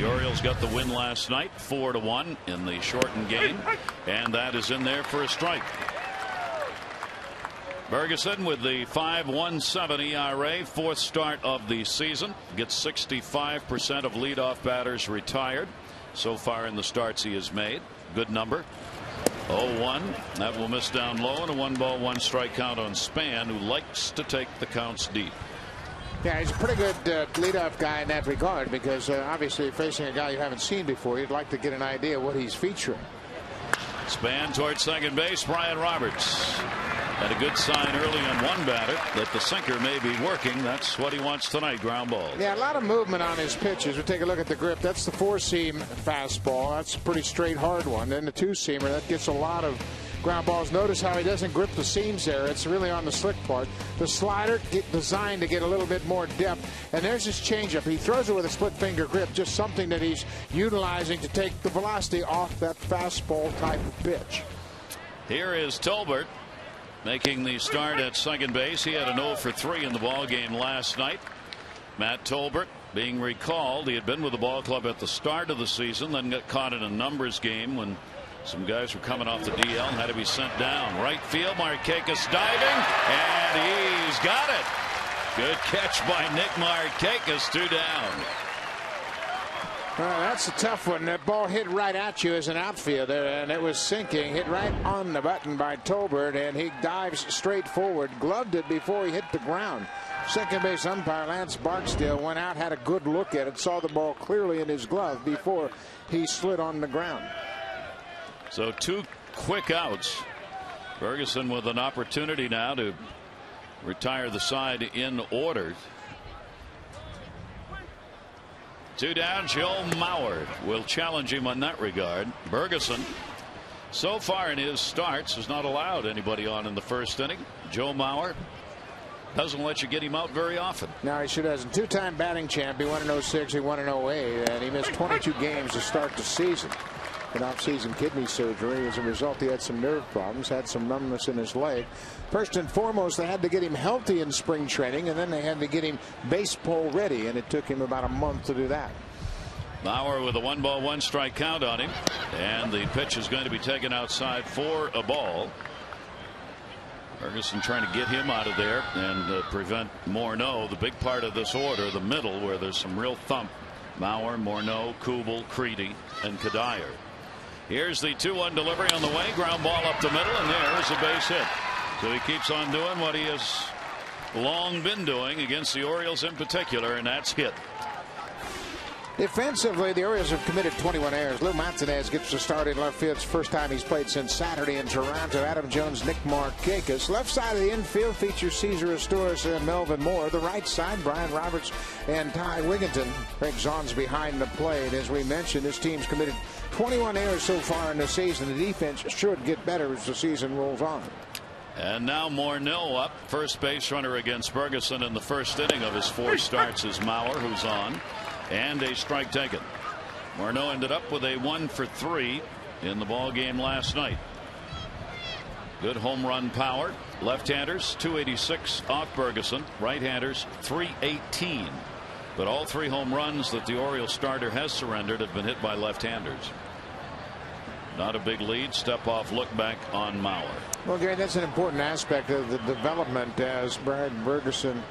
The Orioles got the win last night, 4-1 in the shortened game, and that is in there for a strike. Ferguson with the 5.17 ERA, fourth start of the season, gets 65% of leadoff batters retired so far in the starts he has made. Good number. 0-1. That will miss down low, and a 1-ball 1-strike count on Span, who likes to take the counts deep. Yeah, he's a pretty good leadoff guy in that regard, because obviously facing a guy you haven't seen before, you'd like to get an idea what he's featuring. Span towards second base. Brian Roberts had a good sign early on one batter that the sinker may be working. That's what he wants tonight. Ground ball. Yeah, a lot of movement on his pitches. We take a look at the grip. That's the four-seam fastball. That's a pretty straight, hard one. Then the two-seamer, that gets a lot of ground balls. Notice how he doesn't grip the seams there. It's really on the slick part. The slider designed to get a little bit more depth. And there's his changeup. He throws it with a split finger grip, just something that he's utilizing to take the velocity off that fastball type of pitch. Here is Tolbert making the start at second base. He had an 0 for 3 in the ball game last night. Matt Tolbert being recalled. He had been with the ball club at the start of the season, then got caught in a numbers game when some guys were coming off the DL and had to be sent down. Right field, Markakis diving, and he's got it. Good catch by Nick Markakis. 2 down. Well, that's a tough one. That ball hit right at you as an outfielder, and it was sinking. Hit right on the button by Tolbert, and he dives straight forward. Gloved it before he hit the ground. Second base umpire Lance Barksdale went out, had a good look at it, saw the ball clearly in his glove before he slid on the ground. So 2 quick outs. Ferguson with an opportunity now to retire the side in order. 2 down. Joe Mauer will challenge him on that regard. Ferguson, so far in his starts, has not allowed anybody on in the first inning. Joe Mauer doesn't let you get him out very often. No, he sure doesn't. 2-time batting champ. He won in 06, he won in 08, and he missed 22 games to start the season. An off-season kidney surgery. As a result, he had some nerve problems, had some numbness in his leg. First and foremost, they had to get him healthy in spring training, and then they had to get him baseball ready, and it took him about a month to do that. Mauer with a 1-ball 1-strike count on him, and the pitch is going to be taken outside for a ball. Ferguson trying to get him out of there and prevent Morneau. The big part of this order, the middle, where there's some real thump. Mauer, Morneau, Kubel, Creedy, and Kadire. Here's the 2-1 delivery on the way. Ground ball up the middle, and there is a base hit. So he keeps on doing what he has long been doing against the Orioles in particular, and that's hit. Defensively, the Orioles have committed 21 errors. Lou Martinez gets the start in left field. It's the first time he's played since Saturday in Toronto. Adam Jones, Nick Markakis. Left side of the infield features Cesar Astores and Melvin Moore. The right side, Brian Roberts and Ty Wigginton. Gregg Zaun's behind the plate. As we mentioned, this team's committed 21 errors so far in the season. The defense should get better as the season rolls on. And now Morneau up. First base runner against Ferguson in the first inning of his 4 starts is Mauer, who's on. And a strike taken. Morneau ended up with a 1 for 3 in the ball game last night. Good home run power. Left-handers 286 off Ferguson. Right-handers 318. But all 3 home runs that the Orioles starter has surrendered have been hit by left-handers. Not a big lead. Step off look back on Mauer. Well, Gary, that's an important aspect of the development as Brad Ferguson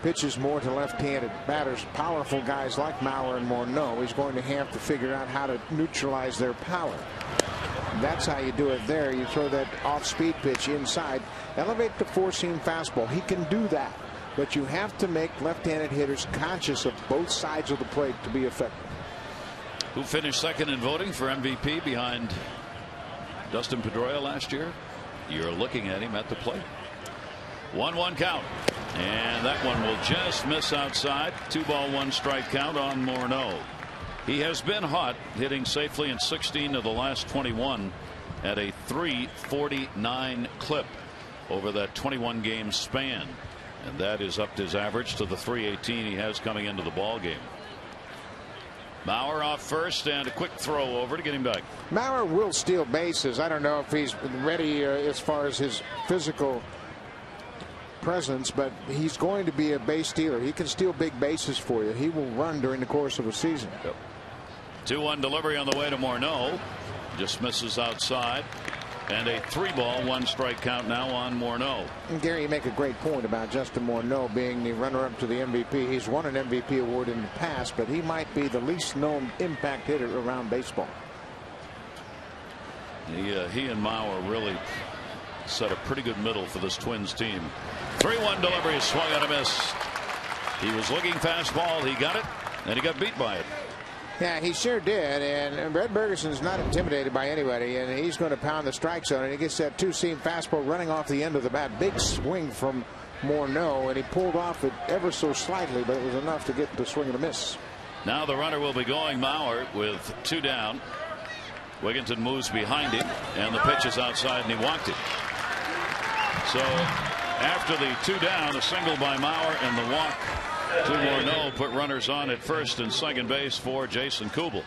pitches more to left-handed batters. Powerful guys like Mauer and Morneau, he's going to have to figure out how to neutralize their power. That's how you do it there. You throw that off-speed pitch inside, elevate the four-seam fastball. He can do that, but you have to make left-handed hitters conscious of both sides of the plate to be effective. Who finished second in voting for MVP behind Dustin Pedroia last year? You're looking at him at the plate. 1-1 count, and that one will just miss outside. 2-ball 1-strike count on Morneau. He has been hot, hitting safely in 16 of the last 21 at a .349 clip over that 21 game span, and that is upped his average to the .318 he has coming into the ball game. Mauer off first, and a quick throw over to get him back. Mauer will steal bases. I don't know if he's ready as far as his physical presence, but he's going to be a base stealer. He can steal big bases for you. He will run during the course of a season. Yep. 2-1 delivery on the way to Morneau. Just misses outside. And a 3-ball, 1-strike count now on Morneau. And Gary, you make a great point about Justin Morneau being the runner-up to the MVP. He's won an MVP award in the past, but he might be the least known impact hitter around baseball. He and Mauer really set a pretty good middle for this Twins team. 3-1 delivery, swung on a miss. He was looking fastball. He got it, and he got beat by it. Yeah, he sure did. And Brett Bergeson's not intimidated by anybody, and he's going to pound the strike zone. And he gets that two-seam fastball running off the end of the bat. Big swing from Morneau, and he pulled off it ever so slightly, but it was enough to get the swing and a miss. Now the runner will be going. Mauer with 2 down. Wigginton moves behind him, and the pitch is outside, and he walked it. So after the 2 down, a single by Mauer and the walk to Morneau put runners on at first and second base for Jason Kubel.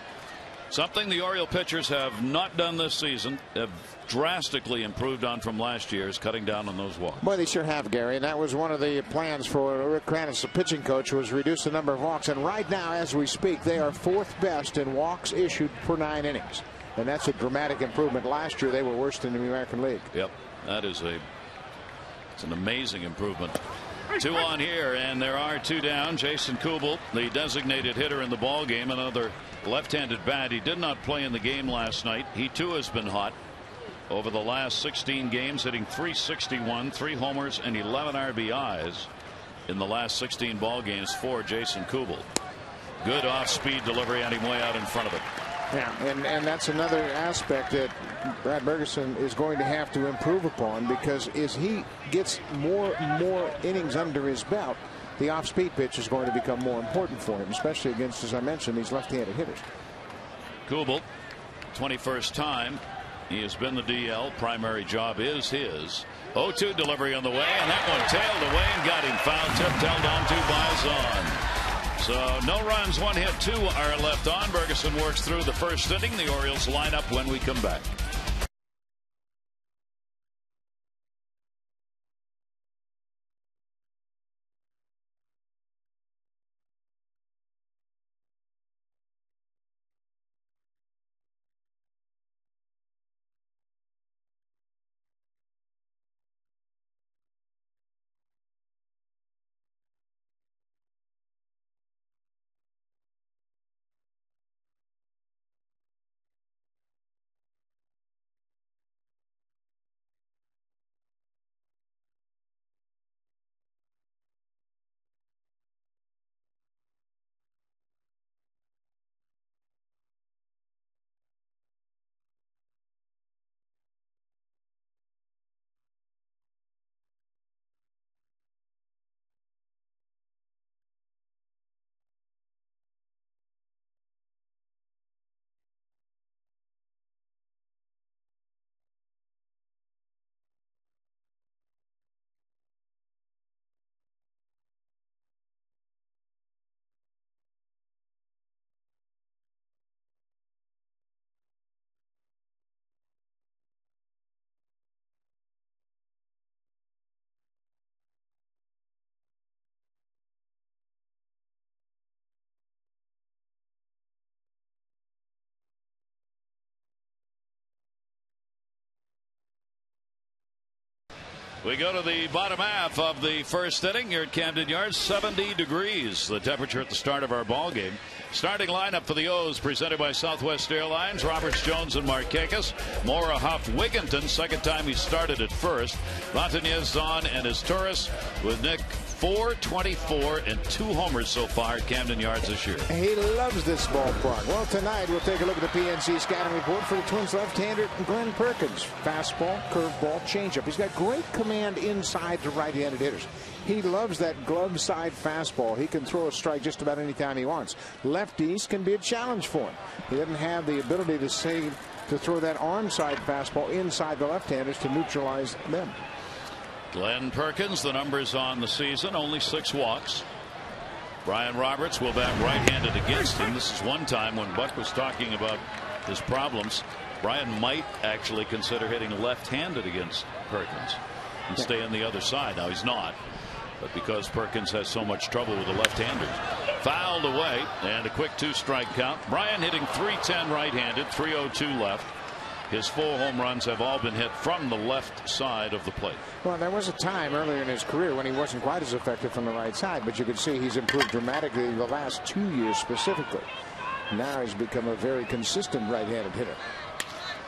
Something the Oriole pitchers have not done this season, have drastically improved on from last year's, cutting down on those walks. Boy, they sure have, Gary, and that was one of the plans for Rick Kranitz, the pitching coach, was reduce the number of walks. And right now, as we speak, they are 4th best in walks issued per 9 innings. And that's a dramatic improvement. Last year, they were worse than the American League. Yep, that is it's an amazing improvement. 2 on here, and there are 2 down. Jason Kubel, the designated hitter in the ball game, another left-handed bat. He did not play in the game last night. He too has been hot over the last 16 games, hitting .361, 3 homers and 11 RBIs in the last 16 ball games for Jason Kubel. Good off-speed delivery, and him way out in front of it. Yeah, and that's another aspect that Brad Bergeson is going to have to improve upon, because as he gets more innings under his belt, the off-speed pitch is going to become more important for him, especially against, as I mentioned, these left-handed hitters. Kubel, 21st time he has been the DL. Primary job is his. 0-2 delivery on the way, and that one tailed away and got him foul tipped, held on to by Zaun. So no runs, 1 hit, 2 are left on. Bergeson works through the first inning. The Orioles line up when we come back. We go to the bottom half of the first inning here at Camden Yards. 70 degrees the temperature at the start of our ball game. Starting lineup for the O's presented by Southwest Airlines. Roberts, Jones, and Markakis. Mora, Huff, Wigginton. Second time he started at first. Montañez, Zaun, and his tourists with Nick. 424 and 2 homers so far at Camden Yards this year. He loves this ballpark. Well, tonight we'll take a look at the PNC scouting report for the Twins left-hander Glenn Perkins. Fastball, curveball, changeup. He's got great command inside to right-handed hitters. He loves that glove side fastball. He can throw a strike just about any time he wants. Lefties can be a challenge for him. He doesn't have the ability to throw that arm side fastball inside the left-handers to neutralize them. Glenn Perkins, the numbers on the season, only 6 walks. Brian Roberts will bat right-handed against him. This is one time when Buck was talking about his problems. Brian might actually consider hitting left-handed against Perkins and stay on the other side. Now he's not. But because Perkins has so much trouble with the left-handers, fouled away, and a quick 2-strike count. Bryan hitting .310 right-handed, .302 left. His 4 home runs have all been hit from the left side of the plate. Well, there was a time earlier in his career when he wasn't quite as effective from the right side, but you can see he's improved dramatically the last 2 years specifically. Now he's become a very consistent right-handed hitter.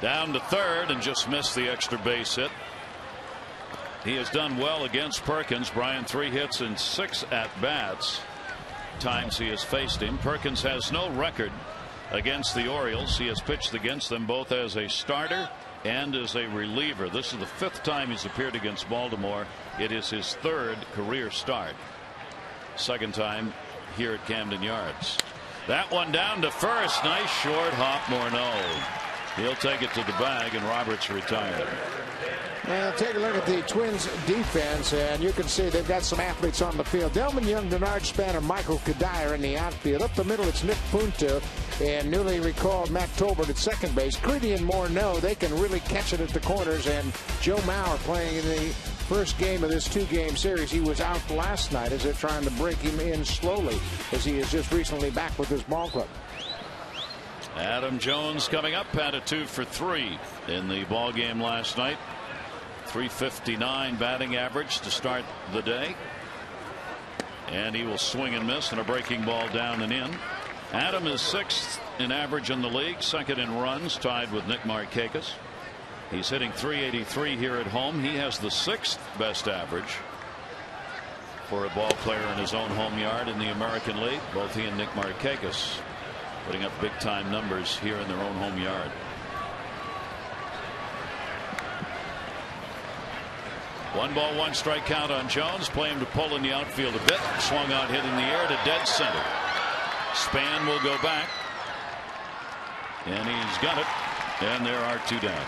Down to third and just missed the extra base hit. He has done well against Perkins. Bryan 3 hits and 6 at-bats. Times he has faced him. Perkins has no record against the Orioles. He has pitched against them both as a starter and as a reliever. This is the 5th time he's appeared against Baltimore. It is his 3rd career start. 2nd time here at Camden Yards. That one down to first. Nice short hop, Morneau. He'll take it to the bag, and Roberts retired. Well, take a look at the Twins defense, and you can see they've got some athletes on the field. Delman Young, Denard Spanner, Michael Kadire in the outfield. Up the middle, it's Nick Punto and newly recalled Matt Tolbert at second base. Creedy and Morneau, they can really catch it at the corners, and Joe Mauer playing in the first game of this 2-game series. He was out last night as they're trying to break him in slowly, as he is just recently back with his ball club. Adam Jones coming up, had a 2 for 3 in the ball game last night. .359 batting average to start the day, and he will swing and miss on a breaking ball down and in. Adam is 6th in average in the league, 2nd in runs, tied with Nick Markakis. He's hitting .383 here at home. He has the 6th best average for a ball player in his own home yard in the American League. Both he and Nick Markakis putting up big time numbers here in their own home yard. One ball, 1 strike count on Jones. Play him to pull in the outfield a bit. Swung out, hit in the air to dead center. Span will go back, and he's got it, and there are 2 down.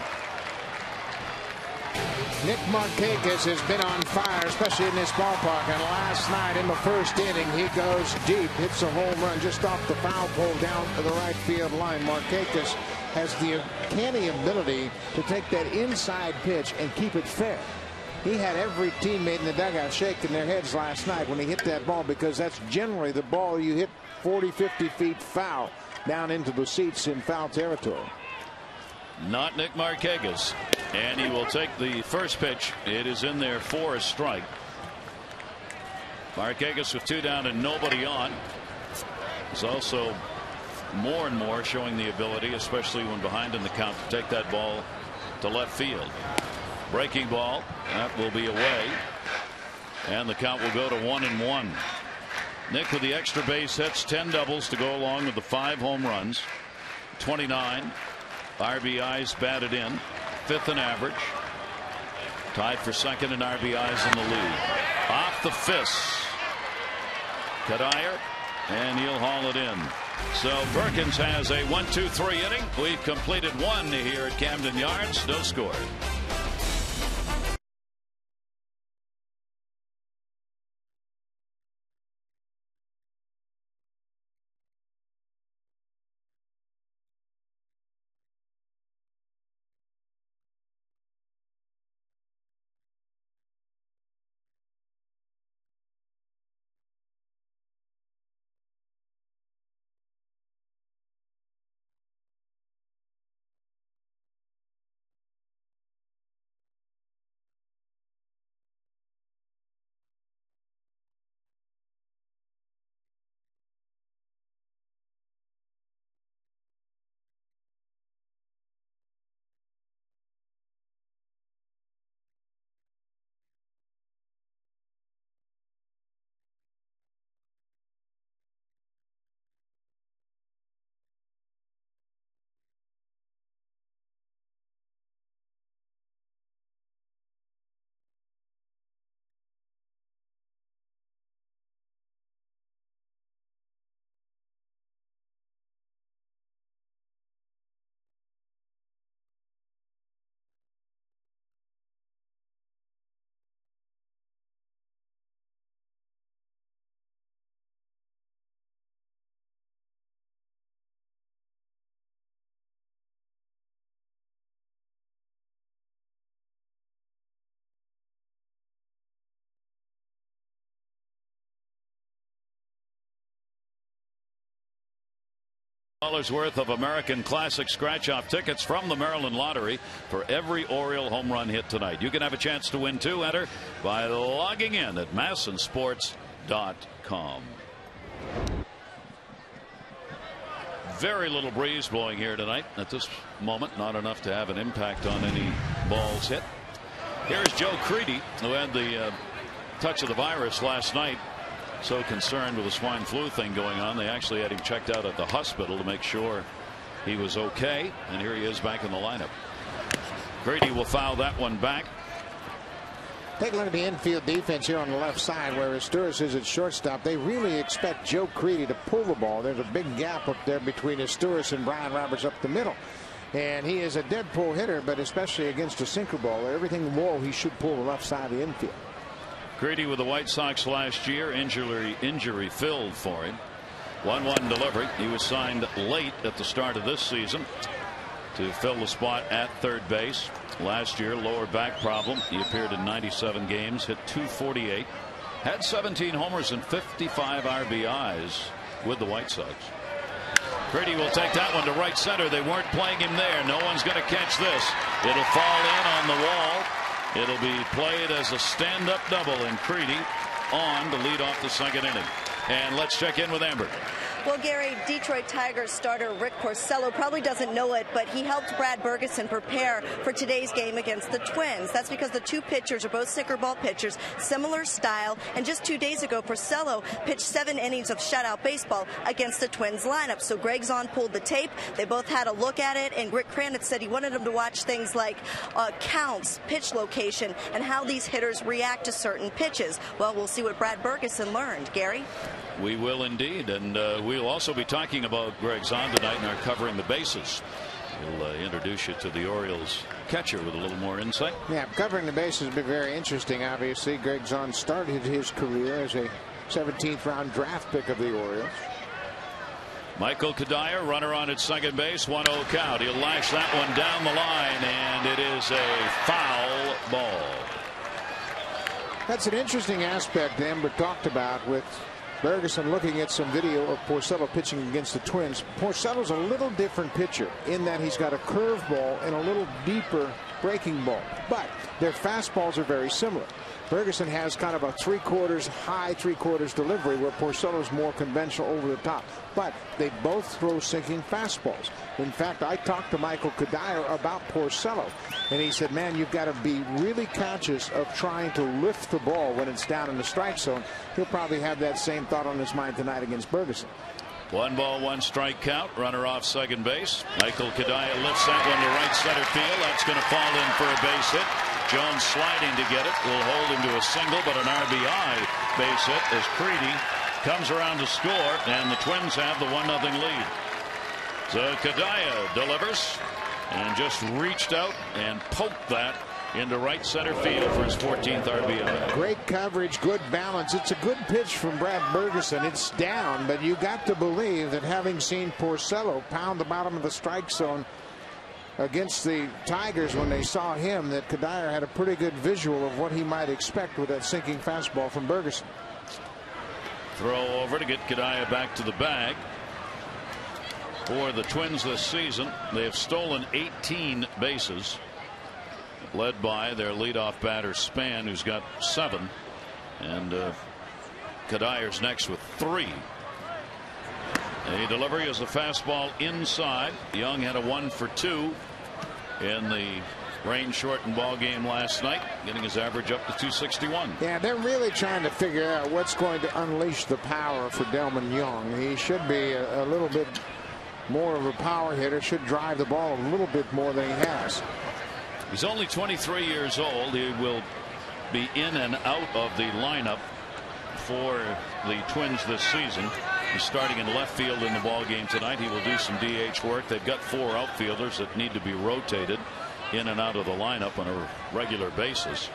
Nick Markakis has been on fire, especially in this ballpark. And last night in the first inning, he goes deep, hits a home run just off the foul pole down to the right field line. Markakis has the uncanny ability to take that inside pitch and keep it fair. He had every teammate in the dugout shaking their heads last night when he hit that ball, because that's generally the ball you hit 40-50 feet foul down into the seats in foul territory. Not Nick Markakis, and he will take the first pitch. It is in there for a strike. Markakis with 2 down and nobody on. He's also more and more showing the ability, especially when behind in the count, to take that ball to left field. Breaking ball, that will be away, and the count will go to 1-1. Nick with the extra base hits, 10 doubles to go along with the 5 home runs, 29 RBIs batted in, 5th in average, tied for 2nd in RBIs in the league. Off the fists, Kadire, and he'll haul it in. So Perkins has a 1-2-3 inning. We've completed 1 here at Camden Yards. No score. $100 worth of American Classic scratch-off tickets from the Maryland Lottery for every Oriole home run hit tonight. You can have a chance to win too. Enter by logging in at massensports.com. Very little breeze blowing here tonight at this moment. Not enough to have an impact on any balls hit. Here's Joe Creedy, who had the touch of the virus last night. So concerned with the swine flu thing going on, they actually had him checked out at the hospital to make sure he was okay. And here he is back in the lineup. Creedy will foul that one back. Take a look at the infield defense here on the left side, where Asturias is at shortstop. They really expect Joe Creedy to pull the ball. There's a big gap up there between Asturias and Brian Roberts up the middle. And he is a dead pull hitter, but especially against a sinker ball, everything low, he should pull the left side of the infield. Creedy with the White Sox last year, injury filled for him. 1-1 delivery. He was signed late at the start of this season to fill the spot at third base. Last year, lower back problem. He appeared in 97 games, hit .248, had 17 homers and 55 RBIs with the White Sox. Creedy will take that one to right center. They weren't playing him there. No one's going to catch this. It'll fall in on the wall. It'll be played as a stand-up double, and Creedy on to lead off the second inning. And let's check in with Amber. Well, Gary, Detroit Tigers starter Rick Porcello probably doesn't know it, but he helped Brad Bergeson prepare for today's game against the Twins. That's because the two pitchers are both sinker ball pitchers, similar style, and just 2 days ago, Porcello pitched 7 innings of shutout baseball against the Twins lineup. So Gregg Zaun pulled the tape. They both had a look at it, and Rick Kranitz said he wanted them to watch things like counts, pitch location, and how these hitters react to certain pitches. Well, we'll see what Brad Bergeson learned. Gary? We will indeed, and we'll also be talking about Gregg Zaun tonight in our Covering the Bases. We'll introduce you to the Orioles catcher with a little more insight. Yeah, covering the bases will be very interesting. Obviously, Gregg Zaun started his career as a 17th round draft pick of the Orioles. Michael Kadire, runner on at second base, 1-0 count. He'll lash that one down the line, and it is a foul ball. That's an interesting aspect Amber talked about with Bergeson looking at some video of Porcello pitching against the Twins. Porcello's a little different pitcher in that he's got a curveball and a little deeper breaking ball, but their fastballs are very similar. Bergeson has kind of a high three-quarters delivery, where Porcello's more conventional over the top, but they both throw sinking fastballs. In fact, I talked to Michael Kadire about Porcello, and he said, man, you've got to be really conscious of trying to lift the ball when it's down in the strike zone. He'll probably have that same thought on his mind tonight against Bergeson. 1-1 count. Runner off second base. Michael Kadire lifts that one to right center field. That's going to fall in for a base hit. Jones sliding to get it. Will hold him to a single, but an RBI base hit as Creedy comes around to score, and the Twins have the 1-0 lead. So Kadire delivers and just reached out and poked that into right center field for his 14th RBI. Great coverage, good balance. It's a good pitch from Brad Bergeson. It's down, but you got to believe that, having seen Porcello pound the bottom of the strike zone against the Tigers when they saw him, that Kadire had a pretty good visual of what he might expect with that sinking fastball from Bergeson. Throw over to get Kadire back to the bag. For the Twins this season, they have stolen 18 bases, led by their leadoff batter Span, who's got 7, and Kadire's next with 3. A delivery is a fastball inside. Young had a 1-for-2 in the rain-shortened ball game last night, getting his average up to 261. Yeah, they're really trying to figure out what's going to unleash the power for Delmon Young. He should be a little bit more of a power hitter, should drive the ball a little bit more than he has. He's only 23 years old. He will be in and out of the lineup for the Twins this season. He's starting in left field in the ball game tonight. He will do some DH work. They've got 4 outfielders that need to be rotated in and out of the lineup on a regular basis.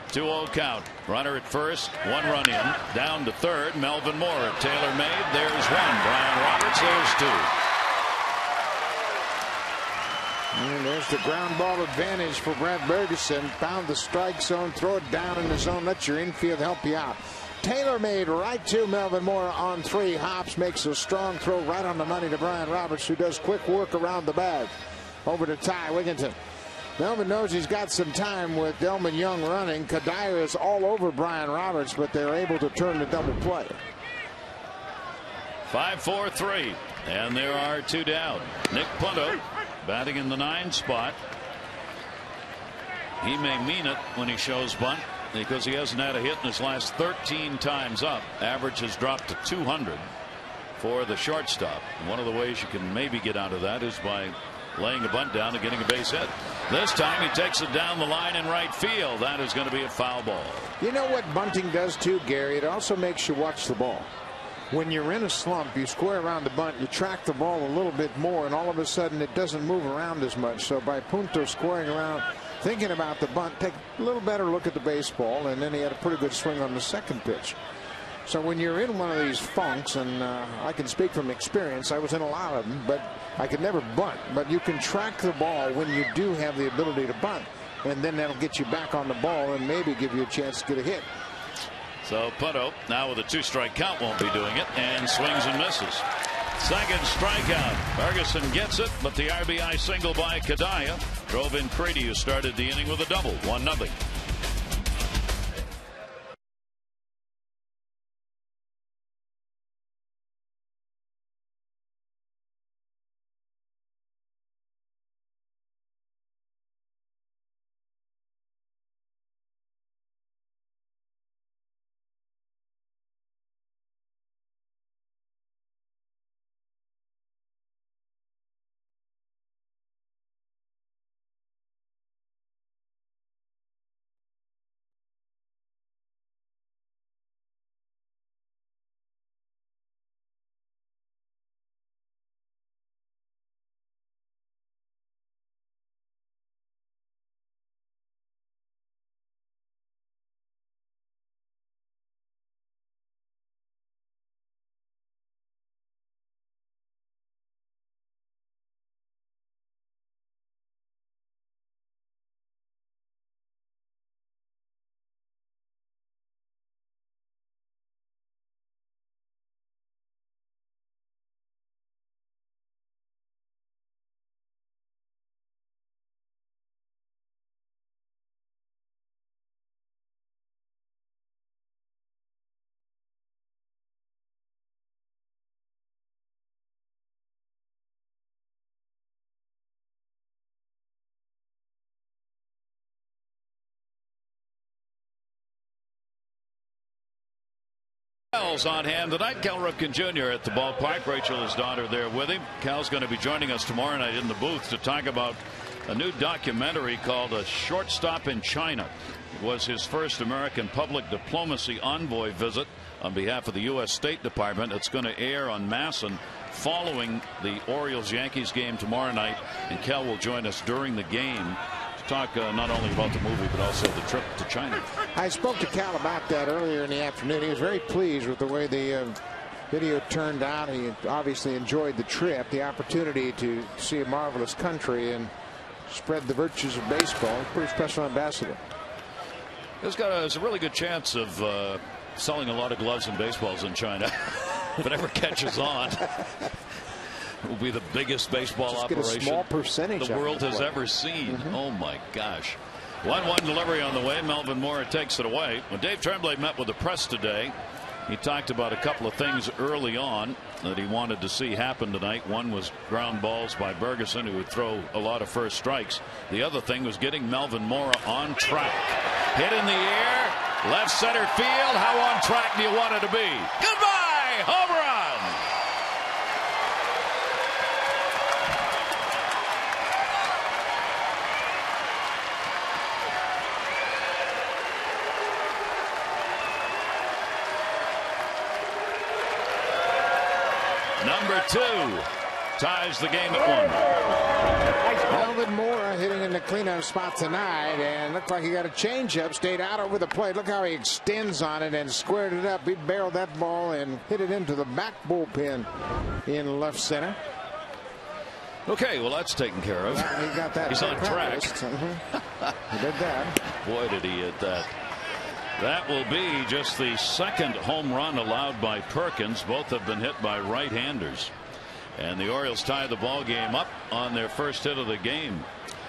2-0 count. Runner at first, 1 run in. Down to third, Melvin Moore at TaylorMade. There's 1. Brian Roberts, there's 2. And there's the ground ball advantage for Brad Bergeson. Found the strike zone, throw it down in the zone, let your infield help you out. tailor-made right to Melvin Moore on 3 hops. Makes a strong throw right on the money to Brian Roberts, who does quick work around the bag. Over to Ty Wigginton. Melvin knows he's got some time with Delman Young running. Kadire is all over Brian Roberts, but they're able to turn the double play. 5-4-3, and there are 2 down. Nick Punto batting in the 9 spot. He may mean it when he shows bunt, because he hasn't had a hit in his last 13 times up. Average has dropped to 200 for the shortstop. And one of the ways you can maybe get out of that is by laying a bunt down and getting a base hit. This time he takes it down the line in right field. That is going to be a foul ball. You know what bunting does too, Gary? It also makes you watch the ball. When you're in a slump, you square around the bunt, you track the ball a little bit more, and all of a sudden it doesn't move around as much. So by Punto squaring around, thinking about the bunt, take a little better look at the baseball, and then he had a pretty good swing on the second pitch. So when you're in one of these funks, and I can speak from experience, I was in a lot of them, but I could never bunt. But you can track the ball when you do have the ability to bunt, and then that'll get you back on the ball and maybe give you a chance to get a hit. So Punto now with a 2-strike count won't be doing it, and swings and misses. Second strikeout. Ferguson gets it, but the RBI single by Kadire drove in Crady, who started the inning with a double. 1-0. Cal's on hand tonight. Cal Ripken Jr. at the ballpark. Rachel, his daughter, there with him. Cal's going to be joining us tomorrow night in the booth to talk about a new documentary called A Shortstop in China. It was his first American public diplomacy envoy visit on behalf of the U.S. State Department. It's going to air on Masson following the Orioles-Yankees game tomorrow night, and Cal will join us during the game to talk not only about the movie but also the trip to China. I spoke to Cal about that earlier in the afternoon. He was very pleased with the way the video turned out. He obviously enjoyed the trip, the opportunity to see a marvelous country and spread the virtues of baseball. A pretty special ambassador. There's a really good chance of selling a lot of gloves and baseballs in China. If it ever catches on, it will be the biggest baseball operation a small percentage the world has ever seen. Oh my gosh. 1-1 delivery on the way. Melvin Moore takes it away. When Dave Tremblay met with the press today, he talked about a couple of things early on that he wanted to see happen tonight. One was ground balls by Bergeson, who would throw a lot of first strikes. The other thing was getting Melvin Moore on track. Hit in the air, left center field. How on track do you want it to be? Goodbye, home run. Number 2 ties the game at 1. Melvin Moore hitting in the cleanup spot tonight, and looked like he got a changeup, stayed out over the plate. Look how he extends on it and squared it up. He barreled that ball and hit it into the back bullpen in left center. Okay, well, that's taken care of. Yeah, he got that. He's on track. He did that. Boy, did he hit that. That will be just the second home run allowed by Perkins. Both have been hit by right-handers. And the Orioles tie the ball game up on their first hit of the game.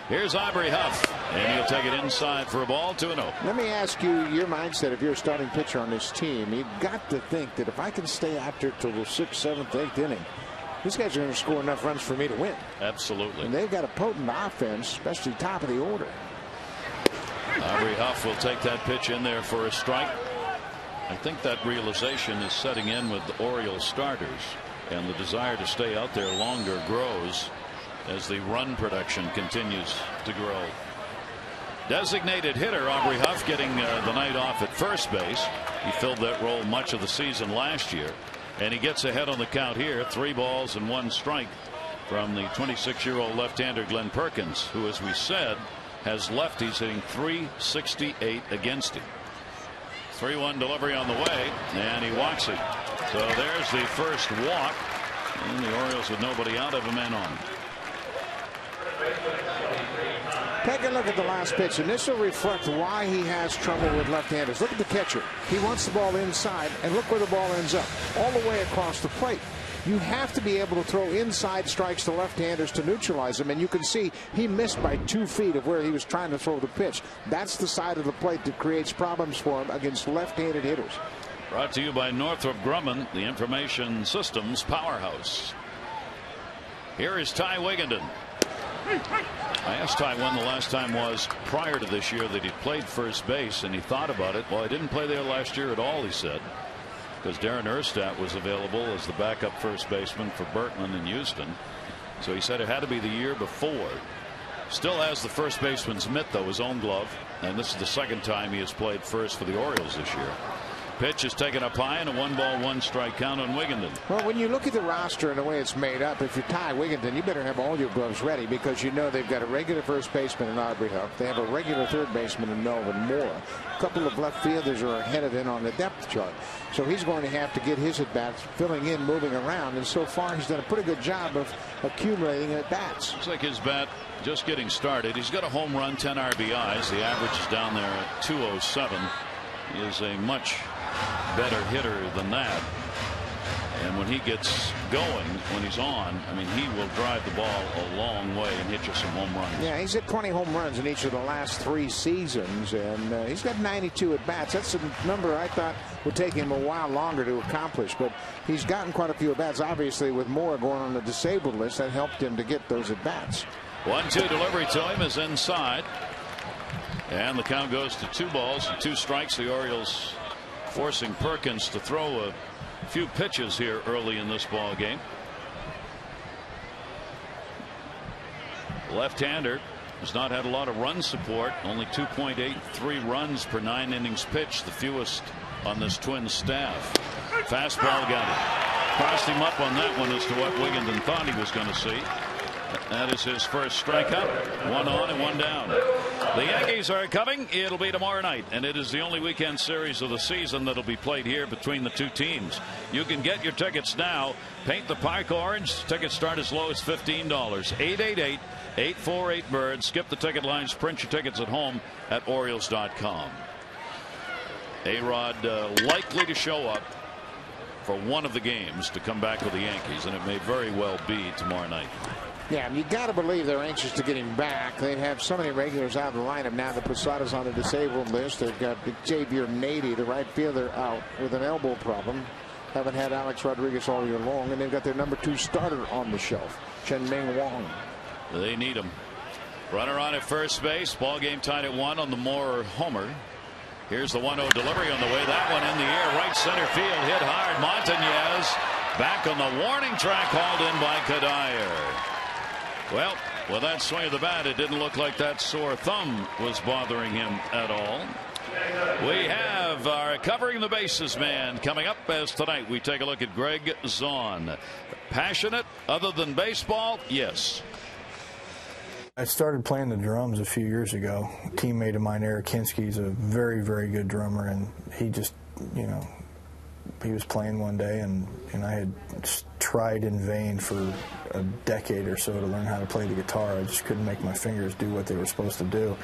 Here's Aubrey Huff, and he'll take it inside for a ball, 2-0. Let me ask you your mindset if you're a starting pitcher on this team. You've got to think that if I can stay out there till the 6th, 7th, 8th inning, these guys are going to score enough runs for me to win. Absolutely. And they've got a potent offense, especially top of the order. Aubrey Huff will take that pitch in there for a strike. I think that realization is setting in with the Orioles starters, and the desire to stay out there longer grows as the run production continues to grow. Designated hitter Aubrey Huff getting the night off at first base. He filled that role much of the season last year, and he gets ahead on the count here. 3 balls and 1 strike from the 26-year-old left-hander Glenn Perkins, who, as we said, has lefties hitting .368 against him. 3-1 delivery on the way, and he walks it. So there's the first walk, and the Orioles with nobody out have a man on. Take a look at the last pitch, and this will reflect why he has trouble with left-handers. Look at the catcher. He wants the ball inside, and look where the ball ends up, all the way across the plate. You have to be able to throw inside strikes to left-handers to neutralize them, and you can see he missed by 2 feet of where he was trying to throw the pitch. That's the side of the plate that creates problems for him against left-handed hitters. Brought to you by Northrop Grumman, the information systems powerhouse. Here is Ty Wigginton. I asked Ty when the last time was prior to this year that he played first base, and he thought about it. Well, I didn't play there last year at all, he said, because Darren Erstad was available as the backup first baseman for Berkman in Houston. So he said it had to be the year before. Still has the first baseman's mitt, though, his own glove, and this is the second time he has played first for the Orioles this year. Pitch is taken up high, and a 1-ball 1-strike count on Wigginton. Well, when you look at the roster and the way it's made up, if you're Ty Wigginton, you better have all your gloves ready, because you know they've got a regular first baseman in Aubrey Huff. They have a regular third baseman in Melvin Moore. A couple of left fielders are ahead of him on the depth chart. So he's going to have to get his at-bats filling in, moving around, and so far he's done a pretty good job of accumulating at-bats. Looks like his bat just getting started. He's got a home run, 10 RBIs. The average is down there at 207. He is a much better hitter than that, and when he gets going, when he's on, I mean, he will drive the ball a long way and hit you some home runs. Yeah, he's hit 20 home runs in each of the last 3 seasons, and he's got 92 at bats. That's a number I thought would take him a while longer to accomplish, but he's gotten quite a few at bats. Obviously, with Moore going on the disabled list, that helped him to get those at bats. 1-2 delivery to him is inside, and the count goes to 2 balls and 2 strikes. The Orioles forcing Perkins to throw a few pitches here early in this ball game. Left-hander has not had a lot of run support, only 2.83 runs per 9 innings pitched, the fewest on this Twins staff. Fastball got it. Crossed him up on that one as to what Wigginton thought he was going to see. That is his first strikeout. 1 on and 1 down. The Yankees are coming. It'll be tomorrow night, and it is the only weekend series of the season that'll be played here between the 2 teams. You can get your tickets now. Paint the park orange. Tickets start as low as $15. 888-848-BIRD. Skip the ticket lines. Print your tickets at home at Orioles.com. A-Rod likely to show up for one of the games to come back with the Yankees, and it may very well be tomorrow night. Yeah, you got to believe they're anxious to get him back. They have so many regulars out of the lineup now that Posada's on the disabled list. They've got Xavier Nady, the right fielder, out with an elbow problem. Haven't had Alex Rodriguez all year long, and they've got their number 2 starter on the shelf, Chen-Ming Wong. They need him. Runner on at first base. Ball game tied at 1 on the Moore homer. Here's the 1-0 delivery on the way. That one in the air, right center field, hit hard. Montañez back on the warning track, hauled in by Kadire. Well, with that swing of the bat, it didn't look like that sore thumb was bothering him at all. We have our covering the bases man coming up, as tonight we take a look at Gregg Zaun. Passionate other than baseball? Yes. I started playing the drums a few years ago. A teammate of mine, Eric Kinski, is a very, very good drummer, and he just, you know, he was playing one day, and I had tried in vain for a decade or so to learn how to play the guitar. I just couldn't make my fingers do what they were supposed to do.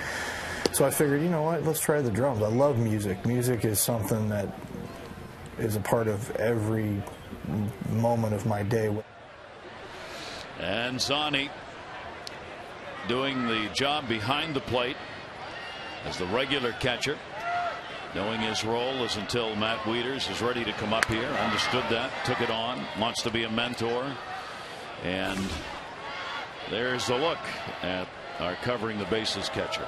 So I figured, you know what, let's try the drums. I love music. Music is something that is a part of every moment of my day. And Zaun doing the job behind the plate as the regular catcher, knowing his role is until Matt Wieters is ready to come up here. Understood that, took it on, wants to be a mentor. And there's a look at our covering the bases catcher.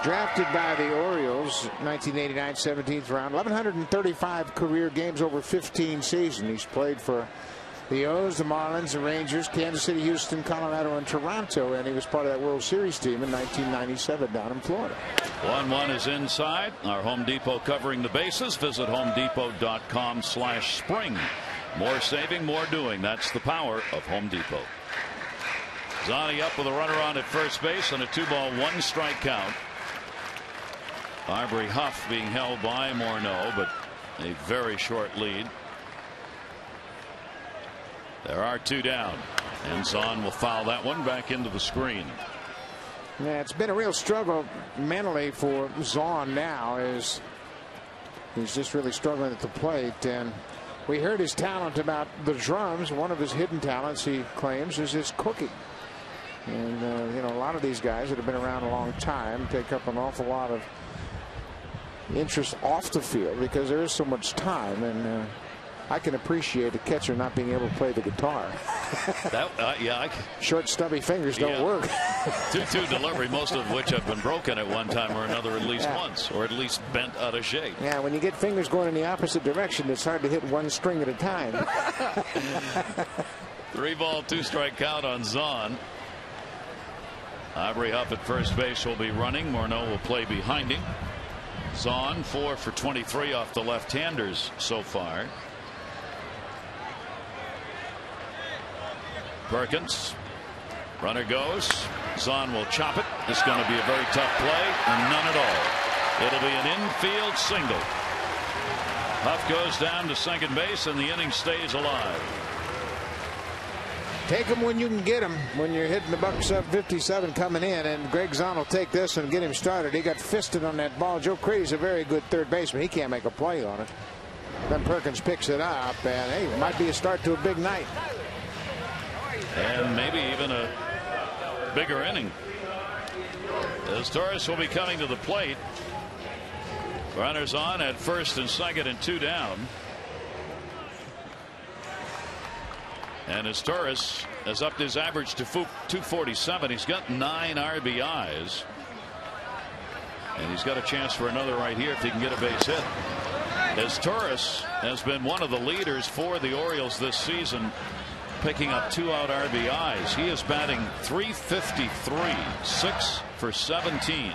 Drafted by the Orioles, 1989, 17th round, 1,135 career games over 15 seasons. He's played for the O's, the Marlins, the Rangers, Kansas City, Houston, Colorado, and Toronto, and he was part of that World Series team in 1997 down in Florida. 1-1 is inside. Our Home Depot covering the bases. Visit homedepot.com/spring. More saving, more doing. That's the power of Home Depot. Zaun up with a runner on at first base and a 2-ball, 1-strike count. Aubrey Huff being held by Morneau, but a very short lead. There are 2 down, and Zaun will foul that one back into the screen. Yeah, it's been a real struggle mentally for Zaun now, as he's just really struggling at the plate. And we heard his talent about the drums. One of his hidden talents, he claims, is his cooking. And you know, a lot of these guys that have been around a long time take up an awful lot of interest off the field because there is so much time, and I can appreciate a catcher not being able to play the guitar. Yeah, short stubby fingers don't work. 2-2 delivery, most of which have been broken at one time or another, at least once, or at least bent out of shape. Yeah, when you get fingers going in the opposite direction, it's hard to hit one string at a time. 3-ball, 2-strike count on Zaun. Aubrey Huff at first base will be running. Morneau will play behind him. Zaun 4 for 23 off the left-handers so far. Perkins, runner goes. Zaun will chop it. It's going to be a very tough play, and none at all. It'll be an infield single. Huff goes down to second base, and the inning stays alive. Take them when you can get them. When you're hitting the buck sub 57 coming in, and Gregg Zaun will take this and get him started. He got fisted on that ball. Joe Creedy's a very good third baseman. He can't make a play on it. Then Perkins picks it up, and hey, it might be a start to a big night. And maybe even a bigger inning, as Torres will be coming to the plate. Runners on at first and second and 2 down. And as Torres has upped his average to 247, he's got 9 RBIs. And he's got a chance for another right here if he can get a base hit. As Torres has been one of the leaders for the Orioles this season, picking up 2 out RBIs. He is batting .353, 6 for 17,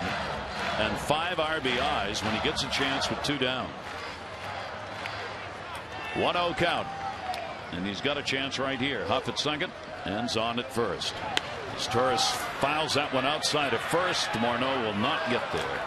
and 5 RBIs when he gets a chance with 2 down. 1-0 count. And he's got a chance right here. Huff at second and Zaun at first. As Torres files that one outside at first, Morneau will not get there.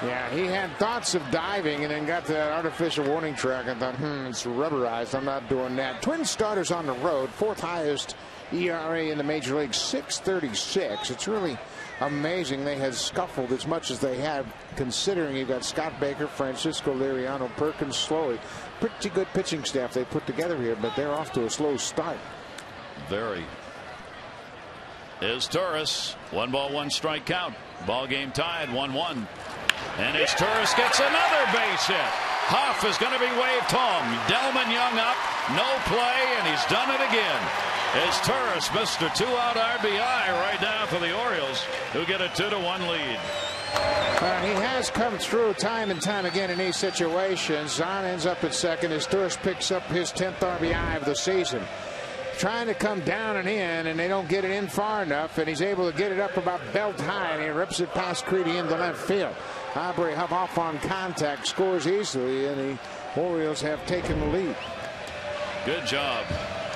Yeah, he had thoughts of diving and then got to that artificial warning track and thought, it's rubberized. I'm not doing that. Twin starters on the road, 4th highest ERA in the major leagues, 6.36. It's really amazing they had scuffled as much as they have, considering you've got Scott Baker, Francisco Liriano, Perkins, Slowey. Pretty good pitching staff they put together here, but they're off to a slow start. Very. Is Torres. 1-ball, 1-strike count. Ball game tied 1-1. And as Torres gets another base hit. Huff is going to be waved home. Delman Young up, no play, and he's done it again. As Torres missed a 2-out RBI right now for the Orioles, who get a 2-1 lead. He has come through time and time again in these situations. Zaun ends up at second as Torres picks up his 10th RBI of the season. Trying to come down and in, and they don't get it in far enough, and he's able to get it up about belt high, and he rips it past Creedy into left field. Aubrey Huff off on contact, scores easily, and the Orioles have taken the lead. Good job.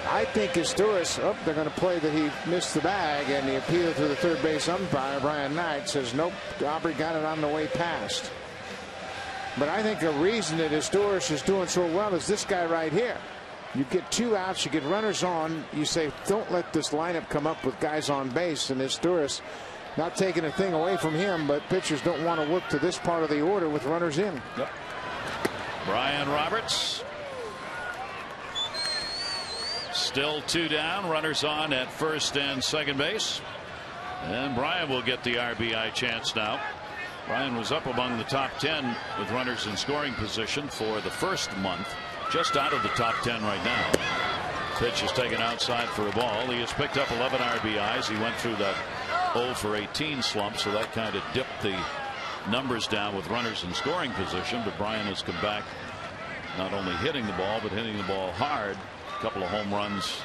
I think as Torres, they're going to play that he missed the bag, and the appeal to the third base umpire, Brian Knight, says nope, Aubrey got it on the way past. But I think the reason that Torres is doing so well is this guy right here. You get 2 outs, you get runners on, you say don't let this lineup come up with guys on base, and Torres Not taking a thing away from him, but pitchers don't want to work to this part of the order with runners in. Yep. Brian Roberts. Still 2 down. Runners on at first and second base. And Brian will get the RBI chance now. Brian was up among the top 10 with runners in scoring position for the first month. Just out of the top 10 right now. Pitch is taken outside for a ball. He has picked up 11 RBIs. He went through that 0 for 18 slump, so that kind of dipped the numbers down with runners in scoring position. But Brian has come back, not only hitting the ball, but hitting the ball hard. A couple of home runs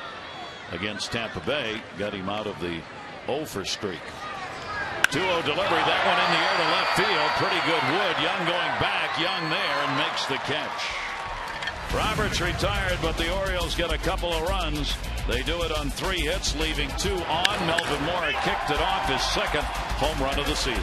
against Tampa Bay got him out of the 0 for streak. 2-0 delivery. That one in the air to left field. Pretty good Wood. Young going back. Young there and makes the catch. Roberts retired, but the Orioles get a couple of runs. They do it on 3 hits, leaving 2 on. Melvin Moore kicked it off, his second home run of the season.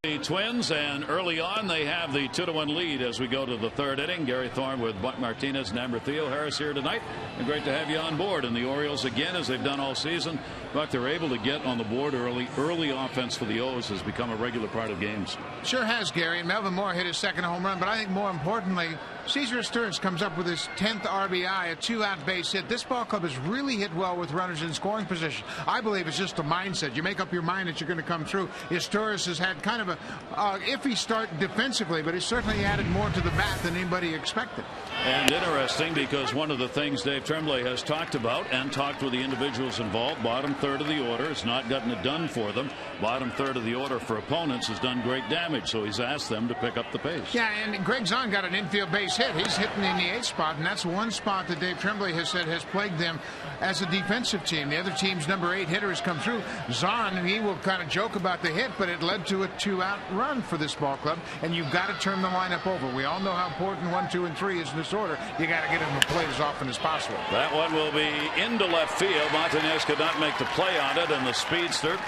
The Twins, and early on they have the 2-1 lead as we go to the third inning. Gary Thorne with Buck Martinez and Amber Theo Harris here tonight, and great to have you on board. And the Orioles, again, as they've done all season, Buck, they're able to get on the board early. Early offense for the O's has become a regular part of games. Sure has, Gary. And Melvin Moore hit his second home run, but I think more importantly, Cesar Sturz comes up with his 10th RBI, a 2-out base hit. This ball club has really hit well with runners in scoring position. I believe it's just a mindset. You make up your mind that you're going to come through. Sturz has had kind of a iffy start defensively, but he's certainly added more to the bat than anybody expected. And interesting, because one of the things Dave Tremblay has talked about and talked with the individuals involved, bottom third of the order, has not gotten it done for them. Bottom third of the order for opponents has done great damage, so he's asked them to pick up the pace. Yeah, and Gregg Zaun got an infield base hit. He's hitting in the 8th spot, and that's one spot that Dave Tremblay has said has plagued them as a defensive team. The other team's number 8 hitter has come through. Zaun, he will kind of joke about the hit, but it led to a 2-out run for this ball club, and you've got to turn the lineup over. We all know how important 1, 2, and 3 is in this order. You got to get them to play as often as possible. That one will be into left field. Martinez could not make the play on it, and the speedster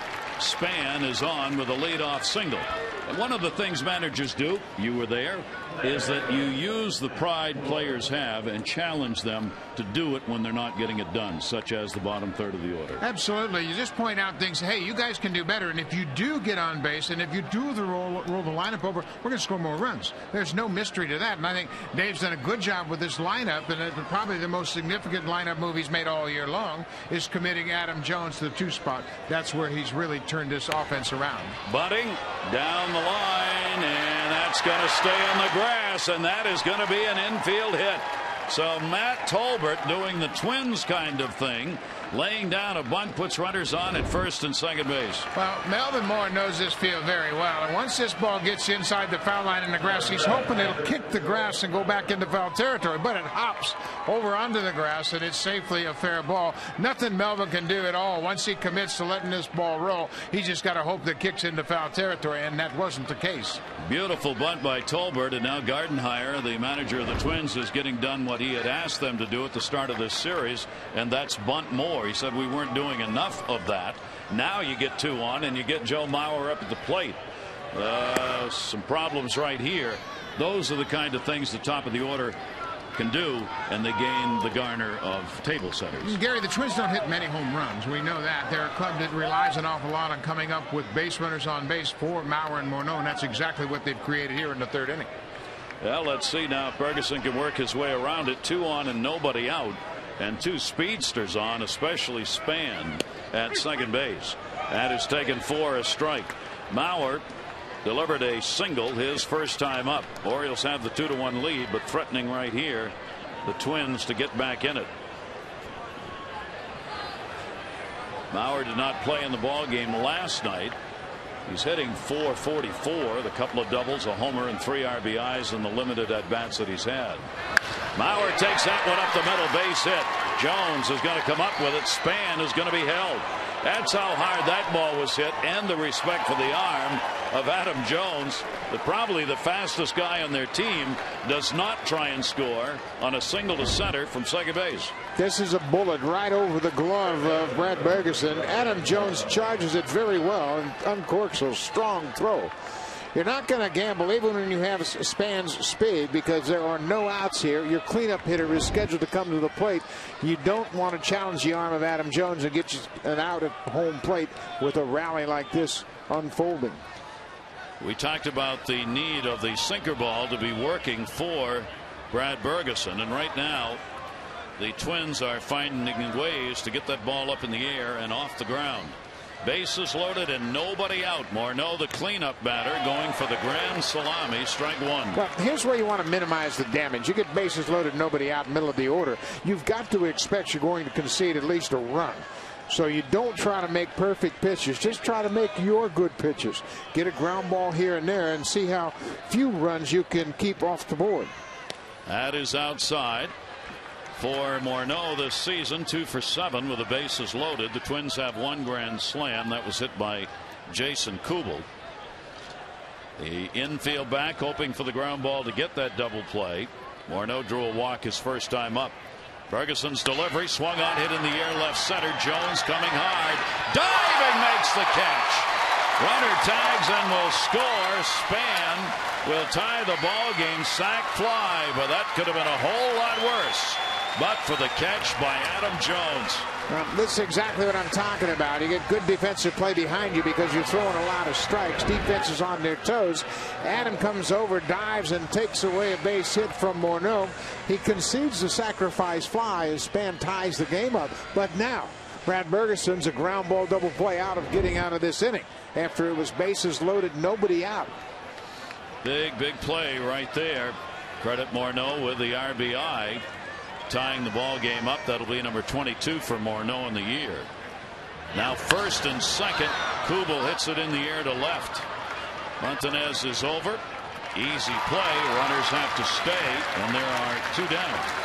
Span is on with a leadoff single. And one of the things managers do, you were there, is that you use the pride players have and challenge them to do it when they're not getting it done, such as the bottom third of the order. Absolutely. You just point out things, hey, you guys can do better, and if you do get on base and if you do roll the lineup over, we're going to score more runs. There's no mystery to that, and I think Dave's done a good job with this lineup, and probably the most significant lineup move he's made all year long is committing Adam Jones to the 2 spot. That's where he's really turned this offense around. Bunting down the line, and that's going to stay on the grass, and that is going to be an infield hit. So Matt Tolbert doing the Twins kind of thing laying down a bunt, puts runners on at first and second base. Well, Melvin Moore knows this field very well, and once this ball gets inside the foul line in the grass, he's hoping it'll kick the grass and go back into foul territory, but it hops over onto the grass, and it's safely a fair ball. Nothing Melvin can do at all. Once he commits to letting this ball roll, he just got to hope that it kicks into foul territory, and that wasn't the case. Beautiful bunt by Tolbert, and now Gardenhire, the manager of the Twins, is getting done what he had asked them to do at the start of this series, and that's bunt more. He said we weren't doing enough of that. Now you get 2 on and you get Joe Mauer up at the plate. Some problems right here. Those are the kind of things the top of the order can do, and they gain the garner of table setters. Gary, the Twins don't hit many home runs. We know that. They're a club that relies an awful lot on coming up with base runners on base for Mauer and Morneau, and that's exactly what they've created here in the 3rd inning. Well, let's see now if Ferguson can work his way around it. 2 on and nobody out, and 2 speedsters on, especially Span at second base. That has taken 4 a strike. Mauer delivered a single his first time up. Orioles have the 2-1 lead, but threatening right here the Twins to get back in it. Mauer did not play in the ball game last night. He's hitting .444, the couple of doubles, a homer, and 3 RBIs in the limited at bats that he's had. Mauer takes that one up the middle, base hit. Jones is going to come up with it. Span is going to be held. That's how hard that ball was hit, and the respect for the arm of Adam Jones, probably the fastest guy on their team, does not try and score on a single to center from second base. This is a bullet right over the glove of Brad Bergeson. Adam Jones charges it very well and uncorks a strong throw. You're not going to gamble even when you have Span's speed, because there are no outs here. Your cleanup hitter is scheduled to come to the plate. You don't want to challenge the arm of Adam Jones and get you an out at home plate with a rally like this unfolding. We talked about the need of the sinker ball to be working for Brad Bergeson, and right now the Twins are finding ways to get that ball up in the air and off the ground. Bases loaded and nobody out. Morneau, the cleanup batter, going for the grand salami, strike 1. Well, here's where you want to minimize the damage. You get bases loaded, nobody out, middle of the order. You've got to expect you're going to concede at least a run. So you don't try to make perfect pitches. Just try to make your good pitches. Get a ground ball here and there and see how few runs you can keep off the board. That is outside for Morneau this season, 2 for 7 with the bases loaded. The Twins have 1 grand slam that was hit by Jason Kubel. The infield back hoping for the ground ball to get that double play. Morneau drew a walk his first time up. Ferguson's delivery swung on, hit in the air, left center. Jones coming hard, diving, makes the catch. Runner tags and will score. Span will tie the ball game, sac fly, but that could have been a whole lot worse but for the catch by Adam Jones. Well, this is exactly what I'm talking about. You get good defensive play behind you because you're throwing a lot of strikes. Defense is on their toes. Adam comes over, dives, and takes away a base hit from Morneau. He concedes the sacrifice fly as Span ties the game up. But now Brad Bergeson's a ground ball double play out of getting out of this inning after it was bases loaded, nobody out. Big play right there. Credit Morneau with the RBI, tying the ball game up. That'll be number 22 for Morneau in the year. Now first and second. Kubel hits it in the air to left. Montanez is over. Easy play. Runners have to stay, and there are 2 down.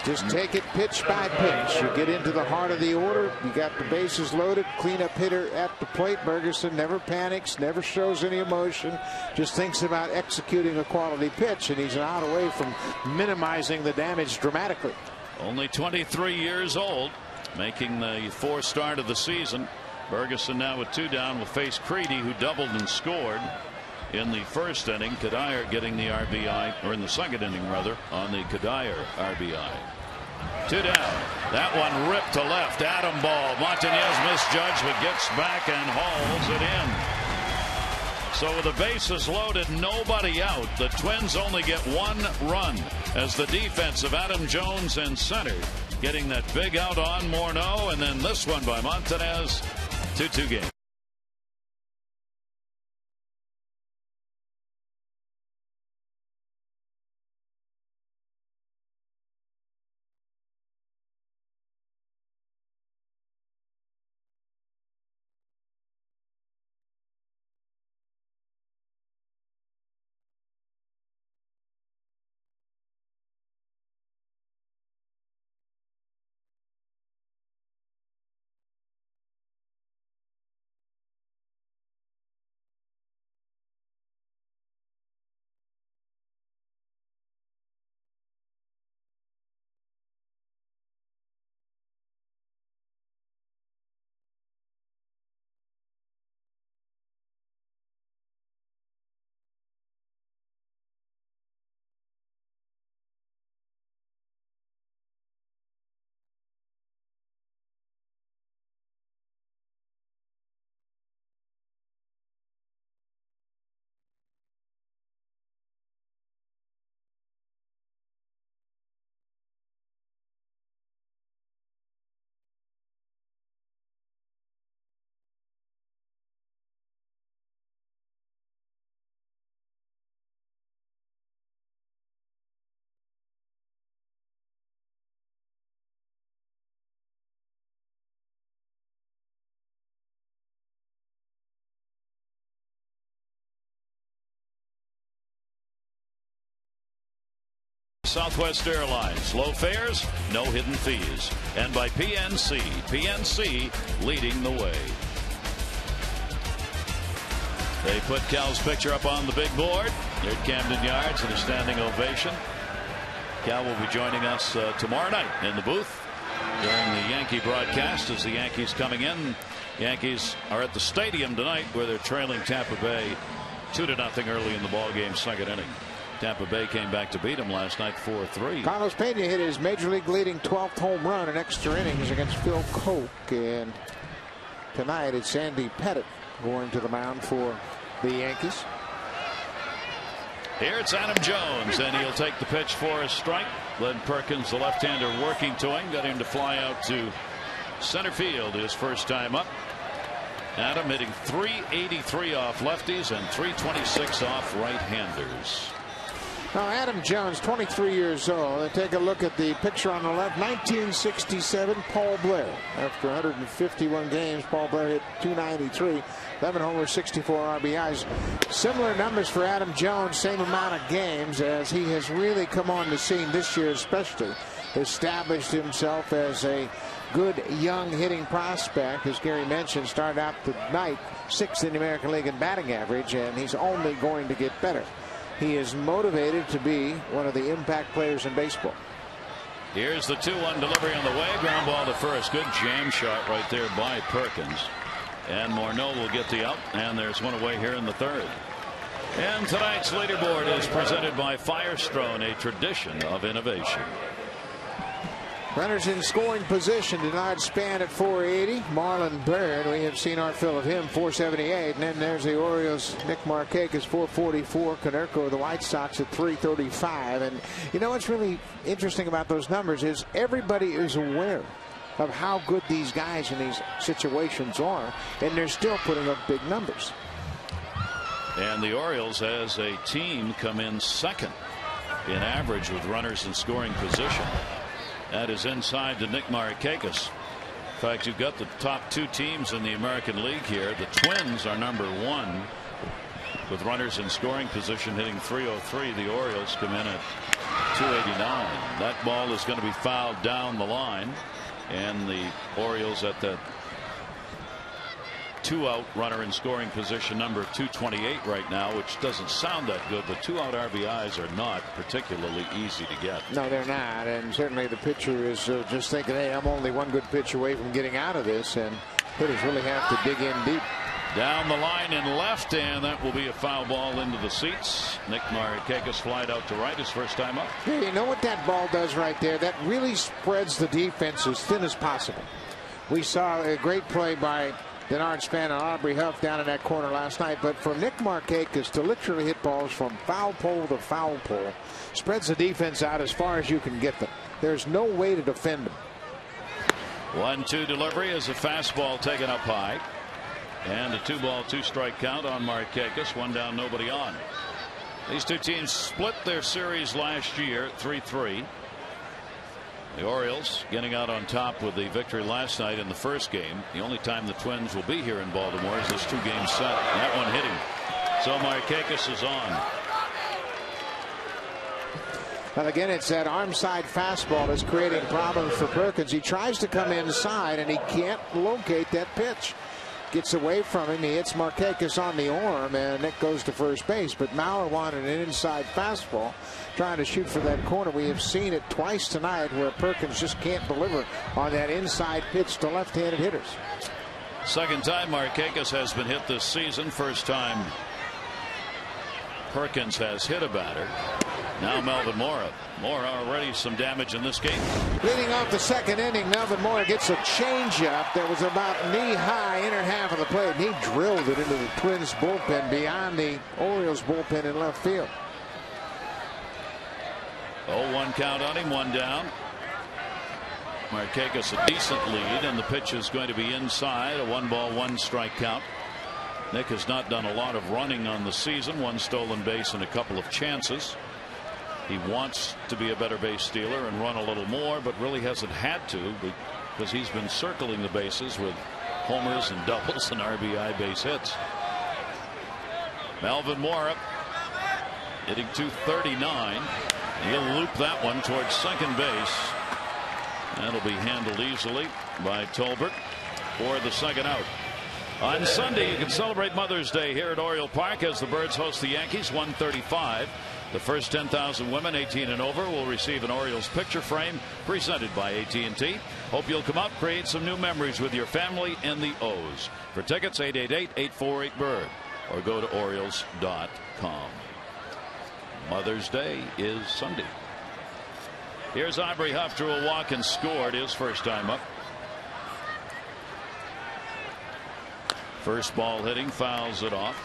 Just take it pitch by pitch. You get into the heart of the order. You got the bases loaded. Cleanup hitter at the plate. Bergeson never panics, never shows any emotion. Just thinks about executing a quality pitch, and he's an out away from minimizing the damage dramatically. Only 23 years old, making the 4th start of the season. Bergeson now with 2 down will face Creedy, who doubled and scored in the first inning. Kadire getting the RBI, or in the second inning rather, on the Kadire RBI. 2 down. That one ripped to left. Adam ball. Montanez misjudged, but gets back and hauls it in. So with the bases loaded, nobody out, the Twins only get 1 run as the defense of Adam Jones in center getting that big out on Morneau, and then this one by Montanez. 2-2 game. Southwest Airlines. Low fares, no hidden fees. And by PNC. PNC leading the way. They put Cal's picture up on the big board here at Camden Yards in a standing ovation. Cal will be joining us tomorrow night in the booth during the Yankee broadcast as the Yankees coming in. Yankees are at the stadium tonight where they're trailing Tampa Bay 2-0 early in the ball game, second inning. Tampa Bay came back to beat them last night 4-3. Carlos Pena hit his major league leading 12th home run in extra innings against Phil Koch. And tonight it's Andy Pettitte going to the mound for the Yankees. Here it's Adam Jones, and he'll take the pitch for a strike. Glenn Perkins, the left-hander, working to him, got him to fly out to center field his first time up. Adam hitting .383 off lefties and .326 off right-handers. Now Adam Jones, 23 years old. And take a look at the picture on the left. 1967, Paul Blair. After 151 games, Paul Blair hit .293, 11 homers, 64 RBIs. Similar numbers for Adam Jones, same amount of games, as he has really come on the scene this year, especially established himself as a good young hitting prospect. As Gary mentioned, started out tonight 6th in the American League in batting average, and he's only going to get better. He is motivated to be one of the impact players in baseball. Here's the 2-1 delivery on the way. Ground ball to first. Good jam shot right there by Perkins. And Morneau will get the out. And there's one away here in the third. And tonight's leaderboard is presented by Firestone, a tradition of innovation. Runners in scoring position. Denard Span at 480. Marlon Byrd, we have seen our fill of him, 478. And then there's the Orioles. Nick Markakis, 444. Konerko of the White Sox at 335. And you know what's really interesting about those numbers is everybody is aware of how good these guys in these situations are, and they're still putting up big numbers. And the Orioles, as a team, come in second in average with runners in scoring position. That is inside to Nick Markakis. In fact, you've got the top two teams in the American League here. The Twins are #1 with runners in scoring position hitting .303. The Orioles come in at .289. That ball is going to be fouled down the line, and the Orioles at the 2-out runner in scoring position number 228 right now, which doesn't sound that good, but 2-out RBIs are not particularly easy to get. No, they're not, and certainly the pitcher is just thinking, hey, I'm only one good pitch away from getting out of this, and hitters really have to dig in deep. Down the line in left, and that will be a foul ball into the seats. Nick Markakis flied out to right his first time up. Yeah, you know what that ball does right there? That really spreads the defense as thin as possible. We saw a great play by Denard Span and Aubrey Huff down in that corner last night, but for Nick Markakis to literally hit balls from foul pole to foul pole spreads the defense out as far as you can get them. There's no way to defend them. 1-2 delivery is a fastball taken up high, and a 2-ball 2-strike count on Markakis. 1 down, nobody on. These two teams split their series last year at 3-3. The Orioles getting out on top with the victory last night in the first game. The only time the Twins will be here in Baltimore is this 2-game set. That one hitting. So Markakis is on. But again, it's that arm side fastball that's creating problems for Perkins. He tries to come inside and he can't locate that pitch. Gets away from him. He hits Markakis on the arm, and Nick goes to first base. But Maurer wanted an inside fastball, trying to shoot for that corner. We have seen it twice tonight where Perkins just can't deliver on that inside pitch to left-handed hitters. Second time Markakis has been hit this season. First time Perkins has hit a batter. Now Melvin Mora. Mora already some damage in this game. Leading off the second inning, Melvin Mora gets a changeup that was about knee-high, inner half of the plate, and he drilled it into the Twins bullpen beyond the Orioles bullpen in left field. 0-1 count on him, 1 down. Markakis a decent lead, and the pitch is going to be inside. A 1-ball 1-strike count. Nick has not done a lot of running on the season. 1 stolen base and a couple of chances. He wants to be a better base stealer and run a little more, but really hasn't had to because he's been circling the bases with homers and doubles and RBI base hits. Melvin Mora hitting .239. He'll loop that one towards second base. That'll be handled easily by Tolbert for the second out. On Sunday, you can celebrate Mother's Day here at Oriole Park as the Birds host the Yankees. 1:35. The first 10,000 women 18 and over will receive an Orioles picture frame presented by AT&T. Hope you'll come out, create some new memories with your family and the O's. For tickets, 888-848-BIRD or go to Orioles.com. Mother's Day is Sunday. Here's Aubrey Huff, drew a walk and scored his first time up. First ball hitting, fouls it off.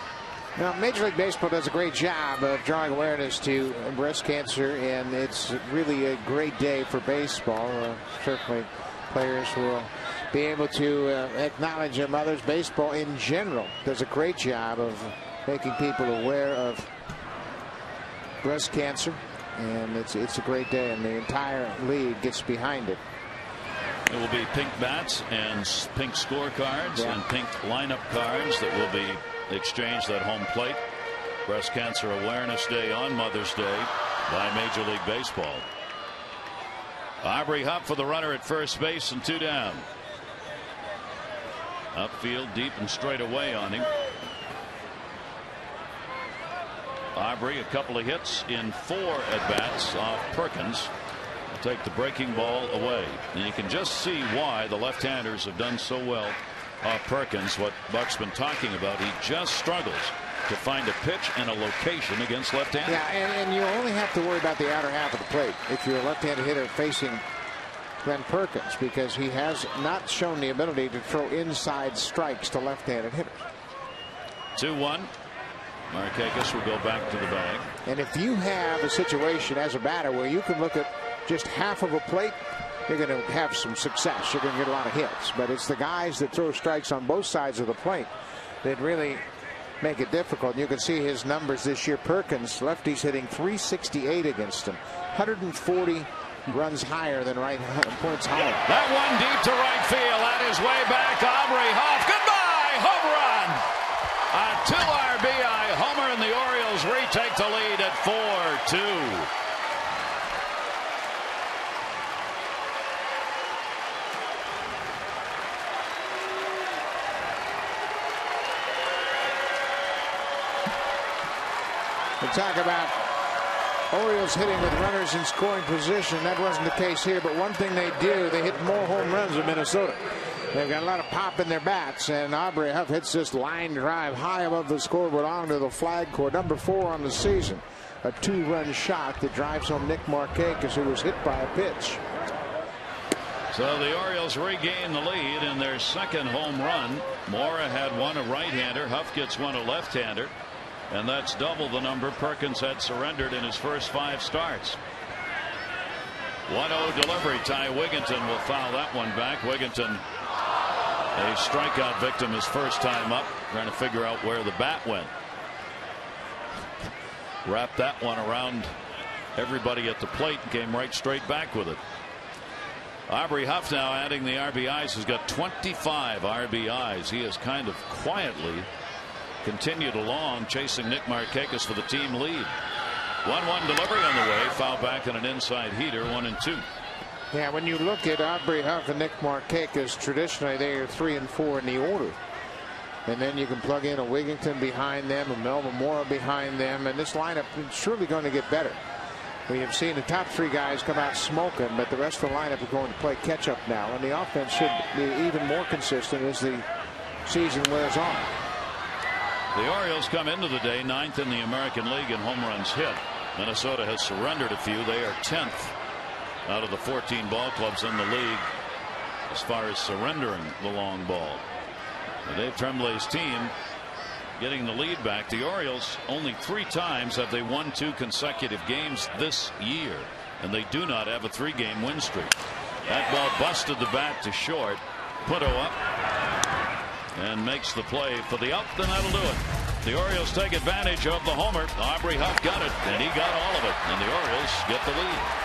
Now, Major League Baseball does a great job of drawing awareness to breast cancer, and it's really a great day for baseball. Certainly, players will be able to acknowledge their mothers. Baseball in general does a great job of making people aware of breast cancer, and it's a great day, and the entire league gets behind it. It will be pink bats and pink scorecards and pink lineup cards that will be exchanged at home plate. Breast Cancer Awareness Day on Mother's Day by Major League Baseball. Aubrey Huff for the runner at first base and 2 down. Upfield deep and straight away on him. Aubrey a couple of hits in 4 at bats off Perkins. Take the breaking ball away, and you can just see why the left-handers have done so well off Perkins. What Buck's been talking about, he just struggles to find a pitch and a location against left-handers. Yeah, and you only have to worry about the outer half of the plate if you're a left-handed hitter facing Glenn Perkins, because he has not shown the ability to throw inside strikes to left-handed hitters. 2-1. Markakis will go back to the bag. And if you have a situation as a batter where you can look at just half of a plate, you're going to have some success. You're going to get a lot of hits. But it's the guys that throw strikes on both sides of the plate that really make it difficult. You can see his numbers this year. Perkins, lefties hitting .368 against him. 140 runs higher than points higher. That one deep to right field. That is way back. Aubrey Huff. Goodbye. Home run. A 2 RBI homer, and the Orioles retake the lead at 4-2. We talk about Orioles hitting with runners in scoring position. That wasn't the case here, but one thing they do, they hit more home runs than Minnesota. They've got a lot of pop in their bats, and Aubrey Huff hits this line drive high above the scoreboard onto the flag core. Number 4 on the season. A 2-run shot that drives home Nick Markakis, who was hit by a pitch. So the Orioles regain the lead in their second home run. Mora had one, a right-hander. Huff gets one, a left-hander. And that's double the number Perkins had surrendered in his first 5 starts. 1-0 delivery. Ty Wigginton will foul that one back. Wigginton, a strikeout victim his first time up, trying to figure out where the bat went. Wrapped that one around everybody at the plate and came right straight back with it. Aubrey Huff now adding the RBIs. Has got 25 RBIs. He has kind of quietly continued along, chasing Nick Markakis for the team lead. 1-1 delivery on the way. Foul back on an inside heater. 1-2. Yeah, when you look at Aubrey Huff and Nick Markakis, traditionally they are 3 and 4 in the order. And then you can plug in a Wigginton behind them, a Melvin Mora behind them, and this lineup is surely going to get better. We have seen the top 3 guys come out smoking, but the rest of the lineup is going to play catch up now, and the offense should be even more consistent as the season wears on. The Orioles come into the day 9th in the American League in home runs hit. Minnesota has surrendered a few. They are 10th out of the 14 ball clubs in the league as far as surrendering the long ball. Now Dave Tremblay's team getting the lead back. The Orioles, only 3 times have they won 2 consecutive games this year, and they do not have a 3-game win streak. That ball busted the bat to short. Puto up and makes the play for the out, then that'll do it. The Orioles take advantage of the homer. Aubrey Huff got it, and he got all of it, and the Orioles get the lead.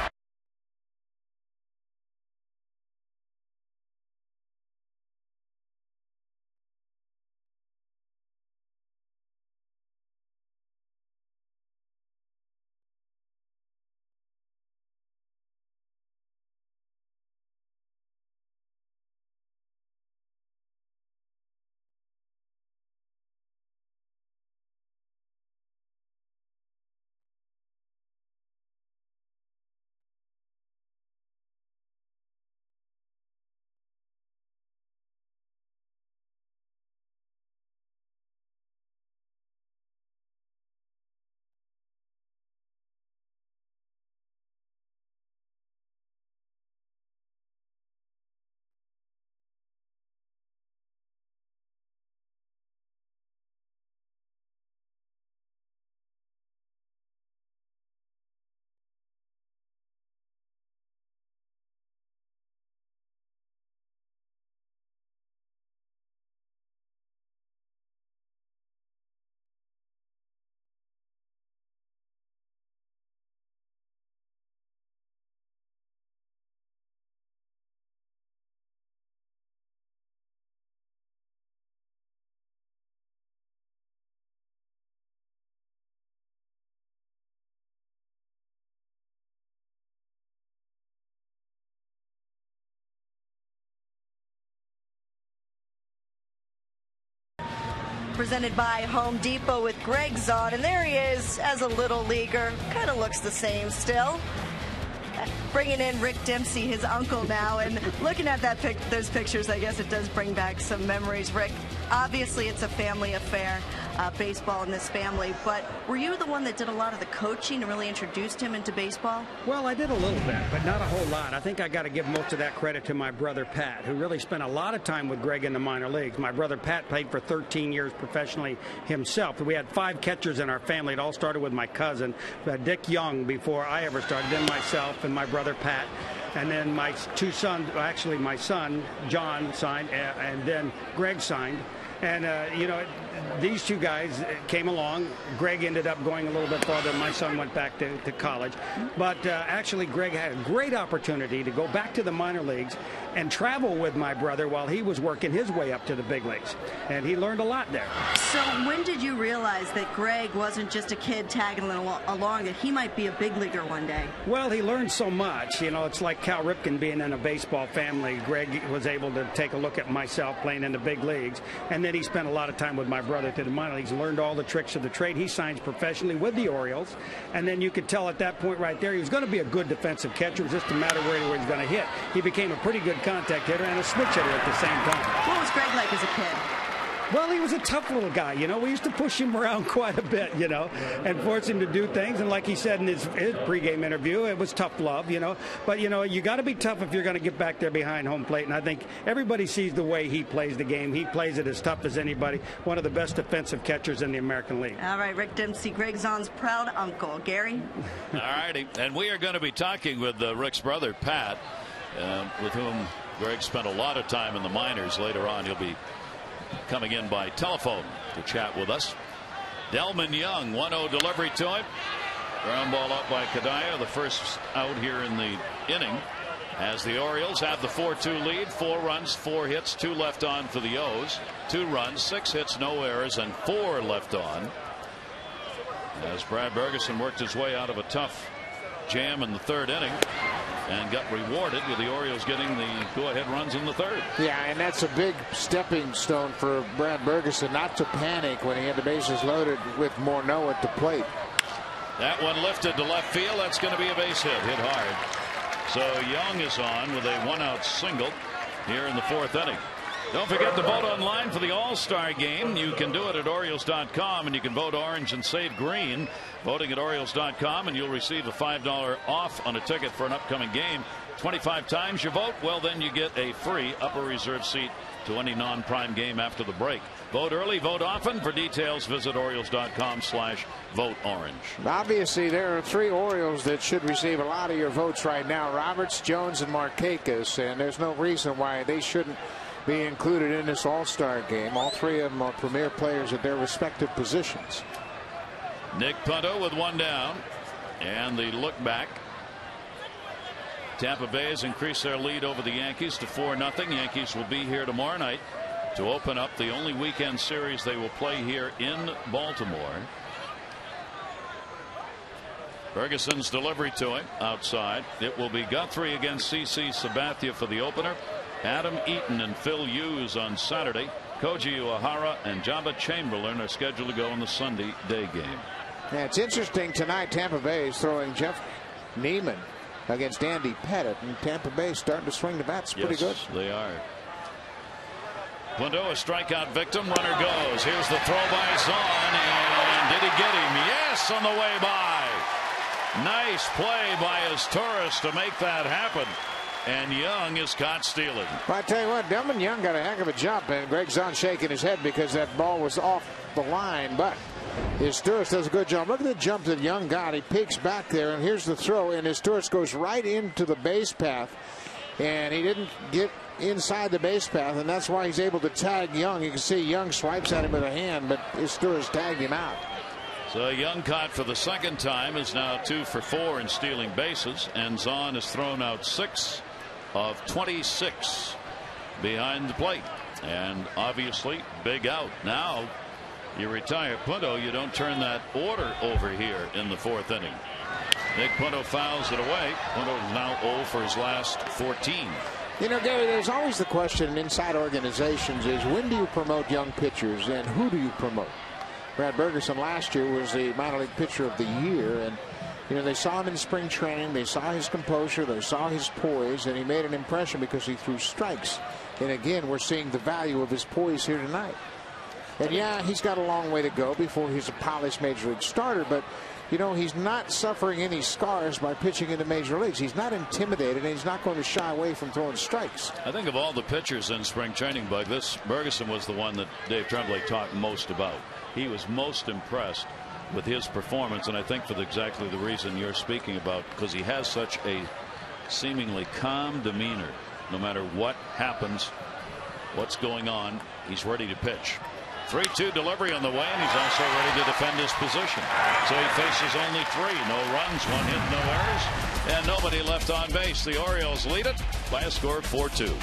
presented by Home Depot with Gregg Zaun, and there he is as a little leaguer. Kind of looks the same still. Bringing in Rick Dempsey, his uncle now, and looking at those pictures, I guess it does bring back some memories. Rick, obviously it's a family affair, baseball in this family, but were you the one that did a lot of the coaching and really introduced him into baseball? Well, I did a little bit, but not a whole lot. I think I got to give most of that credit to my brother Pat, who really spent a lot of time with Gregg in the minor leagues. My brother Pat played for 13 years professionally himself. We had 5 catchers in our family. It all started with my cousin, Dick Young, before I ever started, then myself and my brother Pat. And then my 2 sons, actually my son, John, signed, and then Gregg signed. And, these 2 guys came along. Gregg ended up going a little bit farther. My son went back to college. But actually, Gregg had a great opportunity to go back to the minor leagues and travel with my brother while he was working his way up to the big leagues. And he learned a lot there. So when did you realize that Gregg wasn't just a kid tagging along, that he might be a big leaguer one day? Well, he learned so much. It's like Cal Ripken being in a baseball family. Gregg was able to take a look at myself playing in the big leagues. And then he spent a lot of time with my brother to the minor leagues, learned all the tricks of the trade. He signs professionally with the Orioles. And then you could tell at that point right there he was going to be a good defensive catcher. It was just a matter where he was going to hit. He became a pretty good contact hitter and a switch hitter at the same time. What was Gregg like as a kid? Well, he was a tough little guy, We used to push him around quite a bit, and force him to do things. And like he said in his pregame interview, it was tough love, But, you got to be tough if you're going to get back there behind home plate. And I think everybody sees the way he plays the game. He plays it as tough as anybody. One of the best defensive catchers in the American League. All right, Rick Dempsey, Gregg Zaun's proud uncle. Gary? All righty. And we are going to be talking with Rick's brother, Pat, with whom Gregg spent a lot of time in the minors. Later on, he'll be coming in by telephone to chat with us. Delman Young, 1-0 delivery to him. Ground ball up by Kadaya, the first out here in the inning, as the Orioles have the 4-2 lead. 4 runs, 4 hits, 2 left on for the O's. 2 runs, 6 hits, no errors, and 4 left on, as Brad Bergeson worked his way out of a tough jam in the 3rd inning and got rewarded with the Orioles getting the go-ahead runs in the 3rd. Yeah, and that's a big stepping stone for Brad Bergeson not to panic when he had the bases loaded with Morneau at the plate. That one lifted to left field. That's going to be a base hit hard. So Young is on with a 1-out single here in the 4th inning. Don't forget to vote online for the All-Star game. You can do it at Orioles.com, and you can vote orange and save green. Voting at Orioles.com, and you'll receive a $5 off on a ticket for an upcoming game. 25 times you vote, well, then you get a free upper reserve seat to any non-prime game after the break. Vote early, vote often. For details, visit Orioles.com/vote-orange. Obviously, there are 3 Orioles that should receive a lot of your votes right now: Roberts, Jones, and Markakis, and there's no reason why they shouldn't be included in this All-Star game. All 3 of them are premier players at their respective positions. Nick Punto with 1 down, and the look back. Tampa Bay has increased their lead over the Yankees to 4-0. Yankees will be here tomorrow night to open up the only weekend series they will play here in Baltimore. Ferguson's delivery to him outside. It will be Guthrie against CC Sabathia for the opener. Adam Eaton and Phil Hughes on Saturday. Koji Uehara and Jabba Chamberlain are scheduled to go in the Sunday day game. Yeah, it's interesting tonight. Tampa Bay is throwing Jeff Neiman against Andy Pettit, and Tampa Bay starting to swing the bats pretty good. They are. Punto, a strikeout victim. Runner goes. Here's the throw by Zaun, and did he get him? Yes, on the way by. Nice play by his tourist to make that happen. And Young is caught stealing. Well, I tell you what, Delman Young got a heck of a jump, and Gregg Zaun shaking his head because that ball was off the line, but his tourist does a good job. Look at the jump that Young got. He peeks back there, and here's the throw, and his tourist goes right into the base path, and he didn't get inside the base path, and that's why he's able to tag Young. You can see Young swipes at him with a hand, but his tourist tagged him out. So Young caught for the 2nd time, is now 2 for 4 in stealing bases, and Zaun has thrown out 6 of 26 behind the plate, and obviously big out. Now you retire Punto, you don't turn that order over here in the 4th inning. Nick Punto fouls it away. Punto is now 0 for his last 14. You know, Gary, there's always the question inside organizations is when do you promote young pitchers and who do you promote? Brad Bergeson last year was the minor league pitcher of the year, and you know, they saw him in spring training, they saw his composure, they saw his poise, and he made an impression because he threw strikes. And again, we're seeing the value of his poise here tonight. And yeah, he's got a long way to go before he's a polished major league starter, but you know, he's not suffering any scars by pitching in the major leagues. He's not intimidated, and he's not going to shy away from throwing strikes. I think of all the pitchers in spring training, Bug, this Bergeson was the one that Dave Tremblay talked most about. He was most impressed with his performance, and I think for exactly the reason you're speaking about, because he has such a seemingly calm demeanor. No matter what happens, what's going on, he's ready to pitch. 3-2 delivery on the way, and he's also ready to defend his position. So he faces only 3. No runs, 1 hit, no errors, and nobody left on base. The Orioles lead it by a score of 4-2.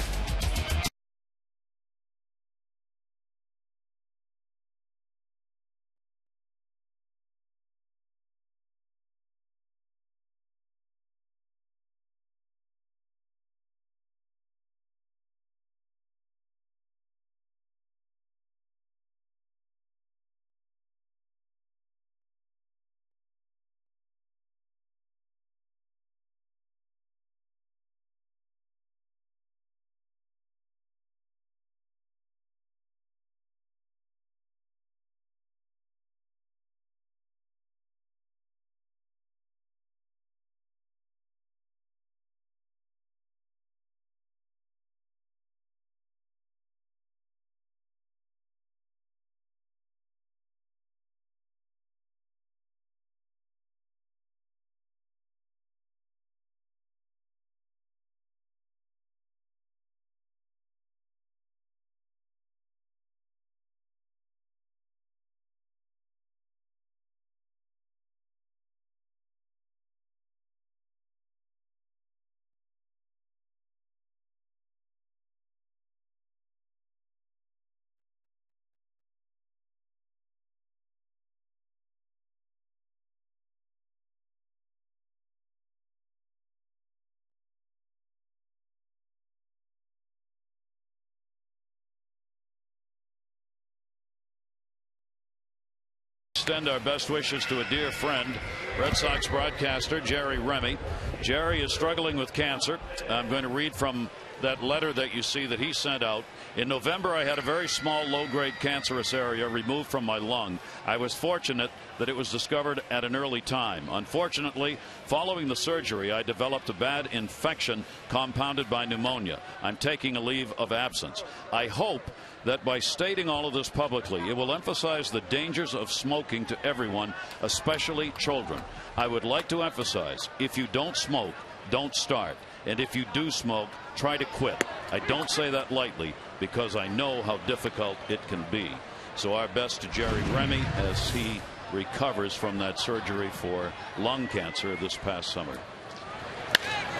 Extend our best wishes to a dear friend, Red Sox broadcaster Jerry Remy. Jerry is struggling with cancer. I'm going to read from that letter that you see that he sent out. In November, I had a very small, low-grade cancerous area removed from my lung. I was fortunate that it was discovered at an early time. Unfortunately, following the surgery, I developed a bad infection compounded by pneumonia. I'm taking a leave of absence. I hope that by stating all of this publicly, it will emphasize the dangers of smoking to everyone, especially children. I would like to emphasize, if you don't smoke, don't start. And if you do smoke, try to quit. I don't say that lightly because I know how difficult it can be. So our best to Jerry Remy as he recovers from that surgery for lung cancer this past summer.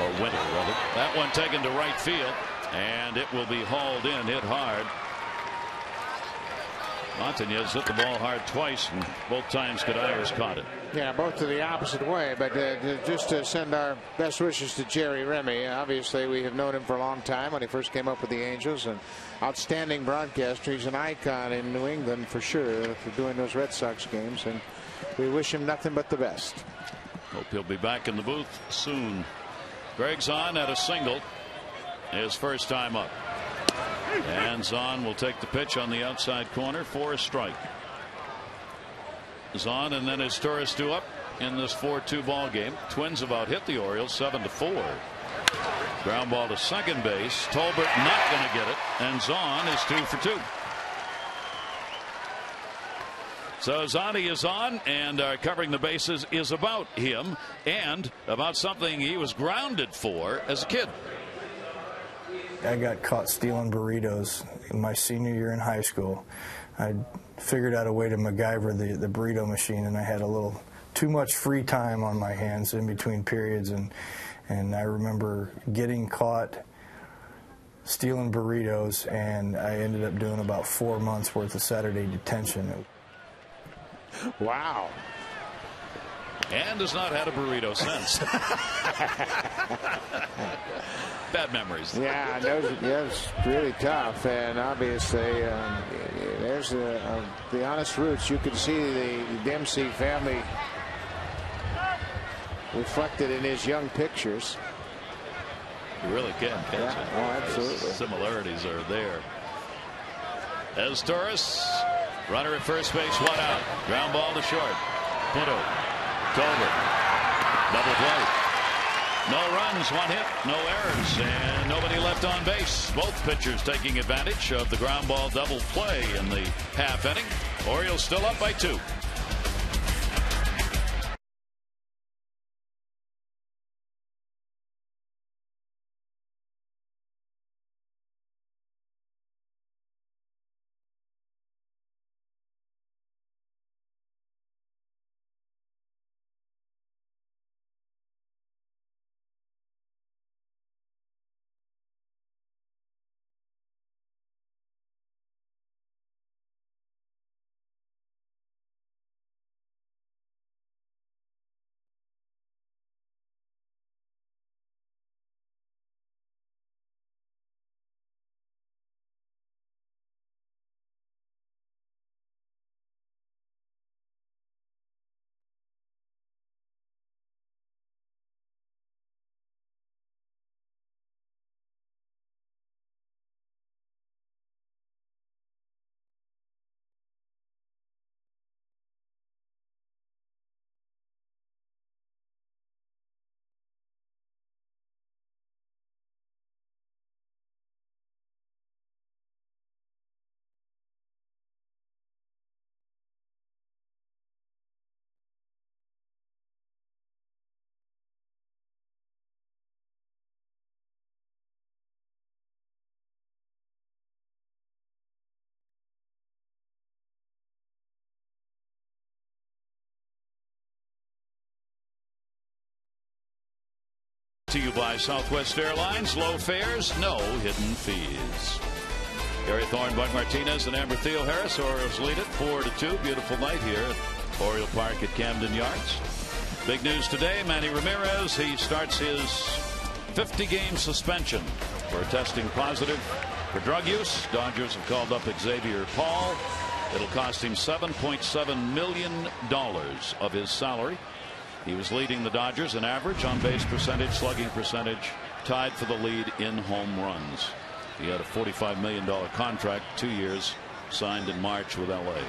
Or winter, rather. That one taken to right field, and it will be hauled in, hit hard. Montañez hit the ball hard twice, and both times Cadiers caught it. Yeah, both to the opposite way, but just to send our best wishes to Jerry Remy. Obviously, we have known him for a long time when he first came up with the Angels, and outstanding broadcaster. He's an icon in New England for sure for doing those Red Sox games, and we wish him nothing but the best. Hope he'll be back in the booth soon. Gregg Zaun at a single, his first time up. And Zaun will take the pitch on the outside corner for a strike. Zaun and then his Torres do up in this 4-2 ball game. Twins about hit the Orioles 7-4. Ground ball to second base. Tolbert not going to get it, and Zaun is 2 for 2. So Zaun is on, and covering the bases is about him and about something he was grounded for as a kid. I got caught stealing burritos in my senior year in high school. I figured out a way to MacGyver the burrito machine, and I had a little too much free time on my hands in between periods, and I remember getting caught stealing burritos, and I ended up doing about 4 months worth of Saturday detention. Wow. And has not had a burrito since. bad memories. Yeah, it's really tough, and obviously there's the honest roots. You can see the Dempsey family reflected in his young pictures. You really can, can't you? Oh, absolutely. The similarities are there. As Torres, runner at first base, one out. Ground ball to short. Pinto, Tolbert, double play. No runs, one hit, no errors, and nobody left on base. Both pitchers taking advantage of the ground ball double play in the half inning. Orioles still up by 2. To you by Southwest Airlines. Low fares, no hidden fees. Gary Thorne, Buck Martinez, and Amber Theo Harris. Orioles lead it 4-2. Beautiful night here at Oriole Park at Camden Yards. Big news today, Manny Ramirez. He starts his 50-game suspension for testing positive for drug use. Dodgers have called up Xavier Paul. It'll cost him $7.7 million of his salary. He was leading the Dodgers in average, on base percentage, slugging percentage, tied for the lead in home runs. He had a $45 million contract, 2 years, signed in March with LA.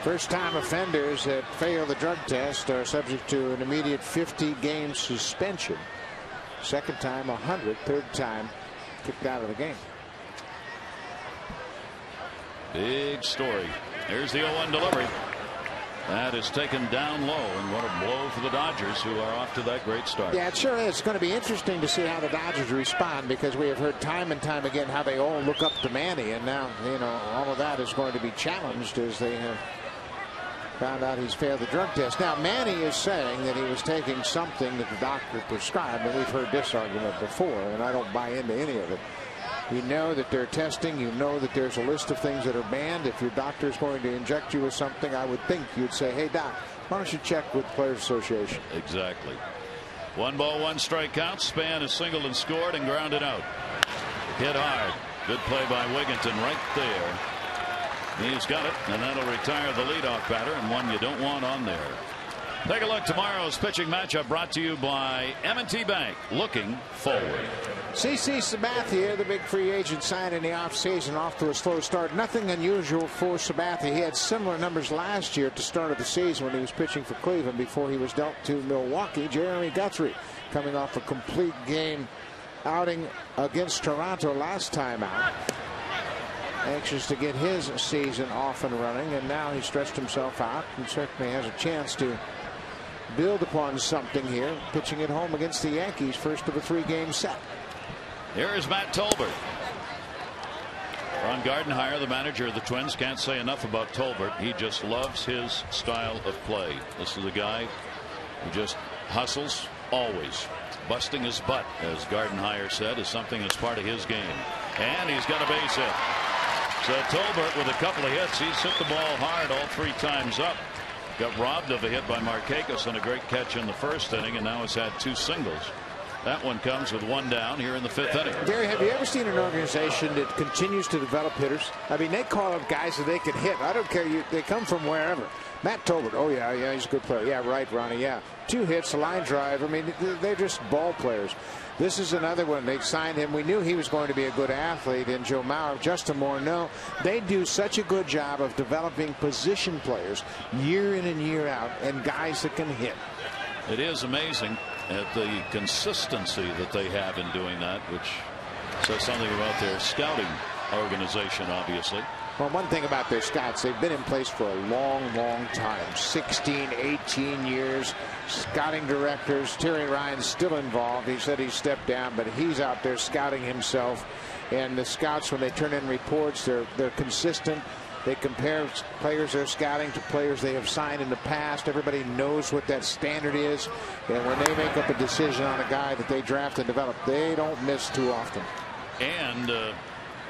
First-time offenders that fail the drug test are subject to an immediate 50-game suspension. Second time 100, third time kicked out of the game. Big story. Here's the 0-1 delivery. That is taken down low, and what a blow for the Dodgers, who are off to that great start. Yeah, it sure is. It's going to be interesting to see how the Dodgers respond, because we have heard time and time again how they all look up to Manny, and now, you know, all of that is going to be challenged as they have found out he's failed the drug test. Now, Manny is saying that he was taking something that the doctor prescribed, and we've heard this argument before, and I don't buy into any of it. You know that they're testing. You know that there's a list of things that are banned. If your doctor is going to inject you with something, I would think you'd say, hey, doc, why don't you check with the Players Association? Exactly. 1 ball, 1 strike count. Span is singled and scored and grounded out. Hit hard. Good play by Wigginton right there. He's got it, and that'll retire the leadoff batter, and one you don't want on there. Take a look. Tomorrow's pitching matchup brought to you by M&T Bank. Looking forward. CC Sabathia, the big free agent signed in the offseason, off to a slow start. Nothing unusual for Sabathia. He had similar numbers last year at the start of the season when he was pitching for Cleveland before he was dealt to Milwaukee. Jeremy Guthrie coming off a complete game outing against Toronto last time out. Anxious to get his season off and running, and now he stretched himself out and certainly has a chance to build upon something here, pitching at home against the Yankees, first of a 3-game set. Here is Matt Tolbert. Ron Gardenhire, the manager of the Twins, can't say enough about Tolbert. He just loves his style of play. This is a guy who just hustles always. Busting his butt, as Gardenhire said, is something that's part of his game. And he's got a base hit. So Tolbert, with a couple of hits, he's hit the ball hard all 3 times up. Got robbed of a hit by Markakis on a great catch in the first inning, and now has had 2 singles. That one comes with one down here in the 5th inning. Gary, have you ever seen an organization that continues to develop hitters? I mean, they call up guys that they can hit. I don't care. They come from wherever. Matt Tolbert. Oh, yeah, he's a good player. Yeah, right, Ronnie. Yeah. 2 hits, a line drive. I mean, they're just ball players. This is another one. They signed him. We knew he was going to be a good athlete in Joe Mauer. Justin Morneau. They do such a good job of developing position players year in and year out, and guys that can hit. It is amazing at the consistency that they have in doing that, which says something about their scouting organization, obviously. Well, one thing about their scouts, they've been in place for a long, long time. 16, 18 years. Scouting directors. Terry Ryan's still involved. He said he stepped down, but he's out there scouting himself. And the scouts, when they turn in reports, they're consistent. They compare players they're scouting to players they have signed in the past. Everybody knows what that standard is. And when they make up a decision on a guy that they draft and develop, they don't miss too often. And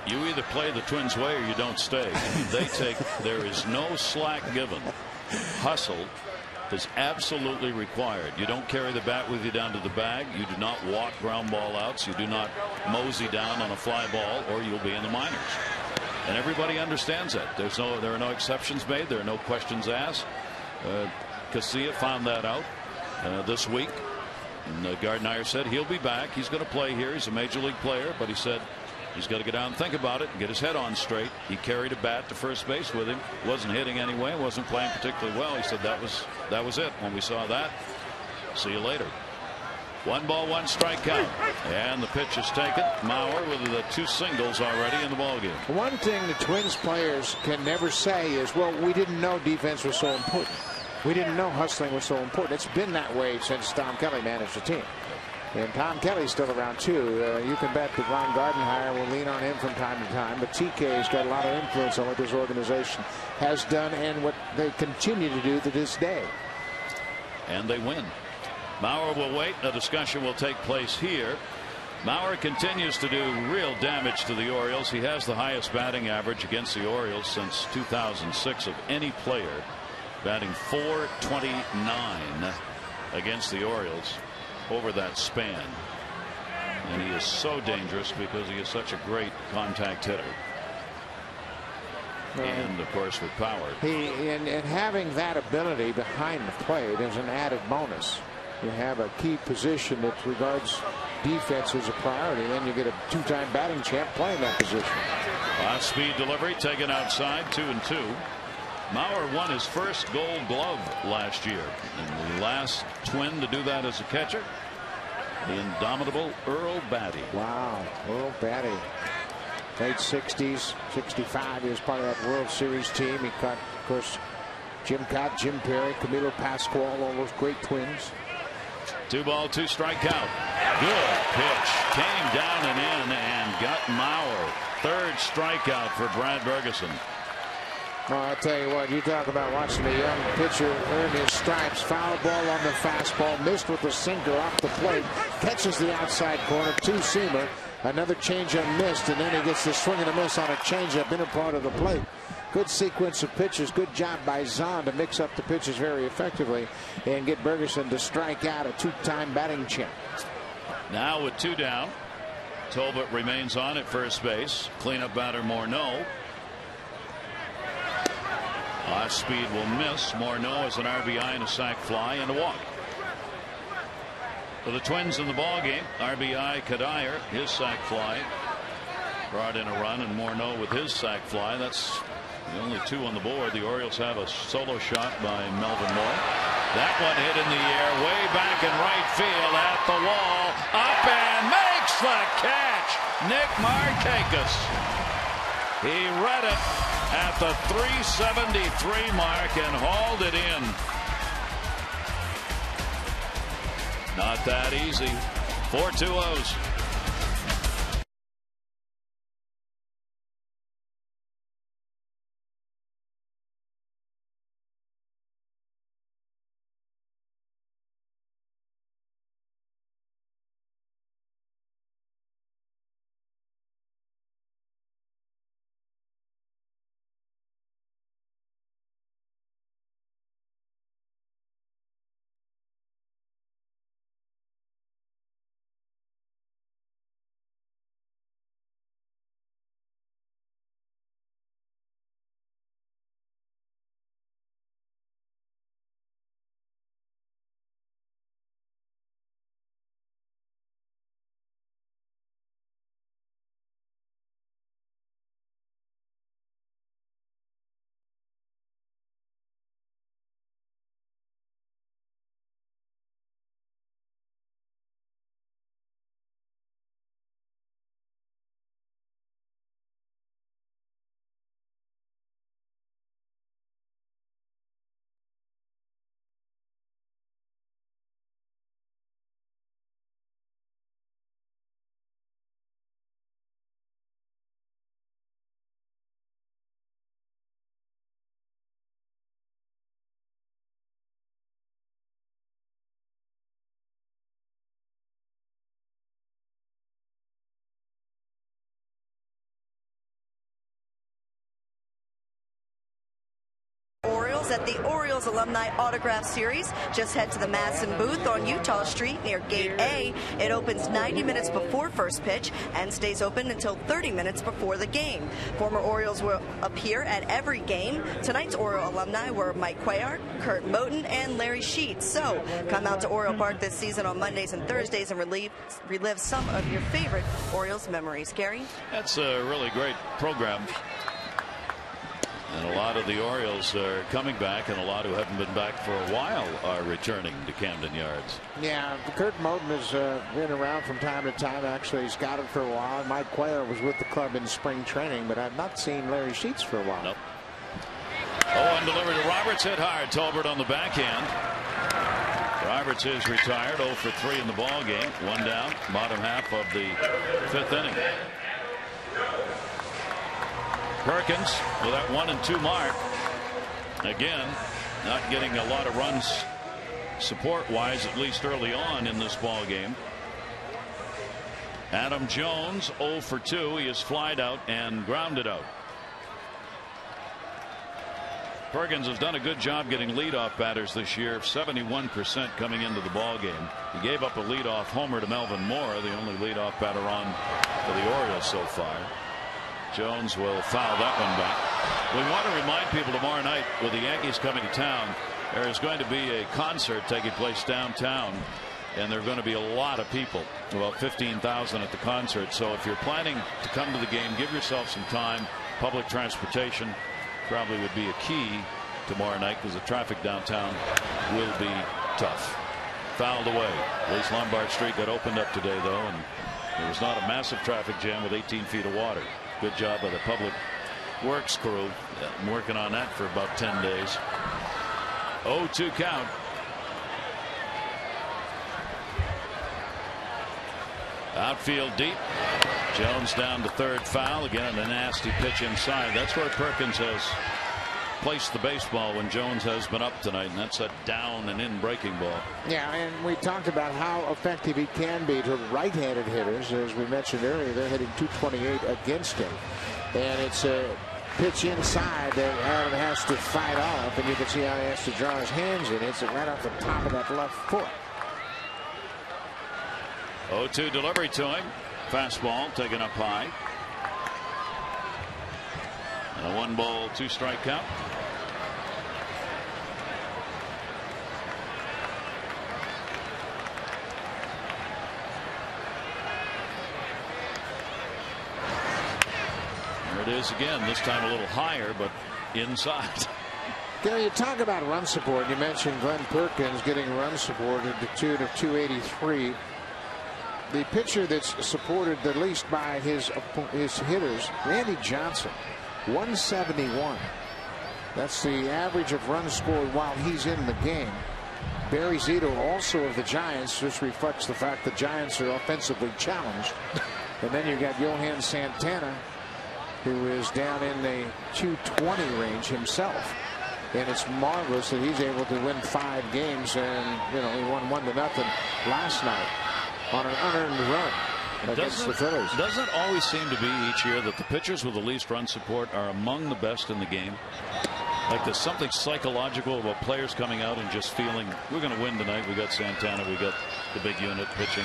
you either play the Twins way or you don't stay. There is no slack given. Hustle is absolutely required. You don't carry the bat with you down to the bag. You do not walk ground ball outs. You do not mosey down on a fly ball, or you'll be in the minors. And everybody understands that. There are no exceptions made. There are no questions asked. Casilla found that out this week. And Gardner said he'll be back. He's going to play here. He's a major league player, but he said he's got to get down and think about it and get his head on straight. He carried a bat to first base with him. Wasn't hitting anyway. Wasn't playing particularly well. He said that was it. When we saw that, see you later. 1 ball, 1 strike count, and the pitch is taken. Mauer with the 2 singles already in the ballgame. One thing the Twins players can never say is, well, we didn't know defense was so important. We didn't know hustling was so important. It's been that way since Tom Kelly managed the team. And Tom Kelly's still around too. You can bet that Ron Gardenhire will lean on him from time to time, but TK's got a lot of influence on what this organization has done and what they continue to do to this day. And they win. Mauer will wait. A discussion will take place here. Mauer continues to do real damage to the Orioles. He has the highest batting average against the Orioles since 2006 of any player, batting .429 against the Orioles over that span. And he is so dangerous because he is such a great contact hitter. And of course with power. And having that ability behind the plate is an added bonus. You have a key position that regards defense as a priority, and you get a 2-time batting champ playing that position. Off speed delivery taken outside, 2-2. Mauer won his first Gold Glove last year, and the last Twin to do that as a catcher, the indomitable Earl Batty. Wow, Earl Batty. Late 60s, 65. He was part of that World Series team. He caught, of course, Jim Cott, Jim Perry, Camilo Pascual, all those great Twins. 2 ball, 2 strike count. Good pitch. Came down and in and got Mauer. 3rd strikeout for Brad Bergeson. Well, I'll tell you what, you talk about watching a young pitcher earn his stripes. Foul ball on the fastball. Missed with the sinker off the plate. Catches the outside corner. 2-seamer. Another changeup missed, and then he gets the swing and a miss on a changeup in a part of the plate. Good sequence of pitches. Good job by Zaun to mix up the pitches very effectively and get Bergeson to strike out, a 2-time batting champ. Now with 2 down, Tolbert remains on at first base. Cleanup batter Morneau. Off speed will miss. Morneau is an RBI and a sac fly and a walk. For the Twins in the ballgame, RBI Kadire, his sac fly brought in a run, and Morneau with his sac fly. That's the only 2 on the board. The Orioles have a solo shot by Melvin Moore. That one hit in the air way back in right field at the wall. Up and makes the catch. Nick Markakis. He read it at the 373 mark and hauled it in. Not that easy. 4 2-0s. is at the Orioles Alumni Autograph Series. Just head to the Madison booth on Utah Street near Gate A. It opens 90 minutes before first pitch and stays open until 30 minutes before the game. Former Orioles will appear at every game. Tonight's Oriole alumni were Mike Cuellar, Kurt Moten, and Larry Sheets. So come out to Oriole Park this season on Mondays and Thursdays and relive some of your favorite Orioles memories. Gary? That's a really great program. And a lot of the Orioles are coming back, and a lot who haven't been back for a while are returning to Camden Yards. Yeah, Kurt Moten has been around from time to time. Actually, he's got it for a while. Mike Cuellar was with the club in spring training, but I've not seen Larry Sheets for a while. Nope. Oh, and delivered to Roberts, hit hard. Tolbert on the backhand. Roberts is retired, 0 for 3 in the ball game. One down, bottom half of the 5th inning. Perkins with that 1-2 mark. Again, not getting a lot of runs support-wise, at least early on in this ball game. Adam Jones 0 for 2. He is flied out and grounded out. Perkins has done a good job getting leadoff batters this year, 71% coming into the ball game. He gave up a leadoff homer to Melvin Moore, the only leadoff batter on for the Orioles so far. Jones will foul that one back. We want to remind people tomorrow night with the Yankees coming to town, there is going to be a concert taking place downtown, and there are going to be a lot of people, about 15,000 at the concert. So if you're planning to come to the game, give yourself some time. Public transportation probably would be a key tomorrow night because the traffic downtown will be tough. Fouled away. At least Lombard Street got opened up today, though, and there was not a massive traffic jam with 18 feet of water. Good job by the public works crew. I'm working on that for about 10 days. 0-2 count. Outfield deep. Jones down to third, foul. Again, a nasty pitch inside. That's where Perkins has placed the baseball when Jones has been up tonight, and that's a down and in breaking ball. Yeah, and we talked about how effective he can be to right-handed hitters. As we mentioned earlier, they're hitting .228 against him, and it's a pitch inside that Adam has to fight off, and you can see how he has to draw his hands in. It's right off the top of that left foot. 0-2 delivery to him. Fastball taken up high. And a 1-ball, 2-strike count. There it is again, this time a little higher, but inside. Gary, you talk about run support. You mentioned Glenn Perkins getting run support at the tune of 283. The pitcher that's supported the least by his hitters, Randy Johnson, 171. That's the average of runs scored while he's in the game. Barry Zito, also of the Giants, just reflects the fact the Giants are offensively challenged. And then you got Johan Santana, who is down in the 220 range himself. And it's marvelous that he's able to win 5 games, and he won 1-0 last night on an unearned run against the Phillies. Doesn't it always seem to be each year that the pitchers with the least run support are among the best in the game? Like there's something psychological about players coming out and just feeling we're going to win tonight. We got Santana, we got the big unit pitching,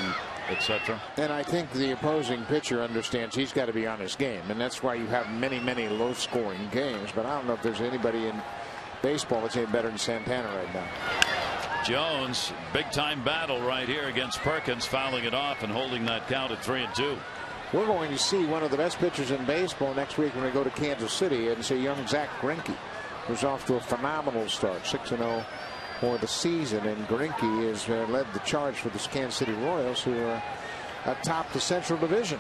etc. And I think the opposing pitcher understands he's got to be on his game, and that's why you have many low-scoring games. But I don't know if there's anybody in baseball that's any better than Santana right now. Jones, big time battle right here against Perkins, fouling it off and holding that count at 3-2. We're going to see one of the best pitchers in baseball next week when we go to Kansas City and see young Zach Greinke, who's off to a phenomenal start, 6-0 for the season. And Greinke has led the charge for the Kansas City Royals, who are atop the Central Division.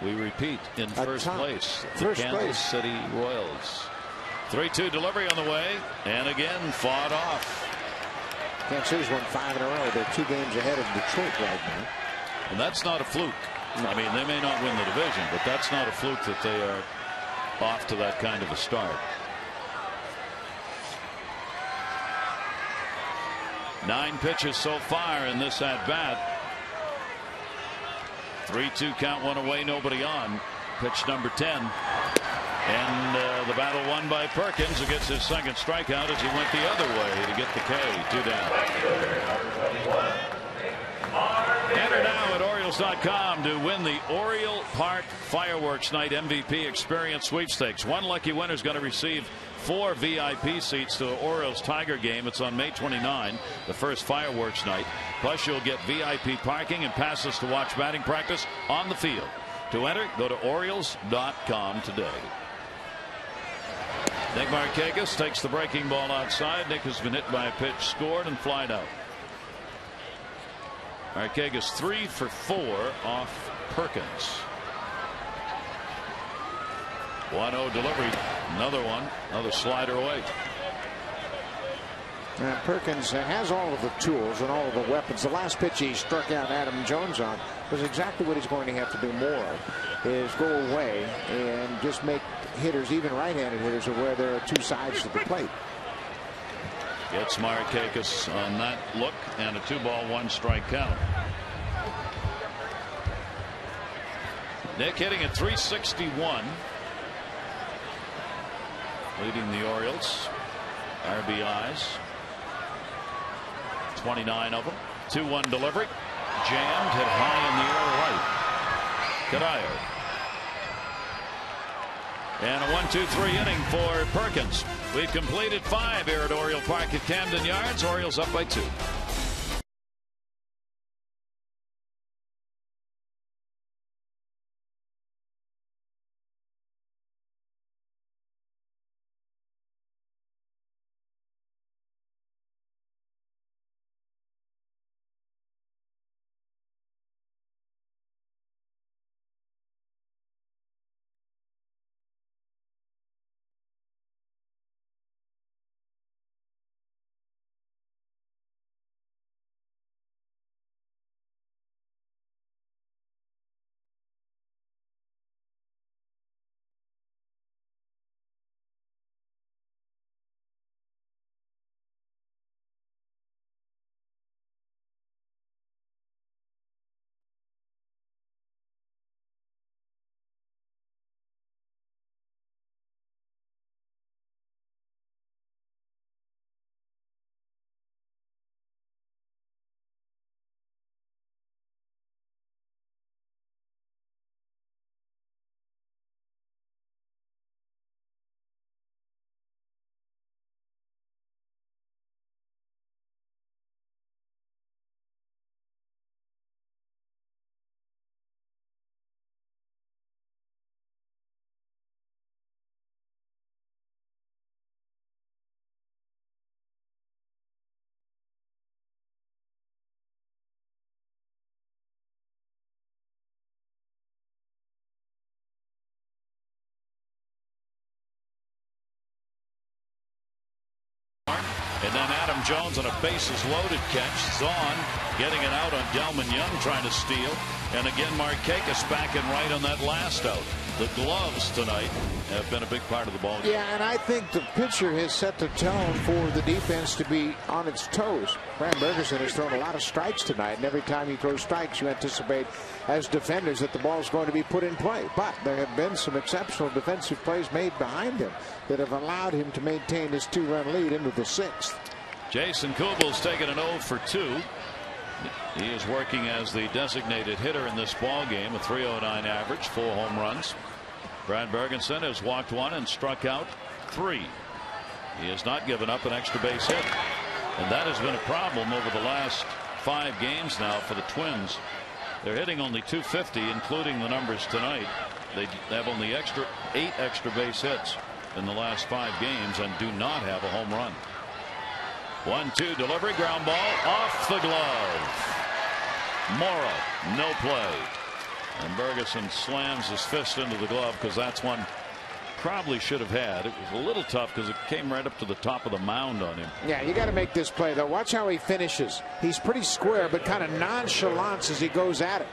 We repeat, in first place, the Kansas City Royals. 3-2 delivery on the way, and again fought off. Kansas City's won 5 in a row. They're 2 games ahead of Detroit right now. And that's not a fluke. I mean, they may not win the division, but that's not a fluke that they are off to that kind of a start. 9 pitches so far in this at bat. 3-2 count, 1 away, nobody on. Pitch number 10. And the battle won by Perkins, who gets his second strikeout as he went the other way to get the K. 2 down. Enter now at Orioles.com to win the Oriole Park Fireworks Night MVP Experience Sweepstakes. One lucky winner is going to receive 4 VIP seats to the Orioles Tiger game. It's on May 29, the first fireworks night. Plus, you'll get VIP parking and passes to watch batting practice on the field. To enter, go to Orioles.com today. Nick Markakis takes the breaking ball outside. Nick has been hit by a pitch, scored, and flied out. Markakis 3 for 4 off Perkins. 1-0 delivery. Another one. Another slider away. Now Perkins has all of the tools and all of the weapons. The last pitch he struck out Adam Jones on was exactly what he's going to have to do more of, is go away and just make hitters, even right-handed hitters, aware there are 2 sides to the plate. Gets Markakis on that look, and a 2-ball 1-strike count. Nick hitting at .361, leading the Orioles. RBIs, 29 of them. 2-1 delivery, jammed, hit high in the air right. Cadillo. And a 1-2-3 inning for Perkins. We've completed 5 here at Oriole Park at Camden Yards. Orioles up by 2. And then Adam Jones on a bases loaded catch. Zaun getting it out on Delman Young, trying to steal. And again, Markakis back and right on that last out. The gloves tonight have been a big part of the ball game. Yeah, and I think the pitcher has set the tone for the defense to be on its toes. Brad Bergeson has thrown a lot of strikes tonight, and every time he throws strikes, you anticipate as defenders that the ball is going to be put in play. But there have been some exceptional defensive plays made behind him that have allowed him to maintain his 2-run lead into the 6th. Jason Kubel's taken an 0 for 2. He is working as the designated hitter in this ball game, a .309 average, 4 home runs. Brad Bergeson has walked 1 and struck out 3. He has not given up an extra base hit, and that has been a problem over the last 5 games now for the Twins. They're hitting only .250, including the numbers tonight. They have only 8 extra base hits in the last 5 games and do not have a home run. 1-2 delivery, ground ball off the glove. Morrow, no play. And Bergeson slams his fist into the glove, because that's one probably should have had. It was a little tough because it came right up to the top of the mound on him. Yeah, you got to make this play, though. Watch how he finishes. He's pretty square, but kind of nonchalant as he goes at it.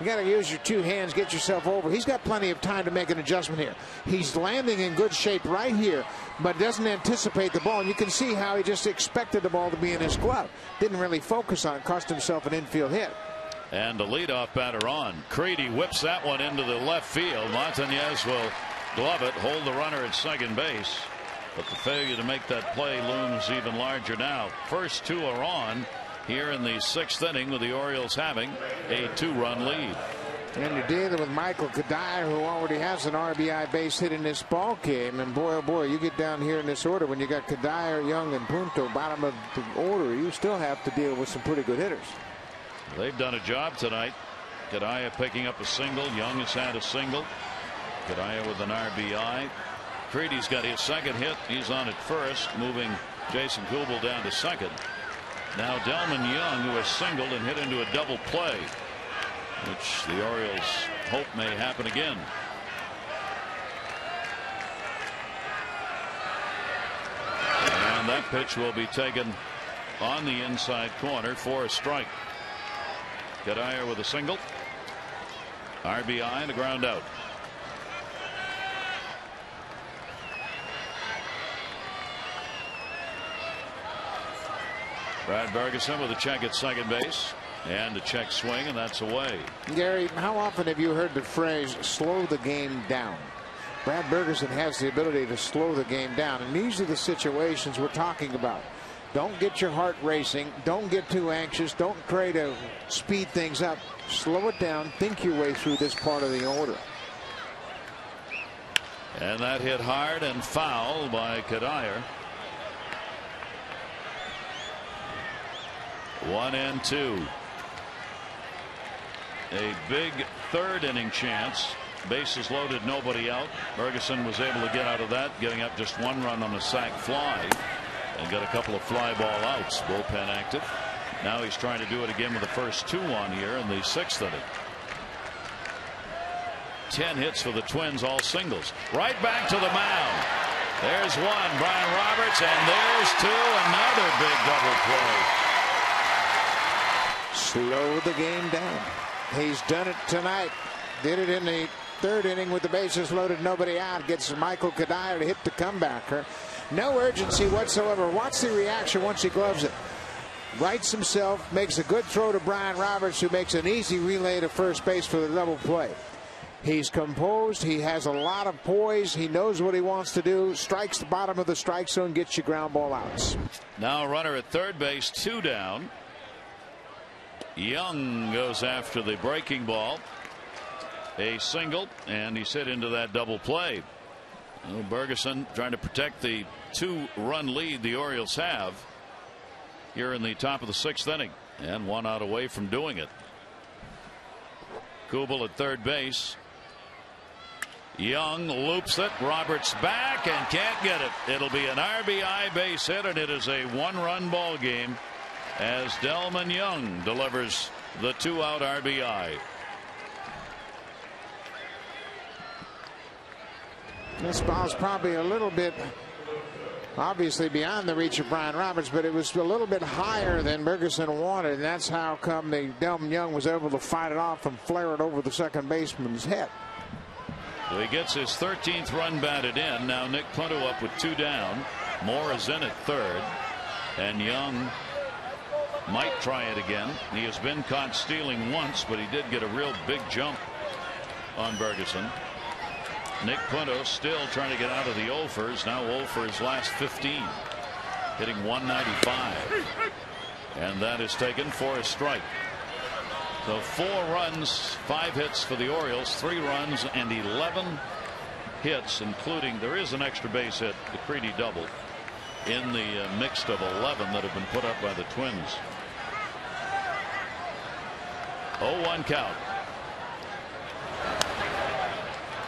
You got to use your 2 hands, get yourself over. He's got plenty of time to make an adjustment here. He's landing in good shape right here, but doesn't anticipate the ball. And you can see how he just expected the ball to be in his glove. Didn't really focus on it, cost himself an infield hit. And the leadoff batter on. Creedy whips that one into the left field. Montañez will glove it, hold the runner at second base. But the failure to make that play looms even larger now. First two are on here in the sixth inning, with the Orioles having a 2-run lead. And you're dealing with Michael Kadire, who already has an RBI base hit in this ball game. And boy, oh boy, you get down here in this order, when you got Kadire, Young, and Punto bottom of the order, you still have to deal with some pretty good hitters. They've done a job tonight. Kadire picking up a single. Young has had a single. Kadire with an RBI. Creedy's got his second hit. He's on at first, moving Jason Kubel down to second. Now Delmon Young, who has singled and hit into a double play, which the Orioles hope may happen again. And that pitch will be taken on the inside corner for a strike. Kadire with a single, RBI, and a ground out. Brad Bergeson with a check at second base. And a check swing, and that's away. Gary, how often have you heard the phrase slow the game down? Brad Bergeson has the ability to slow the game down, and these are the situations we're talking about. Don't get your heart racing. Don't get too anxious. Don't try to speed things up. Slow it down. Think your way through this part of the order. And that hit hard and foul by Kadire. 1-2. A big third inning chance. Bases loaded, nobody out. Bergeson was able to get out of that, getting up just 1 run on a sac fly, and got a couple of fly ball outs. Bullpen active. Now he's trying to do it again with the first 2 on here in the 6th inning. 10 hits for the Twins, all singles. Right back to the mound. There's one, Brian Roberts, and there's 2. Another big double play. Slow the game down. He's done it tonight. Did it in the 3rd inning with the bases loaded, nobody out. Gets Michael Kadire to hit the comebacker. No urgency whatsoever. Watch the reaction once he gloves it. Rights himself, makes a good throw to Brian Roberts, who makes an easy relay to first base for the double play. He's composed. He has a lot of poise. He knows what he wants to do. Strikes the bottom of the strike zone, gets you ground ball outs. Now a runner at third base, 2 down. Young goes after the breaking ball. A single, and he's hit into that double play. Well, Bergeson trying to protect the 2-run lead the Orioles have here in the top of the 6th inning, and 1 out away from doing it. Kubel at third base. Young loops it. Roberts back and can't get it. It'll be an RBI base hit, and it is a 1-run ball game as Delmon Young delivers the 2-out RBI. This ball's probably a little bit obviously beyond the reach of Brian Roberts, but it was a little bit higher than Bergeson wanted, and that's how come the Delmon Young was able to fight it off and flare it over the second baseman's head. So he gets his 13th run batted in. Now Nick Punto up with 2 down. Moore is in at third, and Young might try it again. He has been caught stealing once, but he did get a real big jump on Bergeson. Nick Punto still trying to get out of the offers. Now 0 for his last 15, hitting 195, and that is taken for a strike. So 4 runs, 5 hits for the Orioles, 3 runs and 11 hits, including there is an extra base hit, the Creedy double, in the mix of 11 that have been put up by the Twins. 0-1 count.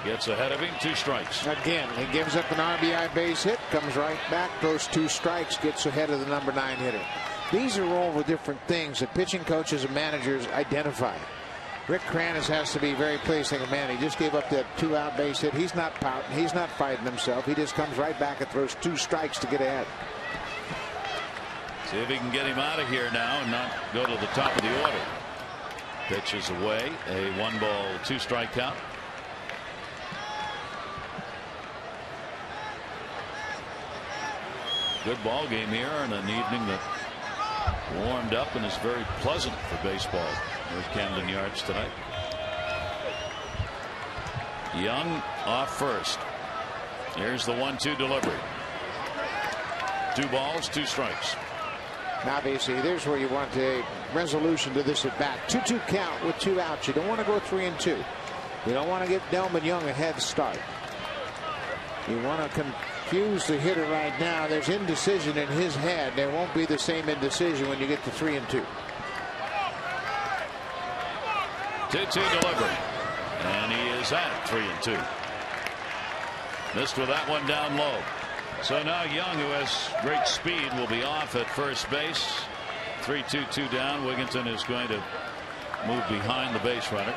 Gets ahead of him, 2 strikes. Again, he gives up an RBI base hit, comes right back, throws 2 strikes, gets ahead of the number 9 hitter. These are all the different things that pitching coaches and managers identify. Rick Kranitz has to be very pleased, thinking, man, he just gave up that 2-out base hit. He's not pouting. He's not fighting himself. He just comes right back and throws 2 strikes to get ahead. See if he can get him out of here now and not go to the top of the order. Pitch is away. A 1-ball, 2-strike count. Good ball game here on an evening that warmed up and is very pleasant for baseball with Camden Yards tonight. Young off first. Here's the 1-2 delivery. 2 balls, 2 strikes. Now, obviously, there's where you want a resolution to this at bat. 2-2 count with 2 outs. You don't want to go 3-2. You don't want to give Delman Young a head start. You want to confuse the hitter right now. There's indecision in his head. There won't be the same indecision when you get to 3-2. 2-2 delivery. And he is at 3-2. Missed with that one down low. So now Young, who has great speed, will be off at first base. 3-2 down. Wigginton is going to move behind the base runner.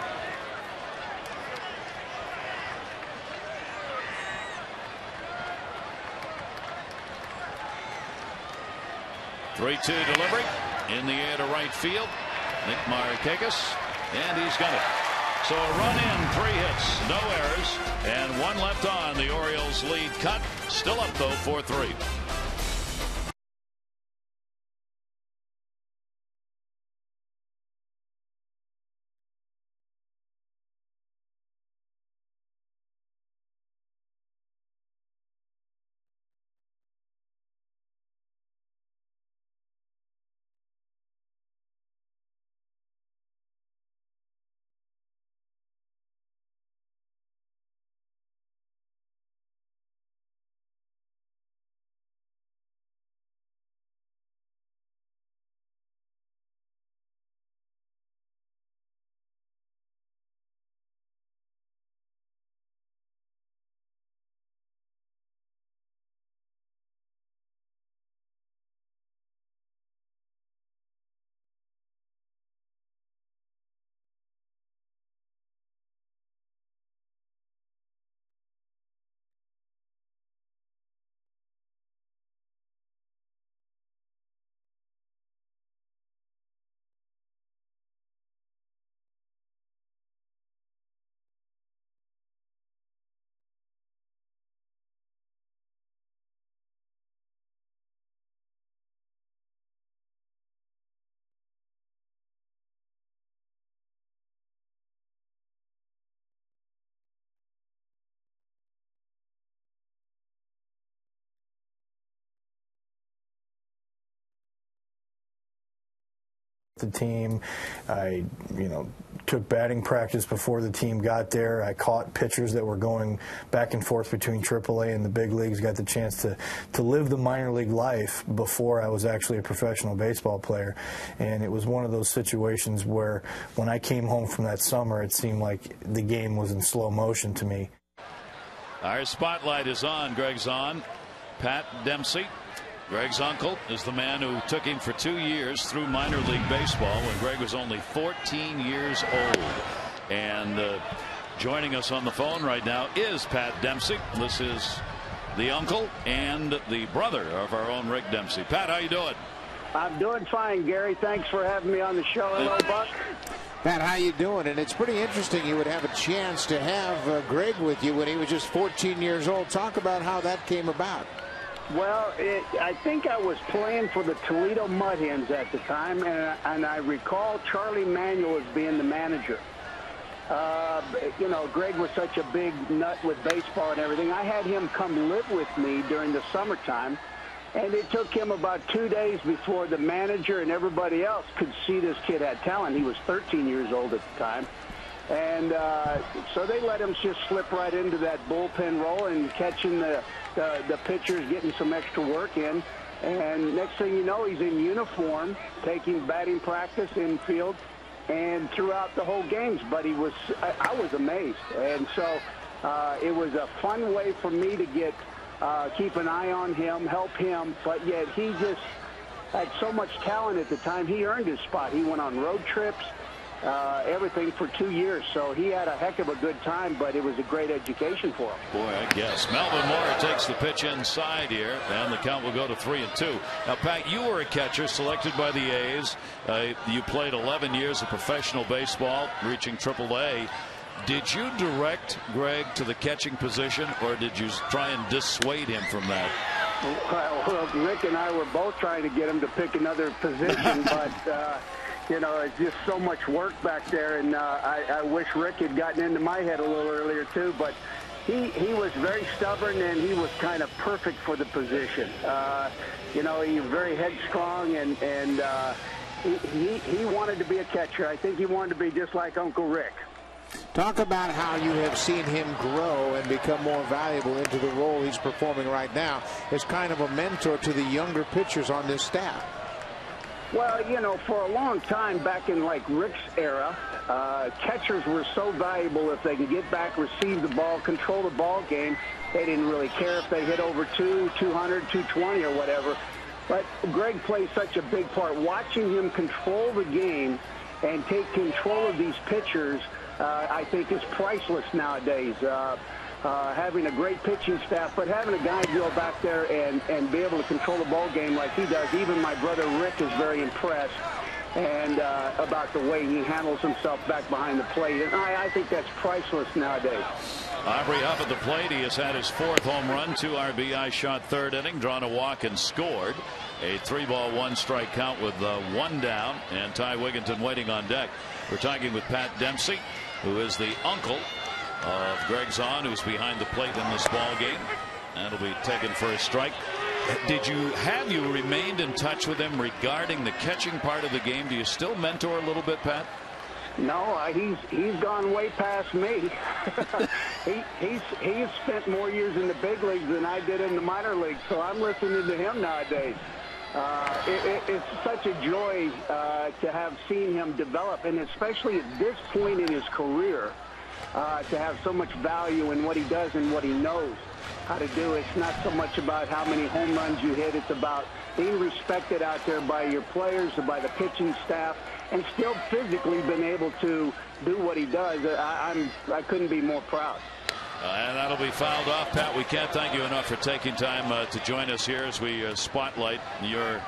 Three-two delivery in the air to right field. Nick Markakis, and he's got it. So a run in, 3 hits, no errors, and 1 left on. The Orioles lead cut. Still up, though, 4-3. The team, I took batting practice before the team got there. I caught pitchers that were going back and forth between AAA and the big leagues. Got the chance to live the minor league life before I was actually a professional baseball player. And it was one of those situations where when I came home from that summer, it seemed like the game was in slow motion to me. Our spotlight is on Gregg Zaun. Pat Dempsey, Gregg's uncle, is the man who took him for 2 years through minor league baseball when Gregg was only 14 years old. And joining us on the phone right now is Pat Dempsey. This is the uncle and the brother of our own Rick Dempsey. Pat, how you doing? I'm doing fine, Gary. Thanks for having me on the show. Hello, Buck. Pat, how you doing? And it's pretty interesting you would have a chance to have Gregg with you when he was just 14 years old. Talk about how that came about. Well, I think I was playing for the Toledo Mud Hens at the time, and I recall Charlie Manuel as being the manager. Gregg was such a big nut with baseball and everything. I had him come live with me during the summertime, and it took him about 2 days before the manager and everybody else could see this kid had talent. He was 13 years old at the time. And so they let him just slip right into that bullpen role and catching the pitchers, getting some extra work in. And next thing you know, he's in uniform, taking batting practice infield and throughout the whole games. But I was amazed. And so it was a fun way for me to keep an eye on him, help him. But yet he just had so much talent at the time. He earned his spot. He went on road trips. Everything for 2 years, so he had a heck of a good time, but it was a great education for him. Boy, I guess. Melvin Moore takes the pitch inside here, and the count will go to 3-2. Now, Pat, you were a catcher selected by the A's. You played 11 years of professional baseball, reaching AAA. Did you direct Gregg to the catching position, or did you try and dissuade him from that? Well, Rick and I were both trying to get him to pick another position, but it's just so much work back there, and I wish Rick had gotten into my head a little earlier too. But he was very stubborn, and he was kind of perfect for the position. You know, he's very headstrong, and he wanted to be a catcher. I think he wanted to be just like Uncle Rick. Talk about how you have seen him grow and become more valuable into the role he's performing right now as kind of a mentor to the younger pitchers on this staff. Well, you know, for a long time back in like Rick's era, catchers were so valuable. If they can get back, receive the ball, control the ball game, they didn't really care if they hit over 200, 220 or whatever. But Gregg plays such a big part. Watching him control the game and take control of these pitchers, I think is priceless nowadays. Having a great pitching staff, but having a guy go back there and be able to control the ball game like he does. Even my brother Rick is very impressed and about the way he handles himself back behind the plate. And I think that's priceless nowadays. Aubrey Huff at the plate. He has had his 4th home run, 2 RBI shot 3rd inning, drawn a walk and scored. A 3-ball 1-strike count with 1 down, and Ty Wigginton waiting on deck. We're talking with Pat Dempsey, who is the uncle of Gregg Zaun, who's behind the plate in this ball game. That'll be taken for a strike. Have you remained in touch with him regarding the catching part of the game? Do you still mentor a little bit, Pat? No, he's gone way past me. he's spent more years in the big leagues than I did in the minor leagues, so I'm listening to him nowadays. It's such a joy to have seen him develop, and especially at this point in his career, to have so much value in what he does and what he knows how to do. It's not so much about how many home runs you hit. It's about being respected out there by your players and by the pitching staff, and still physically been able to do what he does. I couldn't be more proud. And that'll be fouled off, Pat. We can't thank you enough for taking time to join us here as we spotlight your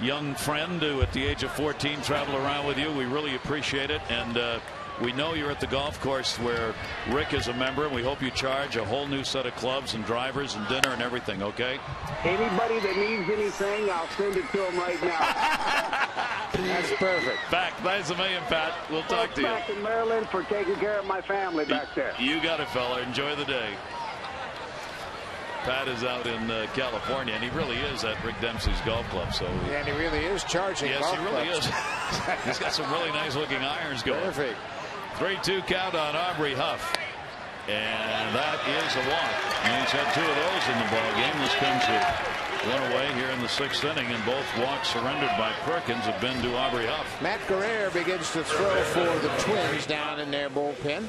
young friend who at the age of 14 traveled around with you. We really appreciate it, and we know you're at the golf course where Rick is a member, and we hope you charge a whole new set of clubs and drivers and dinner and everything, okay? Anybody that needs anything, I'll send it to them right now. That's perfect. Back. Thanks a million, Pat. We'll talk to you. Back in Maryland for taking care of my family back there. You got it, fella. Enjoy the day. Pat is out in California, and he really is at Rick Dempsey's golf club. So, and he really is charging. Yes, golf he really clubs. is. He's got some really nice looking irons going. Perfect. 3-2 count on Aubrey Huff, and that is a walk. And he's had 2 of those in the ball game. This comes with 1 away here in the 6th inning, and both walks surrendered by Perkins have been to Aubrey Huff. Matt Guerrero begins to throw for the Twins down in their bullpen.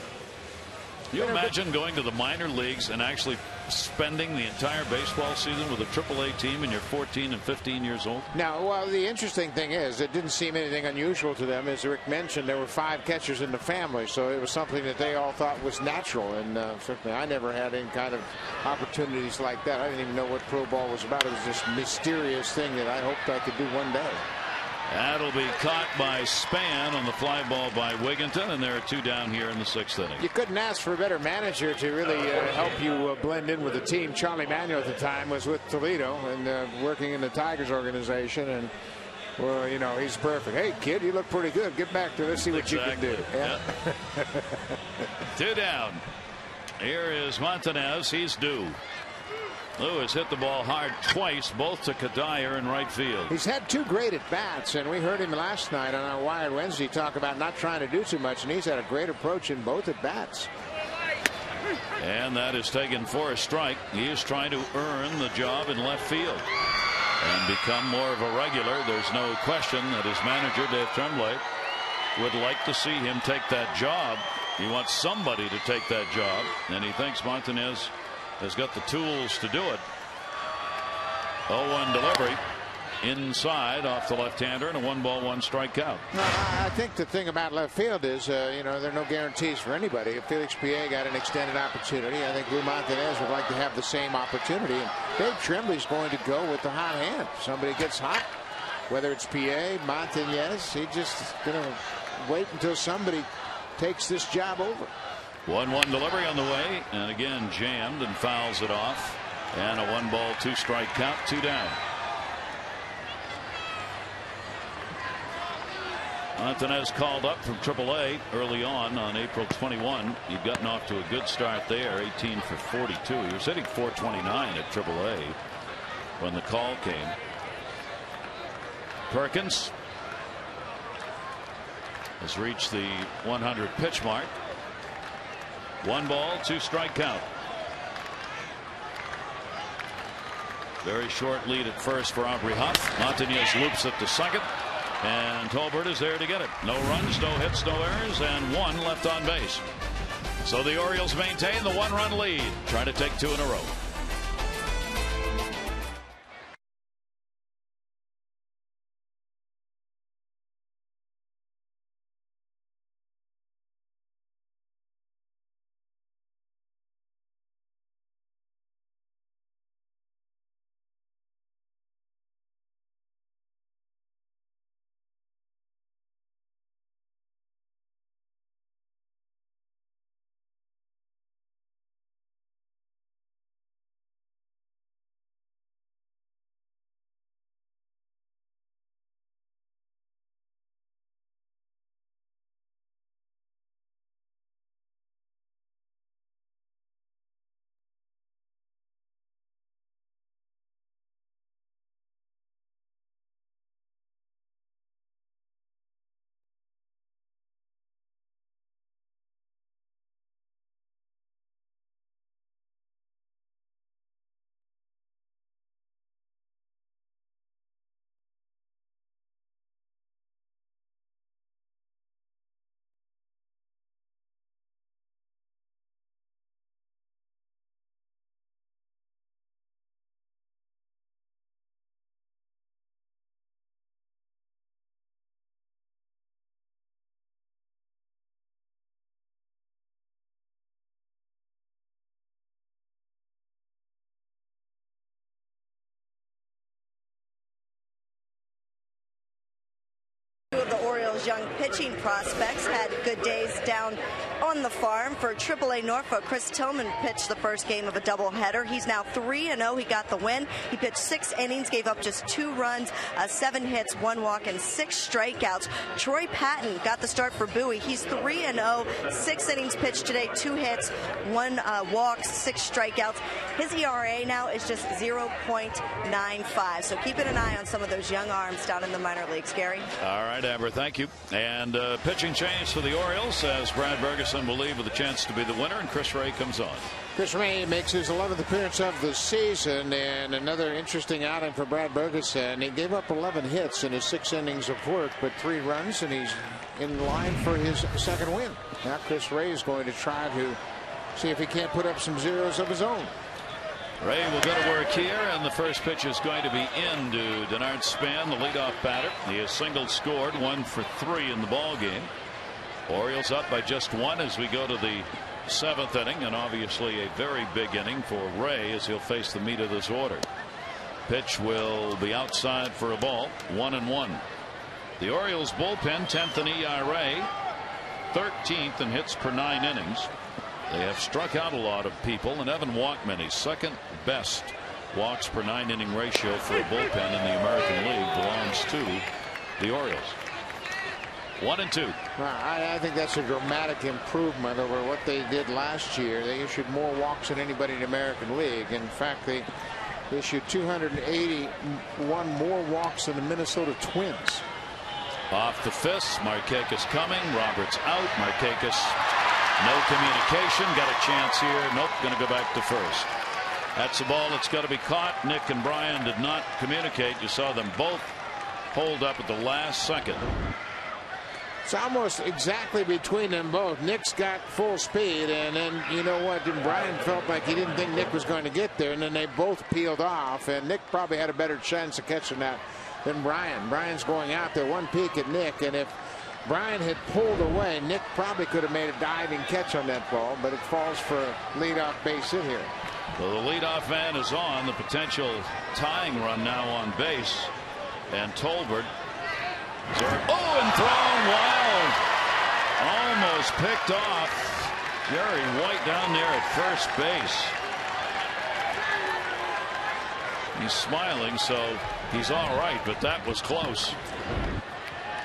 You imagine going to the minor leagues and actually spending the entire baseball season with a AAA team and you're 14 and 15 years old? Now, well, the interesting thing is it didn't seem anything unusual to them. As Rick mentioned, there were 5 catchers in the family, so it was something that they all thought was natural. And certainly I never had any kind of opportunities like that. I didn't even know what pro ball was about. It was this mysterious thing that I hoped I could do one day. That'll be caught by Span on the fly ball by Wigginton, and there are 2 down here in the 6th inning. You couldn't ask for a better manager to really help you blend in with the team. Charlie Manuel at the time was with Toledo and working in the Tigers organization, and well, you know, he's perfect. Hey, kid, you look pretty good. Get back to let's see what you can do. Yeah. 2 down. Here is Montanez. He's due. Lewis hit the ball hard twice, both to Kadire in right field. He's had 2 great at-bats, and we heard him last night on our Wired Wednesday talk about not trying to do too much, and he's had a great approach in both at-bats. And that is taken for a strike. He is trying to earn the job in left field and become more of a regular. There's no question that his manager, Dave Tremblay, would like to see him take that job. He wants somebody to take that job, and he thinks Montanez has got the tools to do it. 0-1 delivery inside off the left-hander, and a 1-ball 1-strike count. I think the thing about left field is, you know, there are no guarantees for anybody. If Felix Pie got an extended opportunity, I think Lou Montanez would like to have the same opportunity. And Dave Tremblay's going to go with the hot hand. If somebody gets hot, whether it's Pie, Montanez, he's just going to wait until somebody takes this job over. 1-1 delivery on the way, and again jammed and fouls it off, and a 1-ball 2-strike count, 2 down. Montanez called up from AAA early on April 21. He'd gotten off to a good start there, 18 for 42. He was hitting .429 at AAA when the call came. Perkins has reached the 100 pitch mark. 1 ball, 2 strike count. Very short lead at first for Aubrey Huff. Montanez loops it to second, and Tolbert is there to get it. No runs, no hits, no errors, and 1 left on base. So the Orioles maintain the 1-run lead, trying to take 2 in a row. Of the Orioles' young pitching prospects had good days down on the farm. For AAA Norfolk, Chris Tillman pitched the first game of a doubleheader. He's now 3-0. He got the win. He pitched 6 innings, gave up just 2 runs, 7 hits, 1 walk, and 6 strikeouts. Troy Patton got the start for Bowie. He's 3-0, 6 innings pitched today, 2 hits, 1 walk, 6 strikeouts. His ERA now is just 0.95. So keeping an eye on some of those young arms down in the minor leagues, Gary. All right, Amber, thank you. And pitching change for the Orioles as Brad Bergeson will leave with a chance to be the winner, and Chris Ray comes on. Chris Ray makes his 11th appearance of the season, and another interesting outing for Brad Bergeson. He gave up 11 hits in his 6 innings of work, but 3 runs, and he's in line for his second win. Now Chris Ray is going to try to see if he can't put up some zeros of his own. Ray will go to work here, and the first pitch is going to be into Denard Span, the leadoff batter. He has single scored, 1 for 3 in the ball game. Orioles up by just 1 as we go to the 7th inning, and obviously a very big inning for Ray as he'll face the meat of this order. Pitch will be outside for a ball, 1-1. The Orioles bullpen 10th in ERA, 13th in hits per 9 innings. They have struck out a lot of people, and Evan Walkman, his second best walks per 9 inning ratio for a bullpen in the American League, belongs to the Orioles. 1-2. I think that's a dramatic improvement over what they did last year. They issued more walks than anybody in the American League. In fact, they issued 281 more walks than the Minnesota Twins. Off the fist, Markakis coming. Roberts out. Markakis, no communication. Got a chance here. Nope, going to go back to first. That's a ball that's got to be caught. Nick and Brian did not communicate. You saw them both hold up at the last second. It's almost exactly between them both. Nick's got full speed, and then you know what? Then Brian felt like he didn't think Nick was going to get there, and then they both peeled off, and Nick probably had a better chance of catching that than Brian. Brian's going out there, one peek at Nick, and if Brian had pulled away, Nick probably could have made a diving catch on that ball, but it falls for a leadoff base hit here. Well, the leadoff man is on. The potential tying run now on base, and Tolbert. Oh, and thrown wild. Almost picked off. Jerry White down there at first base. He's smiling, so he's all right, but that was close.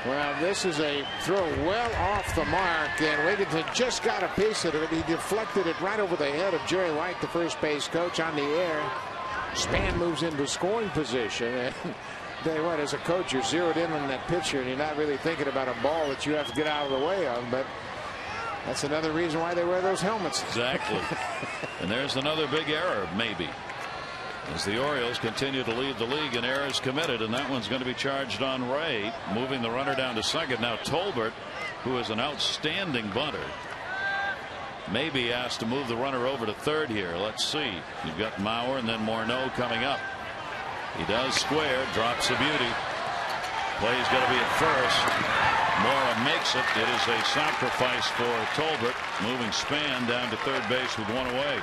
Well, this is a throw well off the mark, and Wigginton just got a piece of it. He deflected it right over the head of Jerry White, the first base coach, on the air. Span moves into scoring position, and tell you what, as a coach, you're zeroed in on that pitcher, and you're not really thinking about a ball that you have to get out of the way of. But that's another reason why they wear those helmets. Exactly. And there's another big error, maybe, as the Orioles continue to lead the league in errors committed, and that one's going to be charged on Ray, moving the runner down to second. Now Tolbert, who is an outstanding bunter, may be asked to move the runner over to third here. Let's see. You've got Mauer and then Morneau coming up. He does square, drops a beauty. Play's going to be at first. Mora makes it. It is a sacrifice for Tolbert, moving Span down to third base with one away.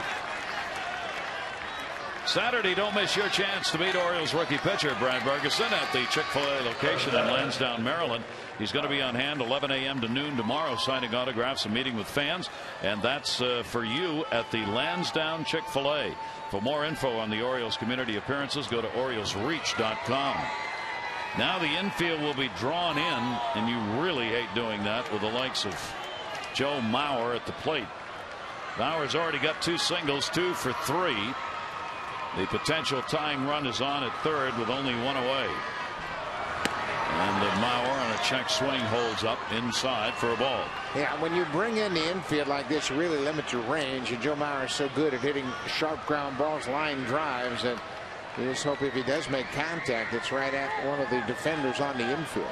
Saturday, don't miss your chance to meet Orioles rookie pitcher Brad Bergeson at the Chick-fil-A location in Lansdowne, Maryland. He's going to be on hand 11 a.m. to noon tomorrow, signing autographs and meeting with fans. And that's for you at the Lansdowne Chick-fil-A. For more info on the Orioles community appearances, go to OriolesReach.com. Now the infield will be drawn in, and you really hate doing that with the likes of Joe Mauer at the plate. Mauer's already got 2 singles, 2 for 3. The potential tying run is on at third with only 1 away. And Mauer on a check swing holds up inside for a ball. Yeah, when you bring in the infield like this, you really limit your range. And Joe Mauer is so good at hitting sharp ground balls, line drives, that you just hope if he does make contact, it's right at one of the defenders on the infield.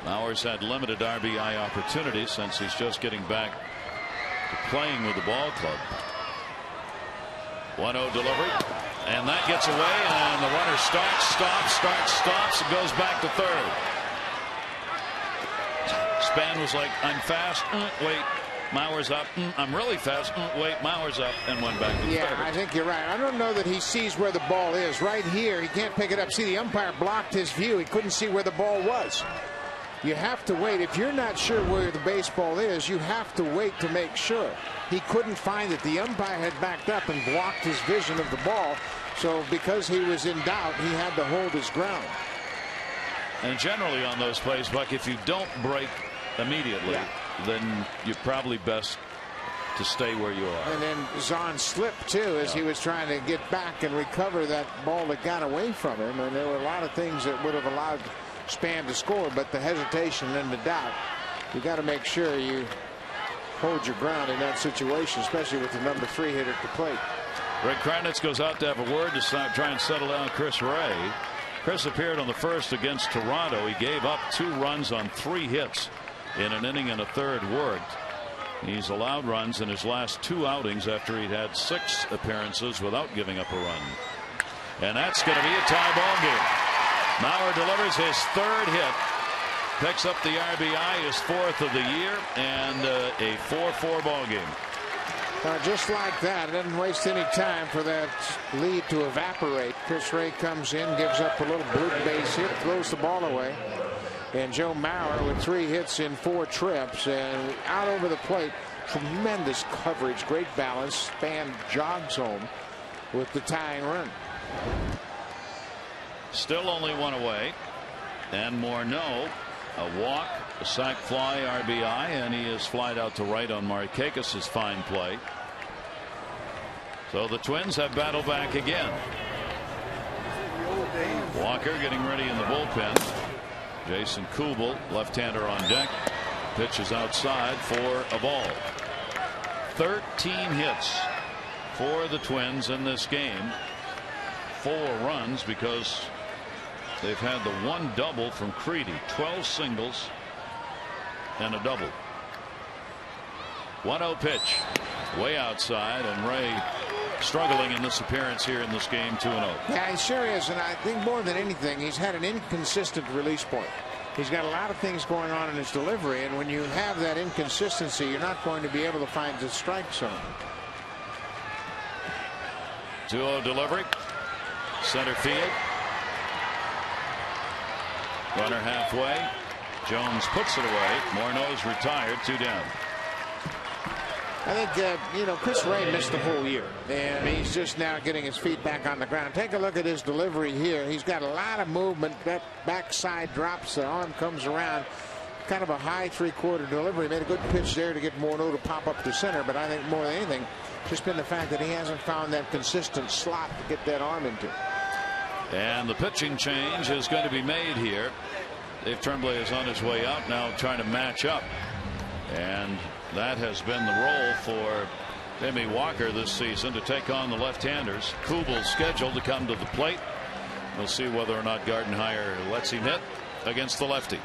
Mauer's had limited RBI opportunities since he's just getting back to playing with the ball club. 1-0 delivery, and that gets away, and the runner stops, and goes back to third. Span was like, I'm fast, wait, Mauer's up, I'm really fast, wait, Mauer's up, and went back to third. Yeah, I think you're right. I don't know that he sees where the ball is. Right here, he can't pick it up. See, the umpire blocked his view. He couldn't see where the ball was. You have to wait. If you're not sure where the baseball is, you have to wait to make sure. He couldn't find it. The umpire had backed up and blocked his vision of the ball. So because he was in doubt, he had to hold his ground. And generally on those plays, Buck, if you don't break immediately, then you're probably best to stay where you are. And then Zaun slipped too as he was trying to get back and recover that ball that got away from him. And there were a lot of things that would have allowed Span to score, but the hesitation and the doubt, you got to make sure you hold your ground in that situation, especially with the number 3 hitter at the plate. Rick Kranitz goes out to have a word to try and settle down Chris Ray. Chris appeared on the first against Toronto. He gave up 2 runs on 3 hits in an inning and a third worked. He's allowed runs in his last 2 outings after he'd had 6 appearances without giving up a run. And that's going to be a tie ball game. Mauer delivers his 3rd hit, picks up the RBI, his 4th of the year, and a 4-4 ball game. Just like that, it doesn't waste any time for that lead to evaporate. Chris Ray comes in, gives up a little blue base hit, throws the ball away. And Joe Mauer with 3 hits in 4 trips and out over the plate. Tremendous coverage, great balance. Span jogs home with the tying run. Still only 1 away. And Morneau, a walk, a sac fly, RBI, and he is flied out to right on Markakis' fine play. So the Twins have battled back again. Walker getting ready in the bullpen. Jason Kubel, left-hander on deck, pitches outside for a ball. 13 hits for the Twins in this game. 4 runs because they've had the 1 double from Creedy. 12 singles and a double. 1-0 pitch way outside, and Ray struggling in this appearance here in this game. 2-0. Yeah, he sure is, and I think more than anything, he's had an inconsistent release point. He's got a lot of things going on in his delivery, and when you have that inconsistency, you're not going to be able to find the strike zone. 2-0 delivery, center field. Runner halfway. Jones puts it away. Morneau's retired. 2 down. I think Chris Ray missed the whole year, and he's just now getting his feet back on the ground. Take a look at his delivery here. He's got a lot of movement. That backside drops, the arm comes around. Kind of a high three-quarter delivery. Made a good pitch there to get Morneau to pop up to center, but I think more than anything, just been the fact that he hasn't found that consistent slot to get that arm into. And the pitching change is going to be made here. Dave Tremblay is on his way out now, trying to match up, and that has been the role for Jamie Walker this season, to take on the left-handers. Kubel's scheduled to come to the plate. We'll see whether or not Gardenhire lets him hit against the lefty.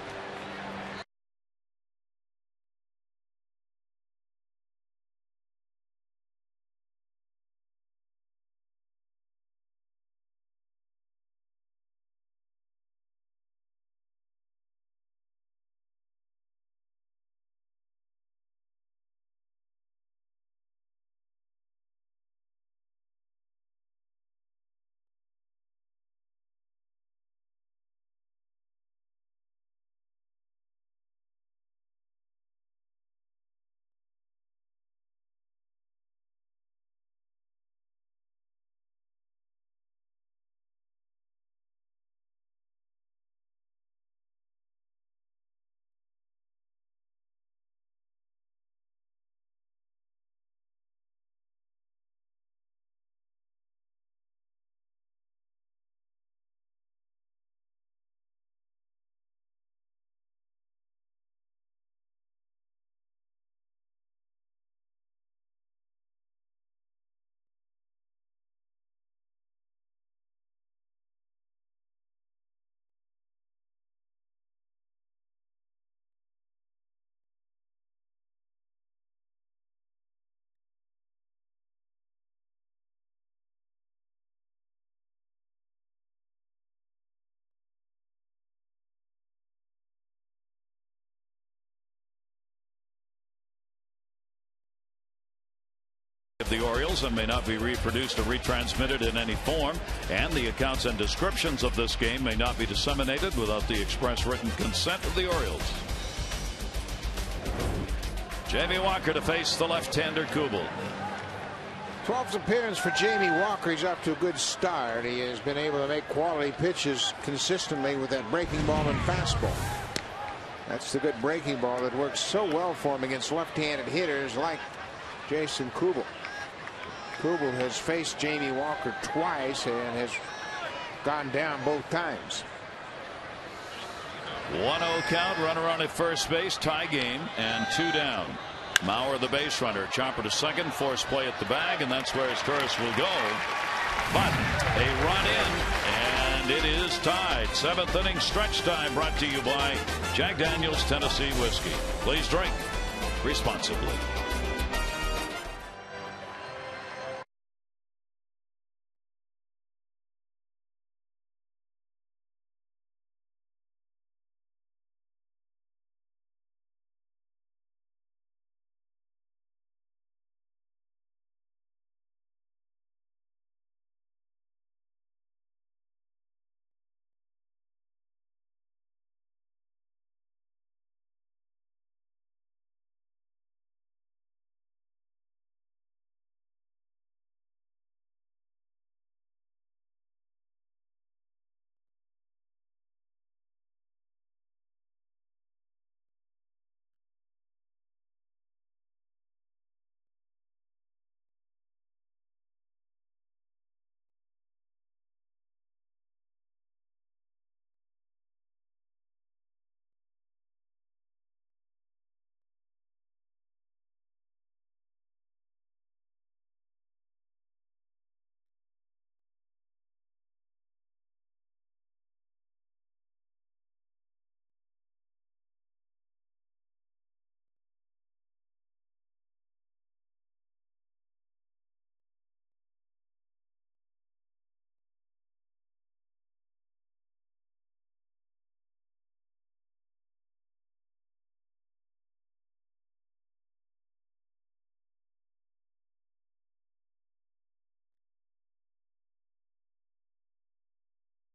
Of the Orioles and may not be reproduced or retransmitted in any form, and the accounts and descriptions of this game may not be disseminated without the express written consent of the Orioles. Jamie Walker to face the left-hander Kubel. 12th appearance for Jamie Walker. He's off to a good start. He has been able to make quality pitches consistently with that breaking ball and fastball. That's the good breaking ball that works so well for him against left-handed hitters like Jason Kubel. Kubel has faced Jamie Walker twice and has gone down both times. 1-0 count, runner on at first base, tie game, and 2 down. Mauer, the base runner, chopper to second, force play at the bag, and that's where his Torres will go. But a run in, and it is tied. 7th inning stretch time, brought to you by Jack Daniel's Tennessee Whiskey. Please drink responsibly.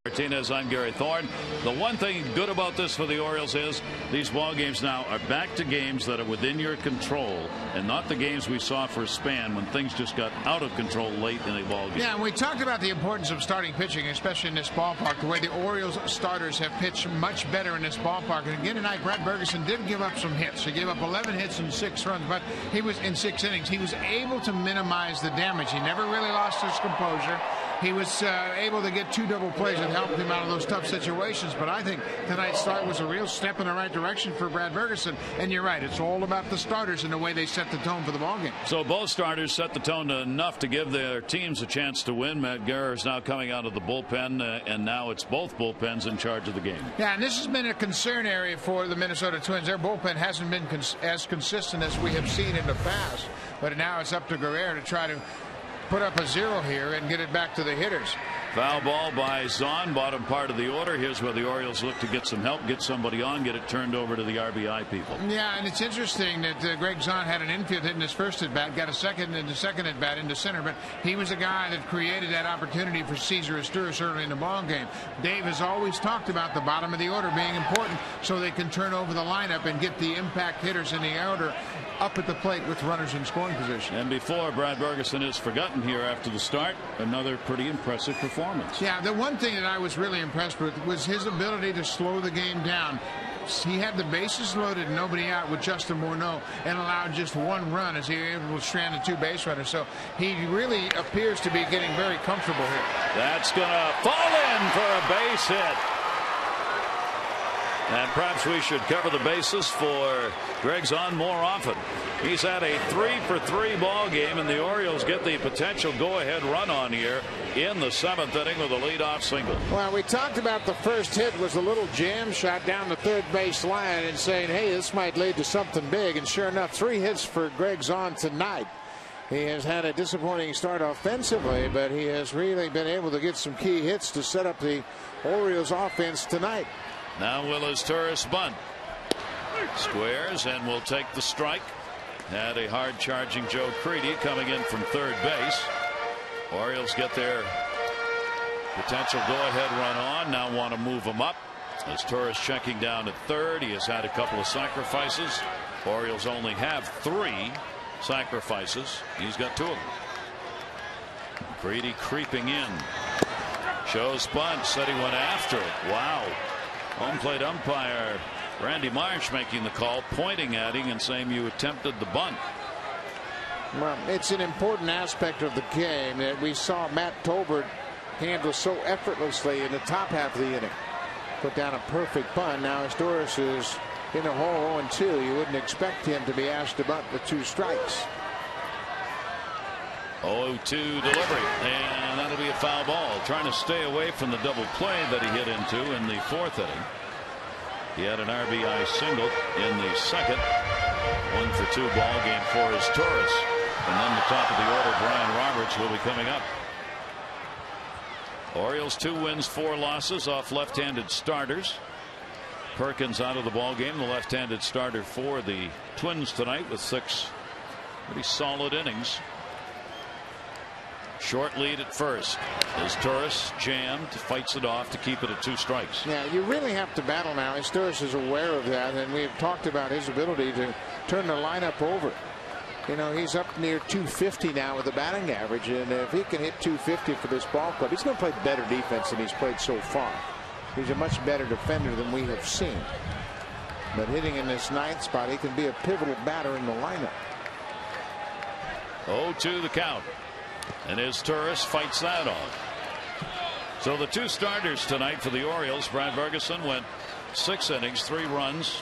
Martinez, I'm Gary Thorne. The one thing good about this for the Orioles is these ball games now are back to games that are within your control and not the games we saw for a span when things just got out of control late in a ball game. Yeah, and we talked about the importance of starting pitching, especially in this ballpark, the way the Orioles starters have pitched much better in this ballpark. And again tonight, Brad Bergeson did give up some hits. He gave up 11 hits and 6 runs, but he was in 6 innings. He was able to minimize the damage. He never really lost his composure. He was able to get 2 double plays that helped him out of those tough situations. But I think tonight's start was a real step in the right direction for Brad Bergeson. And you're right, it's all about the starters and the way they set the tone for the ballgame. So both starters set the tone enough to give their teams a chance to win. Matt Guerra is now coming out of the bullpen, and now it's both bullpens in charge of the game. Yeah, and this has been a concern area for the Minnesota Twins. Their bullpen hasn't been as consistent as we have seen in the past. But now it's up to Guerrero to try to put up a 0 here and get it back to the hitters. Foul ball by Zaun, bottom part of the order. Here's where the Orioles look to get some help, get somebody on, get it turned over to the RBI people. Yeah, and it's interesting that Gregg Zaun had an infield hit in his first at bat, got a second in the second at bat into center, but he was a guy that created that opportunity for Cesar Asturias early in the ball game. Dave has always talked about the bottom of the order being important so they can turn over the lineup and get the impact hitters in the order up at the plate with runners in scoring position. And before Brad Bergeson is forgotten here after the start, another pretty impressive performance. Yeah, the one thing that I was really impressed with was his ability to slow the game down. He had the bases loaded and nobody out with Justin Morneau and allowed just 1 run as he was able to strand the 2 base runners. So he really appears to be getting very comfortable here. That's going to fall in for a base hit. And perhaps we should cover the bases for Gregg Zaun more often. He's had a 3-for-3 ball game, and the Orioles get the potential go-ahead run on here in the 7th inning with a leadoff single. Well, we talked about the first hit was a little jam shot down the third base line and saying, hey, this might lead to something big. And sure enough, 3 hits for Gregg Zaun tonight. He has had a disappointing start offensively, but he has really been able to get some key hits to set up the Orioles offense tonight. Now Willis Torres bunt. Squares and will take the strike. Had a hard charging Joe Creedy coming in from third base. Orioles get their potential go-ahead run on. Now want to move him up. As Torres checking down at third. He has had a couple of sacrifices. Orioles only have 3 sacrifices. He's got 2 of them. Creedy creeping in. Shows bunt. Said he went after it. Wow. Home plate umpire Randy Marsh making the call, pointing at him and saying you attempted the bunt. Well, it's an important aspect of the game that we saw Matt Tolbert handle so effortlessly in the top half of the inning. Put down a perfect bunt. Now Asturias is in a hole 0-2. You wouldn't expect him to be asked to bunt with 2 strikes. 0-2 delivery, and that'll be a foul ball. Trying to stay away from the double play that he hit into in the 4th inning. He had an RBI single in the 2nd. 1-for-2 ball game for his Torres. And then the top of the order, Brian Roberts, will be coming up. Orioles 2 wins, 4 losses off left-handed starters. Perkins out of the ball game, the left-handed starter for the Twins tonight with 6 pretty solid innings. Short lead at first as Torres jammed, fights it off to keep it at 2 strikes. Yeah, you really have to battle now. Asturias is aware of that, and we've talked about his ability to turn the lineup over. You know, he's up near 250 now with the batting average, and if he can hit 250 for this ball club, he's going to play better defense than he's played so far. He's a much better defender than we have seen. But hitting in this 9th spot, he can be a pivotal batter in the lineup. 0-2 the count. And his Torres fights that off. So the 2 starters tonight for the Orioles. Brad Bergeson went 6 innings, 3 runs,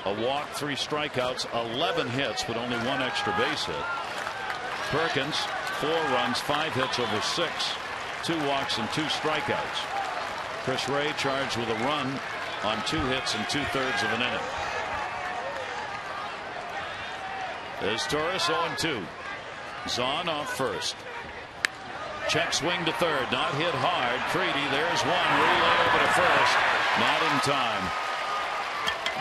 a walk, 3 strikeouts, 11 hits, but only 1 extra base hit. Perkins 4 runs, 5 hits over 6, 2 walks and 2 strikeouts. Chris Ray charged with a run on 2 hits and 2/3 of an inning. There's Torres 0-2. Zaun off first. Check swing to third, not hit hard. Creedy, there's one, relay over to first, not in time.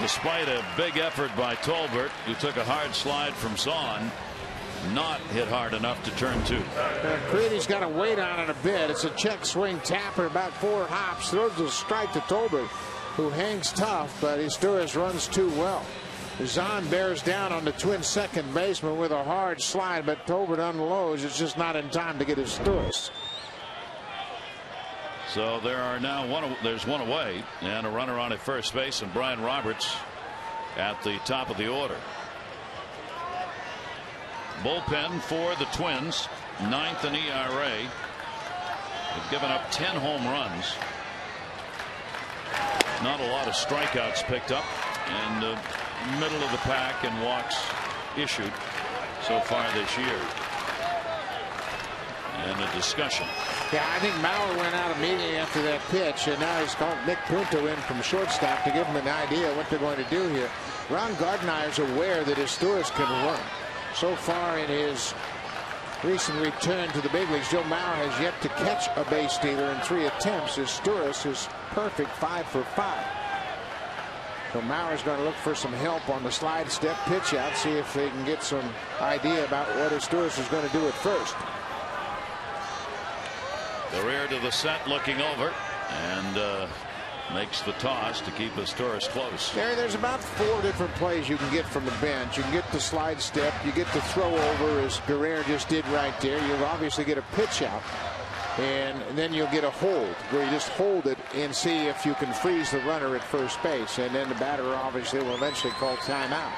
Despite a big effort by Tolbert, who took a hard slide from Zaun, not hit hard enough to turn 2. Creedy's got to wait on it a bit. It's a check swing tapper, about 4 hops, throws a strike to Tolbert, who hangs tough, but Izturis runs too well. Zaun bears down on the Twins' second baseman with a hard slide, but Tolbert unloads. It's just not in time to get Izturis. So there are now there's one away and a runner on at first base, and Brian Roberts at the top of the order. Bullpen for the Twins, 9th in ERA. They've given up 10 home runs. Not a lot of strikeouts picked up, and middle of the pack in walks issued so far this year. And a discussion. Yeah, I think Mauer went out immediately after that pitch, and now he's called Nick Punto in from shortstop to give him an idea what they're going to do here. Ron Gardenhire's aware that Izturis can run. So far in his recent return to the big leagues, Joe Mauer has yet to catch a base stealer in 3 attempts. Izturis is perfect, 5 for 5. So Mauer's going to look for some help on the slide step pitch out, see if they can get some idea about what Izturis is going to do at first. The rear to the set, looking over, and makes the toss to keep Izturis close. There's about 4 different plays you can get from the bench. You can get the slide step, you get the throw over, as Guerrero just did right there. You'll obviously get a pitch out, and then you'll get a hold, where you just hold it and see if you can freeze the runner at first base, and then the batter obviously will eventually call timeout.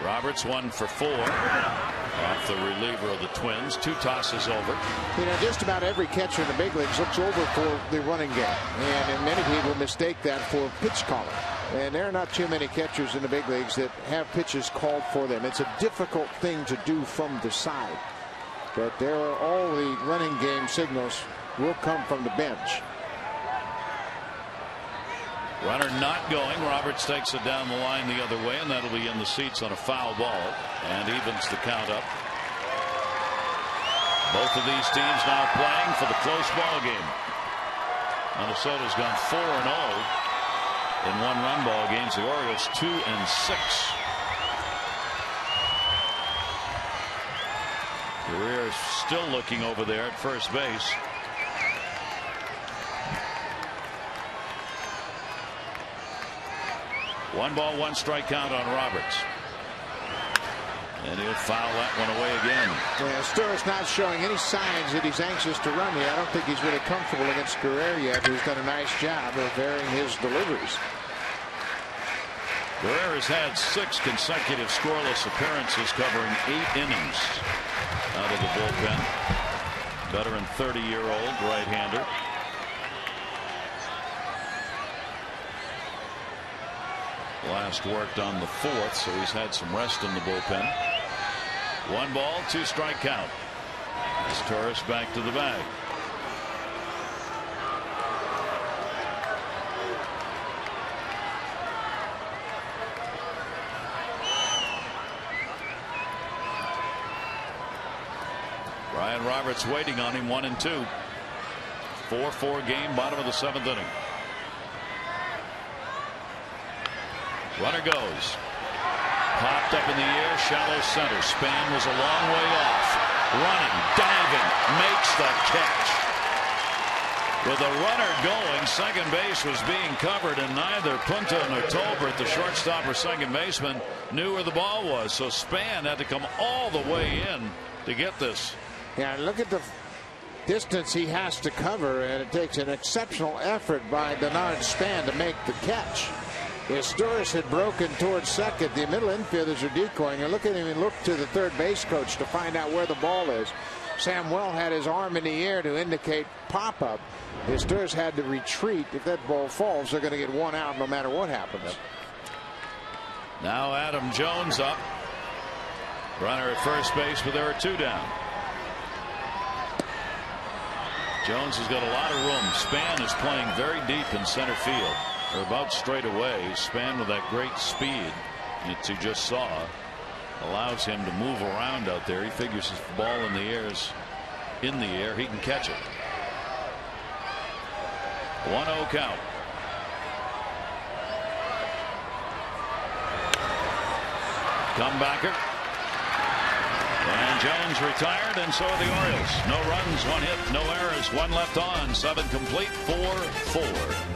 Roberts 1 for 4 off the reliever of the Twins. 2 tosses over. You know, just about every catcher in the big leagues looks over for the running game, and many people mistake that for pitch calling. And there are not too many catchers in the big leagues that have pitches called for them. It's a difficult thing to do from the side, but there are all the running game signals will come from the bench. Runner not going. Roberts takes it down the line the other way, and that'll be in the seats on a foul ball and evens the count up. Both of these teams now playing for the close ball game. Minnesota's gone 4-0 in 1-run ball games. The Orioles 2-6. Guerrero still looking over there at first base. One ball, 1 strike count on Roberts. And he'll foul that one away again. Yeah, Izturis not showing any signs that he's anxious to run here. I don't think he's really comfortable against Guerrero yet, who's done a nice job of varying his deliveries. Guerrero's had 6 consecutive scoreless appearances, covering 8 innings out of the bullpen. Veteran 30-year-old right-hander. Last worked on the 4th, so he's had some rest in the bullpen. 1 ball, 2 strike count. Izturis back to the bag. Brian Roberts waiting on him, 1-2. 4-4 game, bottom of the 7th inning. Runner goes. Popped up in the air, shallow center. Span was a long way off. Running, diving, makes the catch. With a runner going, second base was being covered, and neither Punto nor Tolbert, the shortstop or second baseman, knew where the ball was. So Span had to come all the way in to get this. Yeah, look at the distance he has to cover, and it takes an exceptional effort by Denard Span to make the catch. Izturis had broken towards second. The middle infielders are decoying, and look at him and look to the third base coach to find out where the ball is. Samuel had his arm in the air to indicate pop up. Izturis had to retreat. If that ball falls, they're going to get 1 out no matter what happens. Now Adam Jones up. Runner at first base, but there are 2 down. Jones has got a lot of room. Span is playing very deep in center field, or about straight away. Span with that great speed that you just saw allows him to move around out there. He figures if the ball in the air is in the air, he can catch it. 1-0 count. Comebacker And Jones retired, and so are the Orioles. No runs, 1 hit, no errors, 1 left on, 7 complete, 4-4.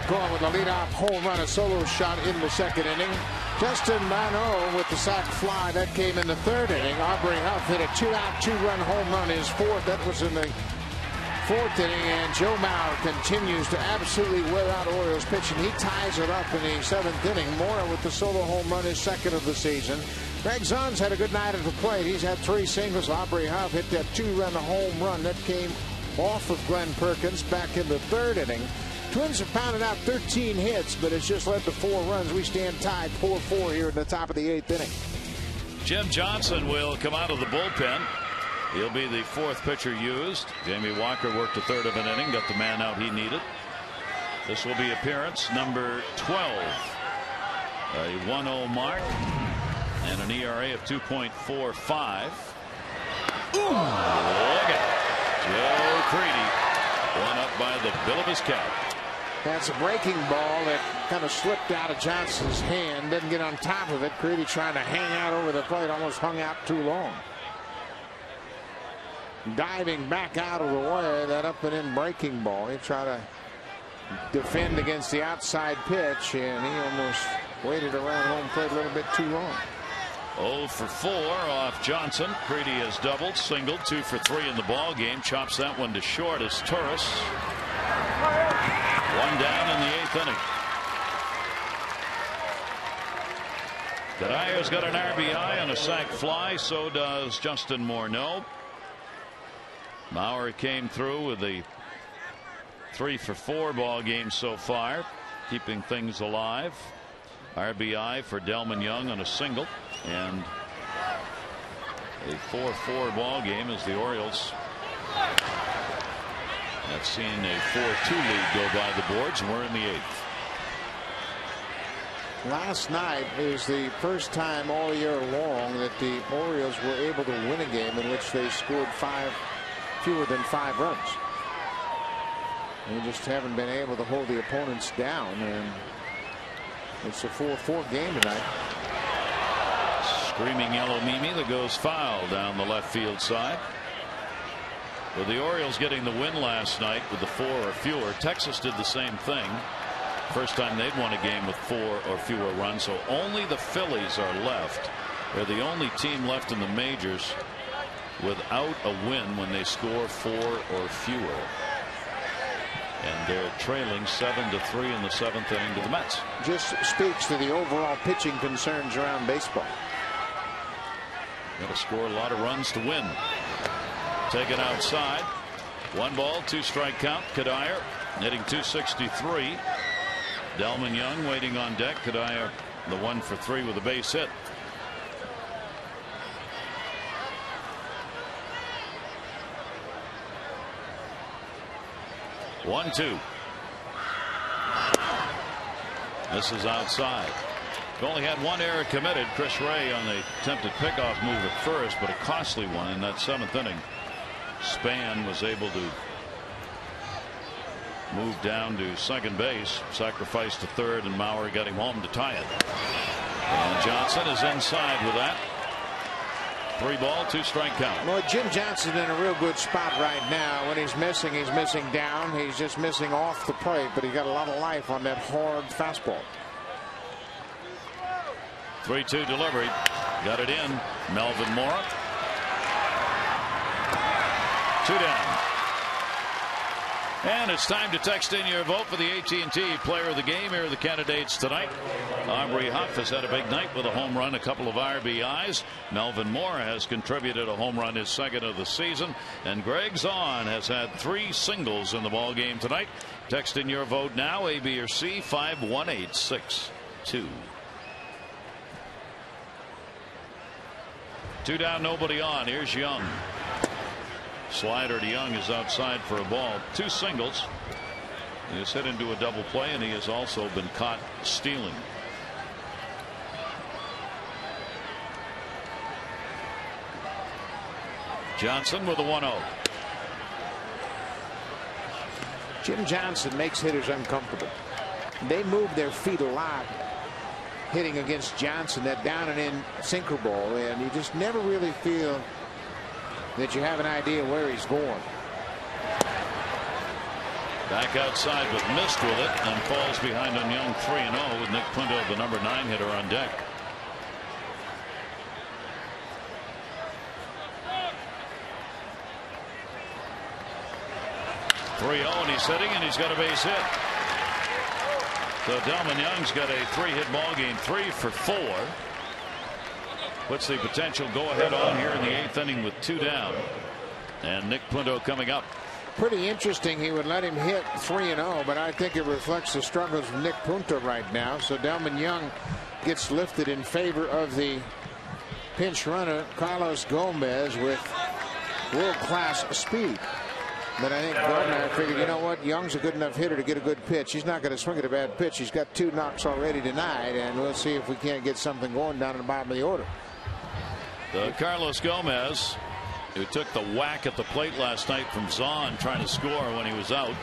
Going with the leadoff home run, a solo shot in the second inning. Justin Mano with the sac fly that came in the third inning. Aubrey Huff hit a 2-out, 2-run home run, his fourth. That was in the fourth inning, and Joe Mauer continues to absolutely wear out Orioles pitching. He ties it up in the seventh inning. Mora with the solo home run, his second of the season. Gregg Zaun's had a good night at the plate. He's had 3 singles. Aubrey Huff hit that 2-run home run that came off of Glenn Perkins back in the third inning. Twins have pounded out 13 hits, but it's just led to 4 runs. We stand tied 4-4 here at the top of the 8th inning. Jim Johnson will come out of the bullpen. He'll be the 4th pitcher used. Jamie Walker worked a third of an inning, got the man out he needed. This will be appearance number 12. A 1-0 mark and an ERA of 2.45. Look at Joe Creedy, one up by the bill of his cap. That's a breaking ball that kind of slipped out of Johnson's hand. Didn't get on top of it. Creedy trying to hang out over the plate. Almost hung out too long. Diving back out of the way. That up and in breaking ball. He tried to defend against the outside pitch, and he almost waited around home plate a little bit too long. 0 for 4 off Johnson. Creedy has doubled, singled, 2 for 3 in the ball game. Chops that one to short as Turris. 1 down in the 8th inning. Gadia's got an RBI on a sac fly. So does Justin Morneau. Mauer came through with a 3 for 4 ball game so far, keeping things alive. RBI for Delman Young on a single, and a 4-4 ball game as the Orioles have seen a 4-2 lead go by the boards, and we're in the 8th. Last night is the first time all year long that the Orioles were able to win a game in which they scored fewer than 5 runs. They just haven't been able to hold the opponents down, and it's a 4-4 game tonight. Screaming yellow Mimi that goes foul down the left field side. With the Orioles getting the win last night with the 4 or fewer, Texas did the same thing. First time they'd won a game with 4 or fewer runs, so only the Phillies are left. They're the only team left in the majors without a win when they score 4 or fewer. And they're trailing 7-3 in the 7th inning to the Mets. Just speaks to the overall pitching concerns around baseball. Got to score a lot of runs to win. Taken outside. 1 ball, 2 strike count. Kadire hitting .263. Delman Young waiting on deck. Kadire the 1 for 3 with a base hit. One, 2. This is outside. Only had one error committed. Chris Ray on the attempted pickoff move at first, but a costly one in that 7th inning. Span was able to move down to second base, sacrificed to third, and Mauer got him home to tie it. And Johnson is inside with that. 3 ball, 2 strike count. Well, Jim Johnson's in a real good spot right now. When he's missing down. He's just missing off the plate, but he got a lot of life on that hard fastball. 3-2 delivery. Got it in. Melvin Mora. 2 down. And it's time to text in your vote for the AT&T Player of the Game. Here are the candidates tonight. Aubrey Huff has had a big night with a home run, a couple of RBIs. Melvin Mora has contributed a home run, his 2nd of the season. And Gregg Zaun has had 3 singles in the ball game tonight. Text in your vote now, A, B, or C, 51862. 2 down, nobody on. Here's Young. Slider to Young is outside for a ball. 2 singles. He has hit into a double play, and he has also been caught stealing. Johnson with a 1-0. Jim Johnson makes hitters uncomfortable. They move their feet a lot hitting against Johnson, that down and in sinker ball, and you just never really feel that you have an idea where he's going. Back outside, but missed with it, and falls behind on Young 3-0 with Nick Punto, the number 9 hitter, on deck. And he's hitting, and he's got a base hit. So Delman Young's got a 3-hit ball game, 3 for 4. Puts the potential go-ahead on here in the 8th inning with 2 down. And Nick Punto coming up. Pretty interesting he would let him hit 3-0, but I think it reflects the struggles of Nick Punto right now. So Delman Young gets lifted in favor of the pinch runner, Carlos Gomez, with world-class speed. But I think Gardner figured, you know what, Young's a good enough hitter to get a good pitch. He's not going to swing at a bad pitch. He's got 2 knocks already tonight, and we'll see if we can't get something going down in the bottom of the order. Carlos Gomez, who took the whack at the plate last night from Zaun trying to score when he was out,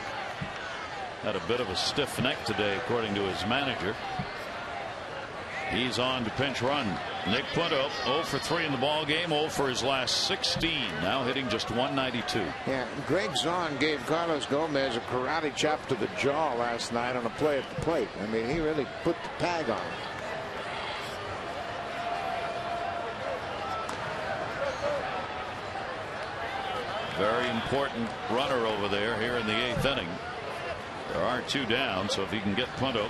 had a bit of a stiff neck today, according to his manager. He's on to pinch run. Nick Punto 0 for 3 in the ball game, 0 for his last 16. Now hitting just 192. Yeah, Gregg Zaun gave Carlos Gomez a karate chop to the jaw last night on a play at the plate. I mean, he really put the tag on him. Very important runner over there here in the 8th inning. There are 2 down, so if he can get Punto,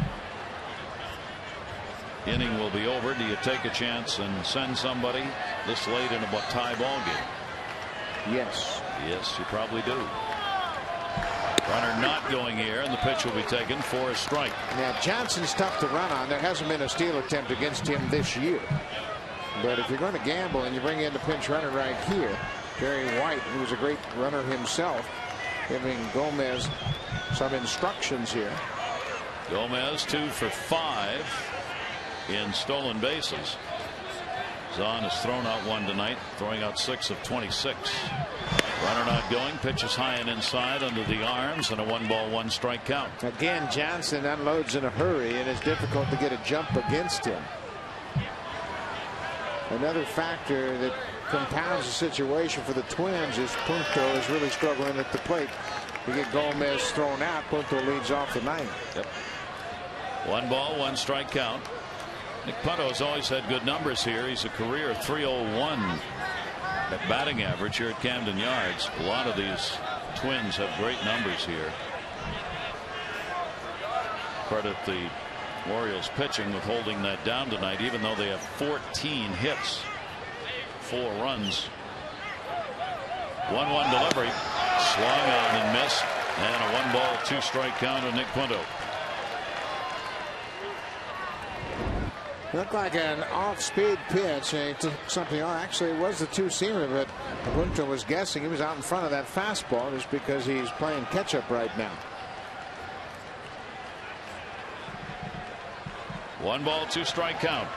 inning will be over. Do you take a chance and send somebody this late in a tie ball game? Yes. Yes, you probably do. Runner not going here, and the pitch will be taken for a strike. Now Johnson's tough to run on. There hasn't been a steal attempt against him this year. But if you're going to gamble and you bring in the pinch runner right here, Jerry White, who was a great runner himself, giving Gomez some instructions here. Gomez 2 for 5 in stolen bases. Zaun has thrown out 1 tonight, throwing out 6 of 26. Runner not going, pitches high and inside under the arms, and a 1-ball 1-strike count. Again, Johnson unloads in a hurry, and it's difficult to get a jump against him. Another factor that compounds the situation for the Twins is Punto is really struggling at the plate. You get Gomez thrown out, Punto leads off the 9th. Yep. 1-ball 1-strike count. Nick Punto has always had good numbers here. He's a career 301 at batting average here at Camden Yards. A lot of these Twins have great numbers here. Credit the Orioles pitching with holding that down tonight, even though they have 14 hits, 4 runs. 1-1 delivery, swung on and missed, and a 1-ball 2-strike count on Nick Punto. Looked like an off-speed pitch. He took something on. Actually, it was the 2-seamer, but Punto was guessing he was out in front of that fastball just because he's playing catch-up right now. 1 ball, 2 strike count.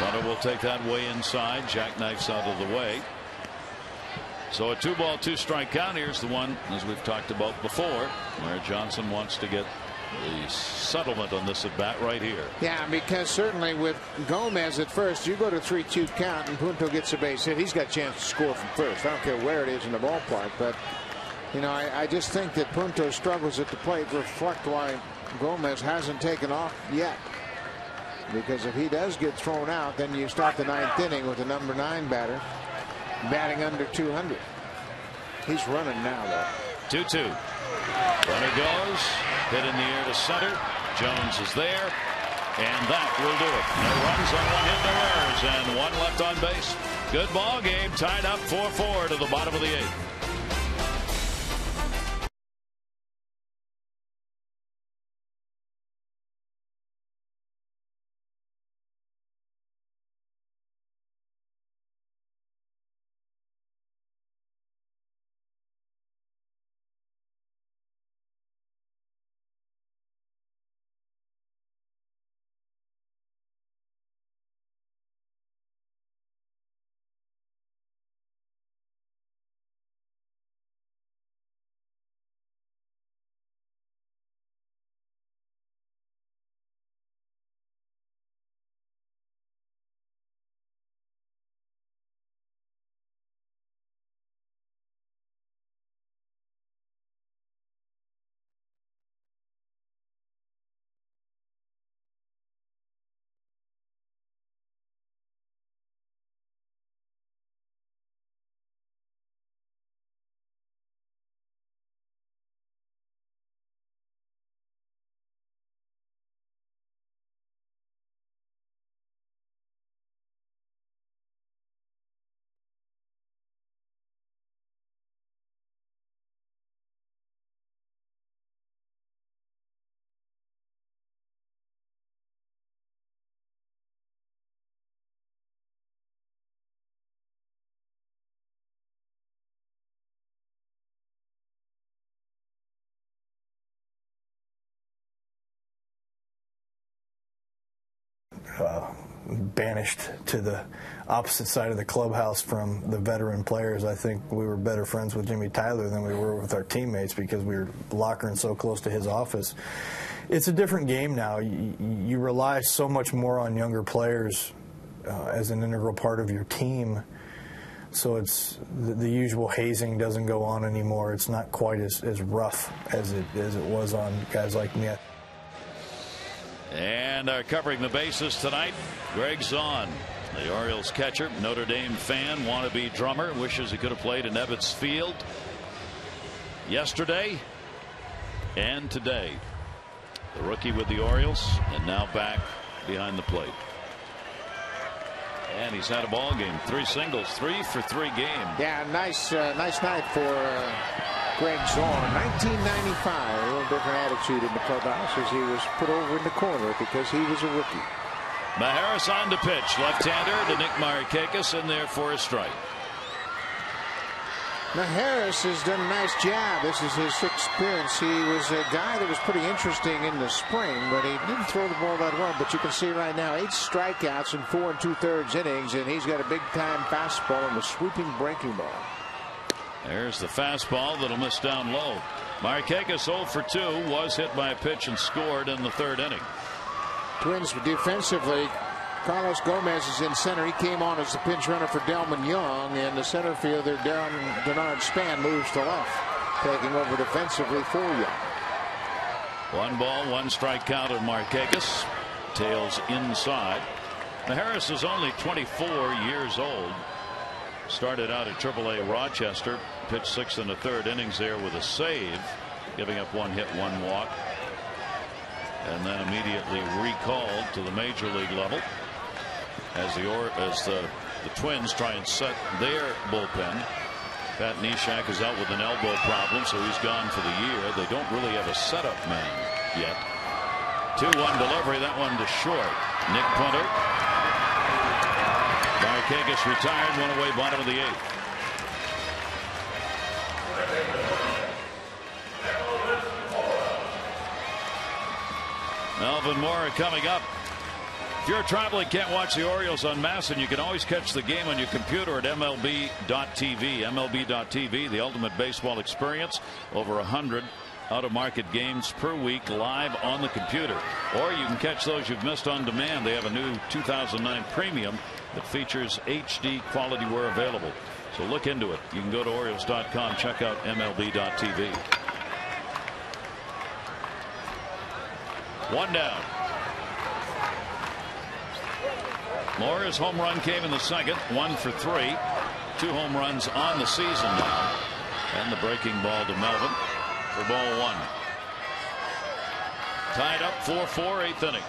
Bunter will take that way inside. Jackknifes out of the way. So a 2 ball, 2 strike count. Here's the one, as we've talked about before, where Johnson wants to get the settlement on this at bat right here. Yeah, because certainly with Gomez at first, you go to 3-2 count and Punto gets a base hit. He's got a chance to score from first. I don't care where it is in the ballpark, but you know, I just think that Punto's struggles at the plate reflect why Gomez hasn't taken off yet. Because if he does get thrown out, then you start the 9th inning with the number 9 batter batting under 200. He's running now, though. 2-2. Runner goes, hit in the air to center. Jones is there, and that will do it. No runs on 1 hit, no errors, and 1 left on base. Good ball game, tied up 4-4 to the bottom of the 8th. Banished to the opposite side of the clubhouse from the veteran players. I think we were better friends with Jimmy Tyler than we were with our teammates because we were lockering so close to his office. It's a different game now. You rely so much more on younger players as an integral part of your team. So it's the usual hazing doesn't go on anymore. It's not quite as rough as it was on guys like me. And covering the bases tonight, Gregg Zaun, the Orioles catcher, Notre Dame fan, wannabe drummer, wishes he could have played in Ebbets Field yesterday and today. The rookie with the Orioles, and now back behind the plate. And he's had a ball game, 3 singles, 3 for 3 game. Yeah, nice night for Gregg Zaun. 1995, a little different attitude in the clubhouse as he was put over in the corner because he was a rookie. Majerus on to pitch, left-hander to Nick Markakis in there for a strike. Majerus has done a nice job. This is his 6th appearance. He was a guy that was pretty interesting in the spring, but he didn't throw the ball that well. But you can see right now 8 strikeouts in 4 2/3 innings, and he's got a big-time fastball and a sweeping breaking ball. There's the fastball that'll miss down low. Markakis 0 for 2 was hit by a pitch and scored in the 3rd inning. Twins defensively, Carlos Gomez is in center. He came on as the pinch runner for Delman Young, and the center fielder Denard Span moves to left, taking over defensively for Young. 1 ball, 1 strike count on Markakis. Tails inside. Majerus is only 24 years old. Started out at AAA Rochester, pitched 6 1/3 innings there with a save, giving up 1 hit, 1 walk, and then immediately recalled to the major league level as the Twins try and set their bullpen. Pat Neshek is out with an elbow problem, so he's gone for the year. They don't really have a setup man yet. 2-1 delivery, that one to short. Nick Punter. Markakis retired, 1 away, bottom of the 8th. Melvin Mora coming up. If you're traveling, can't watch the Orioles on MASN, you can always catch the game on your computer at MLB.tv. MLB.tv, the ultimate baseball experience. Over 100 out-of-market games per week live on the computer. Or you can catch those you've missed on demand. They have a new 2009 Premium that features HD quality where available. So look into it. You can go to Orioles.com, check out MLB.tv. One down. Mora's home run came in the second, 1 for 3. 2 home runs on the season now. And the breaking ball to Melvin for ball 1. Tied up 4-4, 8th inning.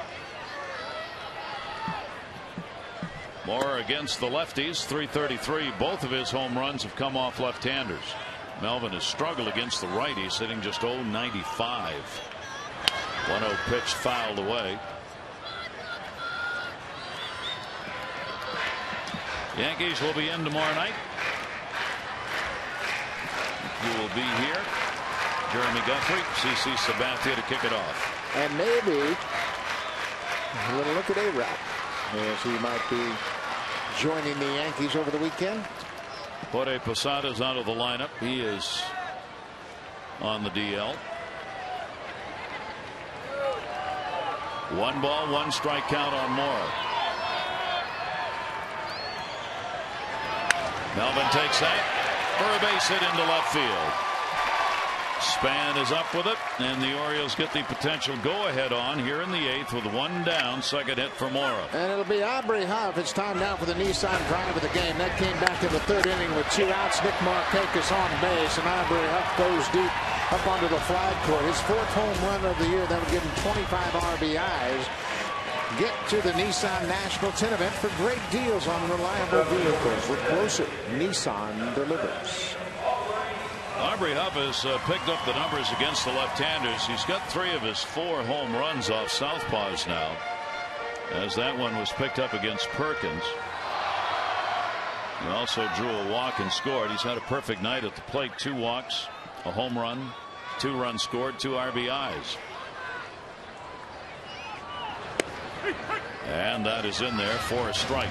Mora against the lefties, 333. Both of his home runs have come off left-handers. Melvin has struggled against the righties, hitting just .095. 1-0 pitch fouled away. Yankees will be in tomorrow night. You will be here. Jeremy Guthrie, CC Sabathia to kick it off. And maybe a little look at A-Rod, as he might be joining the Yankees over the weekend. Jorge Posada's out of the lineup. He is on the DL. 1 ball, 1 strike count on Mora. Melvin takes that for a base hit into left field. Span is up with it, and the Orioles get the potential go-ahead on here in the 8th with 1 down. Second hit for Mora. And it'll be Aubrey Huff. It's time now for the Nissan drive of the game. That came back in the 3rd inning with 2 outs. Nick Markakis on base, and Aubrey Huff goes deep up onto the flag court. His 4th home run of the year. That would give him 25 RBIs. Get to the Nissan National 10 event for great deals on reliable vehicles with Closer. Nissan delivers. Aubrey Huff has picked up the numbers against the left-handers. He's got 3 of his 4 home runs off southpaws now, as that one was picked up against Perkins. He also drew a walk and scored. He's had a perfect night at the plate. 2 walks, a home run, 2 runs scored, 2 RBIs. And that is in there for a strike.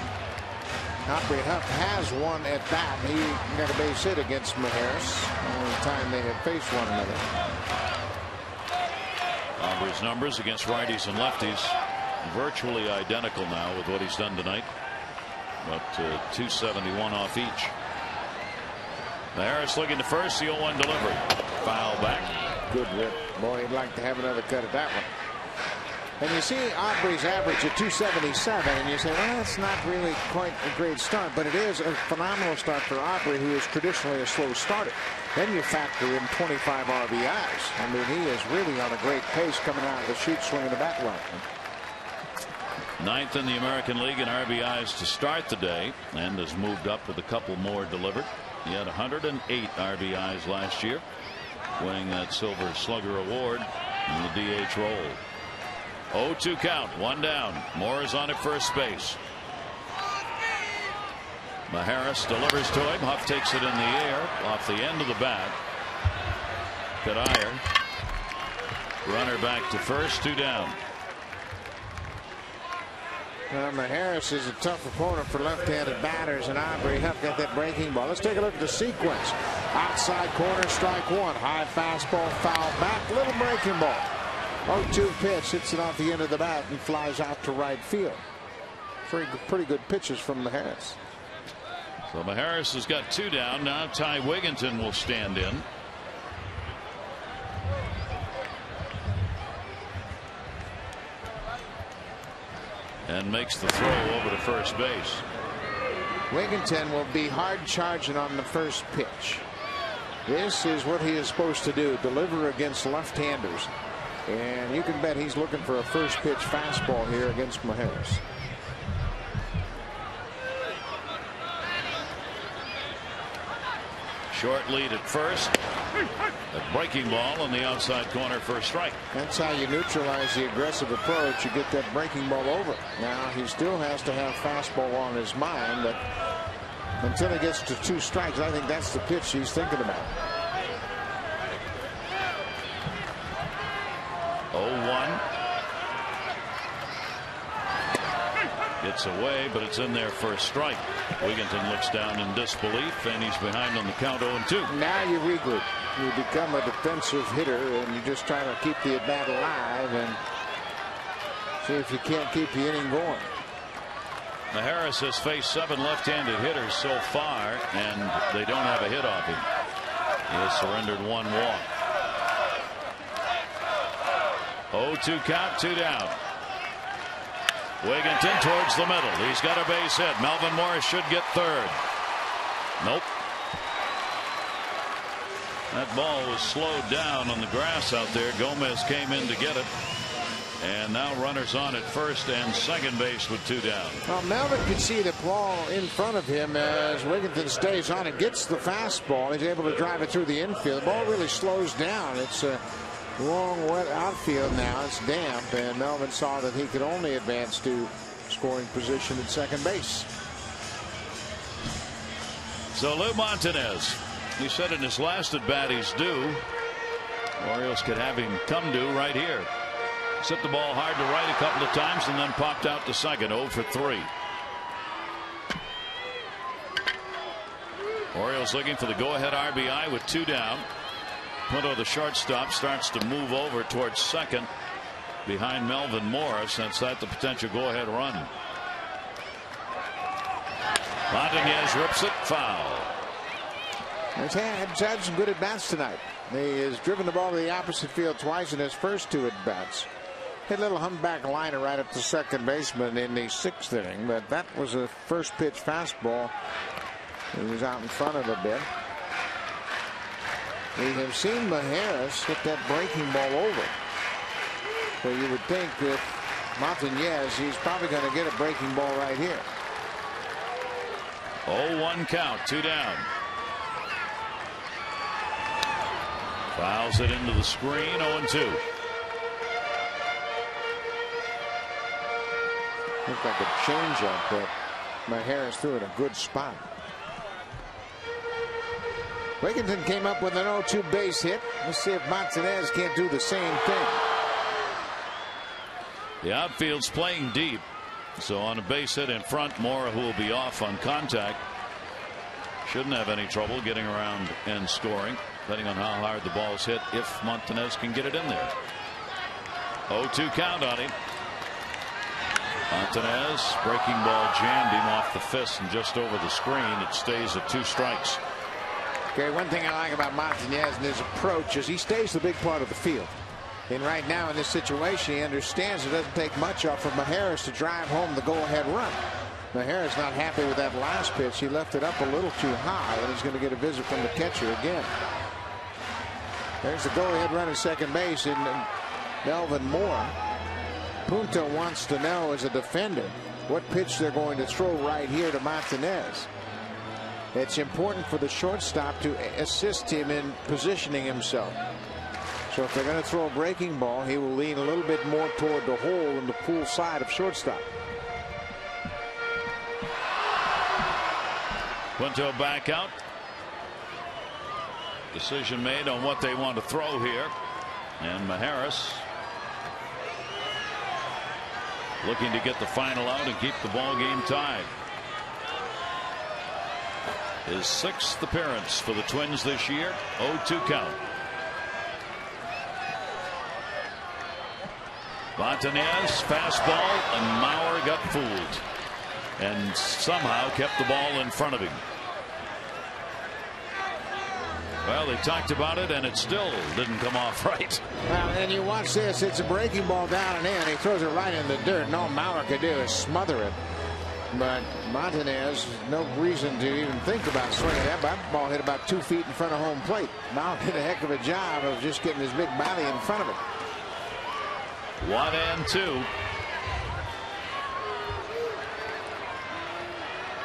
Aubrey Huff has 1 at bat. He got a base hit against Majerus the time they have faced one another. Aubrey's numbers against righties and lefties virtually identical now with what he's done tonight. But 271 off each. Majerus looking to first, the 0-1 delivery. Foul back. Good rip. Boy, he'd like to have another cut at that one. And you see Aubrey's average at 277, and you say, well, that's not really quite a great start, but it is a phenomenal start for Aubrey, who is traditionally a slow starter. Then you factor in 25 RBIs. I mean, he is really on a great pace coming out of the chute, swinging the bat line. 9th in the American League in RBIs to start the day, and has moved up with a couple more delivered. He had 108 RBIs last year, winning that Silver Slugger Award in the DH role. 0-2 count, 1 down. Mora's on at first base. Majerus delivers to him. Huff takes it in the air off the end of the bat. Kadire. Runner back to first, 2 down. Majerus is a tough opponent for left-handed batters, and Aubrey Huff got that breaking ball. Let's take a look at the sequence. Outside corner, strike 1. High fastball, foul back, little breaking ball. 0-2 pitch, hits it off the end of the bat and flies out to right field. Pretty good pitches from Majerus. So Majerus has got 2 down. Now Ty Wigginton will stand in. And makes the throw over to first base. Wigginton will be hard charging on the first pitch. This is what he is supposed to do, deliver against left-handers. And you can bet he's looking for a first pitch fastball here against Majerus. Short lead at first. A breaking ball on the outside corner for a strike. That's how you neutralize the aggressive approach. You get that breaking ball over. Now he still has to have fastball on his mind, but until he gets to 2 strikes, I think that's the pitch he's thinking about. It's away, but it's in there for a strike. Wigginton looks down in disbelief, and he's behind on the count 0-2. Now you regroup. You become a defensive hitter, and you just try to keep the at-bat alive and see if you can't keep the inning going. Harris has faced 7 left-handed hitters so far, and they don't have a hit off him. He has surrendered 1 walk. 0-2 count, 2 down. Wigginton towards the middle. He's got a base hit. Melvin Morris should get third. Nope. That ball was slowed down on the grass out there. Gomez came in to get it. And now runners on at first and second base with 2 down. Well, Melvin can see the ball in front of him as Wigginton stays on and gets the fastball. He's able to drive it through the infield. The ball really slows down. It's a long, wet outfield now. It's damp, and Melvin saw that he could only advance to scoring position at second base. So Lou Montanez, he said in his last at bat he's due. Orioles could have him come due right here. Hit the ball hard to right a couple of times and then popped out to second. 0 for 3. Orioles looking for the go-ahead RBI with 2 down. Punto, the shortstop, starts to move over towards second behind Melvin Morris. That's the potential go-ahead run. Montanez rips it foul. He's had some good at-bats tonight. He has driven the ball to the opposite field twice in his first 2 at-bats. Hit a little humpback liner right at the second baseman in the 6th inning, but that was a first pitch fastball. He was out in front of a bit. We have seen Majerus hit that breaking ball over. So you would think that Montanez, he's probably going to get a breaking ball right here. 0-1 count, 2 down. Fouls it into the screen. 0-2. Looked like a changeup, but Majerus threw it in a good spot. Wigginton came up with an 0-2 base hit. Let's see if Montanez can't do the same thing. The outfield's playing deep, so on a base hit in front, Mora, who will be off on contact, shouldn't have any trouble getting around and scoring, depending on how hard the ball's hit, if Montanez can get it in there. 0-2 count on him. Montanez, breaking ball jammed him off the fist and just over the screen. It stays at 2 strikes. Okay, one thing I like about Montanez and his approach is he stays the big part of the field. And right now in this situation, he understands it doesn't take much off of Majerus to drive home the go-ahead run. Majerus not happy with that last pitch. He left it up a little too high, and he's going to get a visit from the catcher again. There's the go-ahead run at second base in Melvin Moore. Punto wants to know, as a defender, what pitch they're going to throw right here to Montanez. It's important for the shortstop to assist him in positioning himself. So if they're going to throw a breaking ball, he will lean a little bit more toward the hole in the pool side of shortstop. Punto back out. Decision made on what they want to throw here. And Majerus looking to get the final out and keep the ball game tied. His 6th appearance for the Twins this year. 0-2 count. Montanez, fastball, and Mauer got fooled and somehow kept the ball in front of him. Well, they talked about it, and it still didn't come off right. Well, and you watch this. It's a breaking ball down and in. He throws it right in the dirt. And all Mauer could do is smother it. But Montanez, no reason to even think about swinging that. That ball hit about 2 feet in front of home plate. Mauer did a heck of a job of just getting his big body in front of it. 1-2.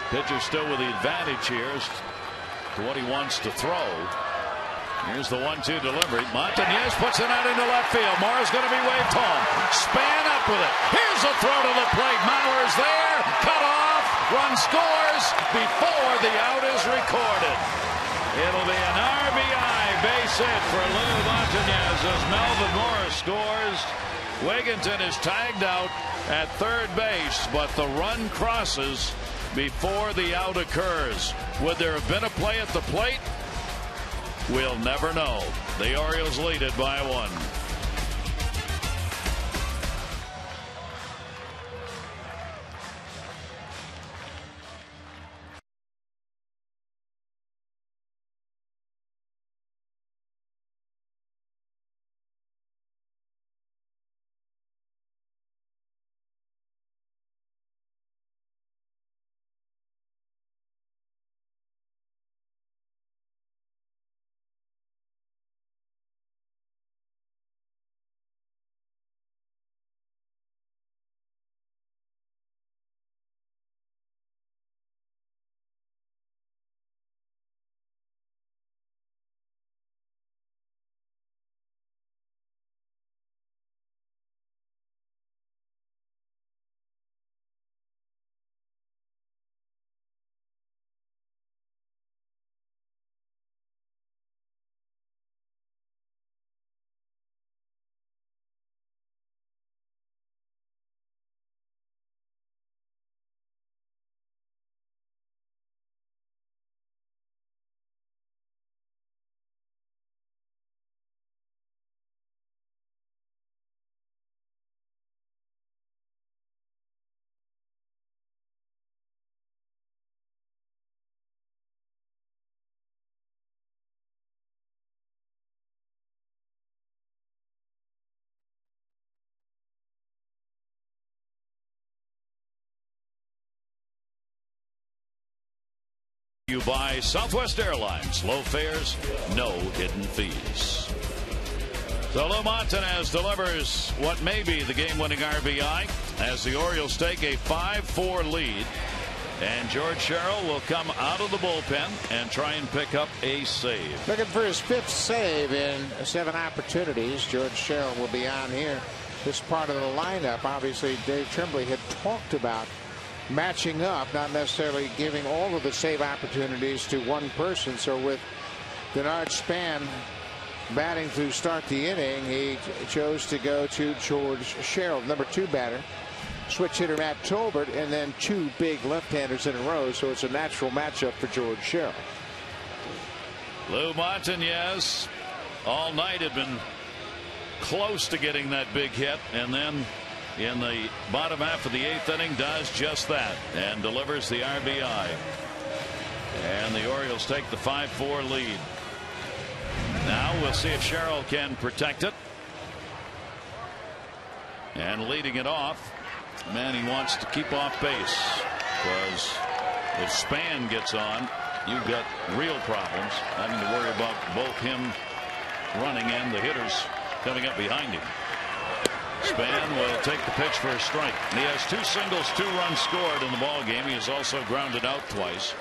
Pitcher still with the advantage here as to what he wants to throw. Here's the 1-2 delivery. Montanez puts it out into left field. Morris going to be waved home. Span up with it. Here's a throw to the plate. Mauer's there. Cut off. Run scores before the out is recorded. It'll be an RBI base hit for Lou Montanez as Melvin Morris scores Wigginton is tagged out at third base, but the run crosses before the out occurs. Would there have been a play at the plate? We'll never know. The Orioles lead it by 1. You buy Southwest Airlines. Low fares, no hidden fees. So Lou Montanez delivers what may be the game-winning RBI as the Orioles take a 5-4 lead. And George Sherill will come out of the bullpen and try and pick up a save. Looking for his 5th save in 7 opportunities. George Sherill will be on here. This part of the lineup, obviously, Dave Tremblay had talked about matching up, not necessarily giving all of the save opportunities to one person. So with Denard Span batting to start the inning, he chose to go to George Sherill, number 2 batter. Switch hitter Matt Tolbert, and then 2 big left-handers in a row. So it's a natural matchup for George Sherill. Lou Montanez all night had been close to getting that big hit, and then in the bottom half of the 8th inning does just that and delivers the RBI. And the Orioles take the 5-4 lead. Now we'll see if Sherill can protect it. And leading it off, man, he wants to keep off base, because if Span gets on, you've got real problems, having to worry about both him running and the hitters coming up behind him. Span will take the pitch for a strike. He has 2 singles, 2 runs scored in the ball game. He has also grounded out twice.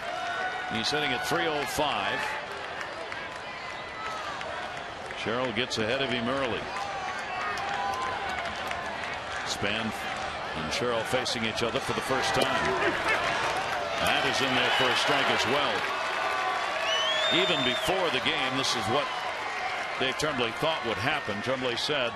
He's hitting at .305. Sherill gets ahead of him early. Span and Sherill facing each other for the first time. That is in there for a strike as well. Even before the game, this is what Dave Tremblay thought would happen. Tremblay said,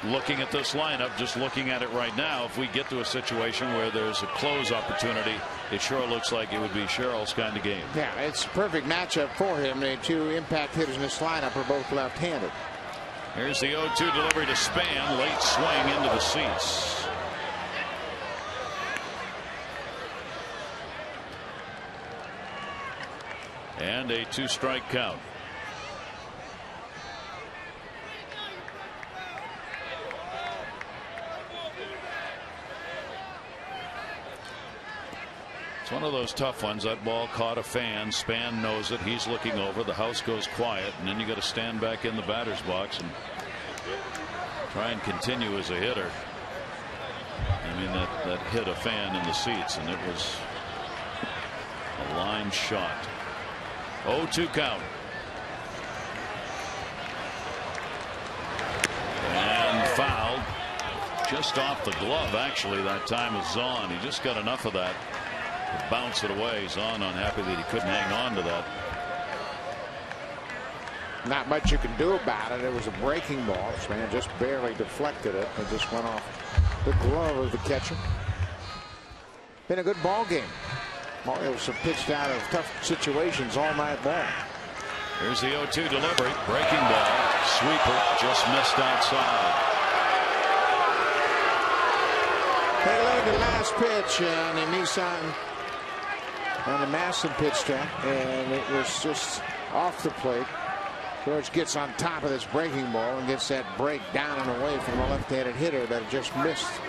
looking at this lineup, just looking at it right now, if we get to a situation where there's a close opportunity, it sure looks like it would be Sherrill's kind of game. Yeah, it's a perfect matchup for him. The 2 impact hitters in this lineup are both left-handed. Here's the 0-2 delivery to Span. Late swing into the seats. And a 2-strike count. It's one of those tough ones. That ball caught a fan. Span knows it. He's looking over. The house goes quiet, and then you got to stand back in the batter's box and try and continue as a hitter. I mean, that hit a fan in the seats, and it was a line shot. 0-2 count. And fouled just off the glove, actually, that time of Zaun. He just got enough of that to bounce it away. Zaun unhappy that he couldn't hang on to that. Not much you can do about it. It was a breaking ball. Span just barely deflected it. It just went off the glove of the catcher. Been a good ball game. Orioles have pitched out of tough situations all night long. Here's the 0-2 delivery. Breaking ball. Sweeper just missed outside. Take a look at the last pitch on the Nissan and the Masson pitch count, and it was just off the plate. George gets on top of this breaking ball and gets that break down and away from the left-handed hitter that just missed.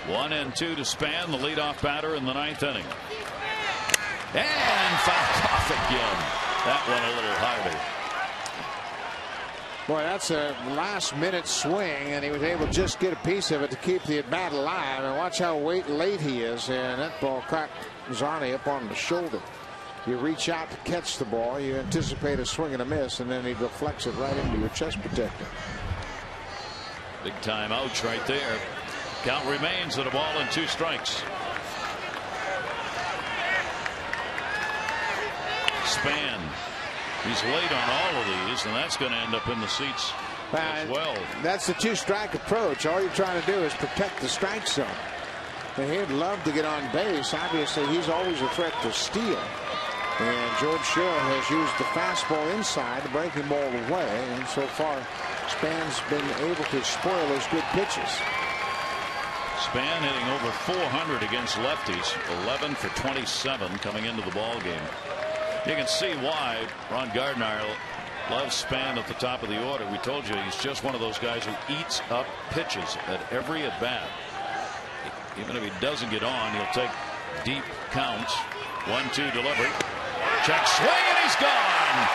1-2 to Span, the leadoff batter in the 9th inning. And fouled off again. That one a little harder. Boy, that's a last-minute swing, and he was able to just get a piece of it to keep the at-bat alive. And watch how late he is, and that ball cracked Zaun up on the shoulder. You reach out to catch the ball, you anticipate a swing and a miss, and then he deflects it right into your chest protector. Big time ouch right there. Count remains at a ball and 2 strikes. Span. He's late on all of these, and that's going to end up in the seats as well. That's the 2-strike approach. All you're trying to do is protect the strike zone. And he'd love to get on base. Obviously, he's always a threat to steal. And George Sherill has used the fastball inside, the breaking ball away, and so far Span's been able to spoil those good pitches. Span hitting over 400 against lefties, 11 for 27 coming into the ball game. You can see why Ron Gardner loves Span at the top of the order. We told you he's just one of those guys who eats up pitches at every at bat. Even if he doesn't get on, he'll take deep counts. 1-2 delivery. Check swing, and he's gone.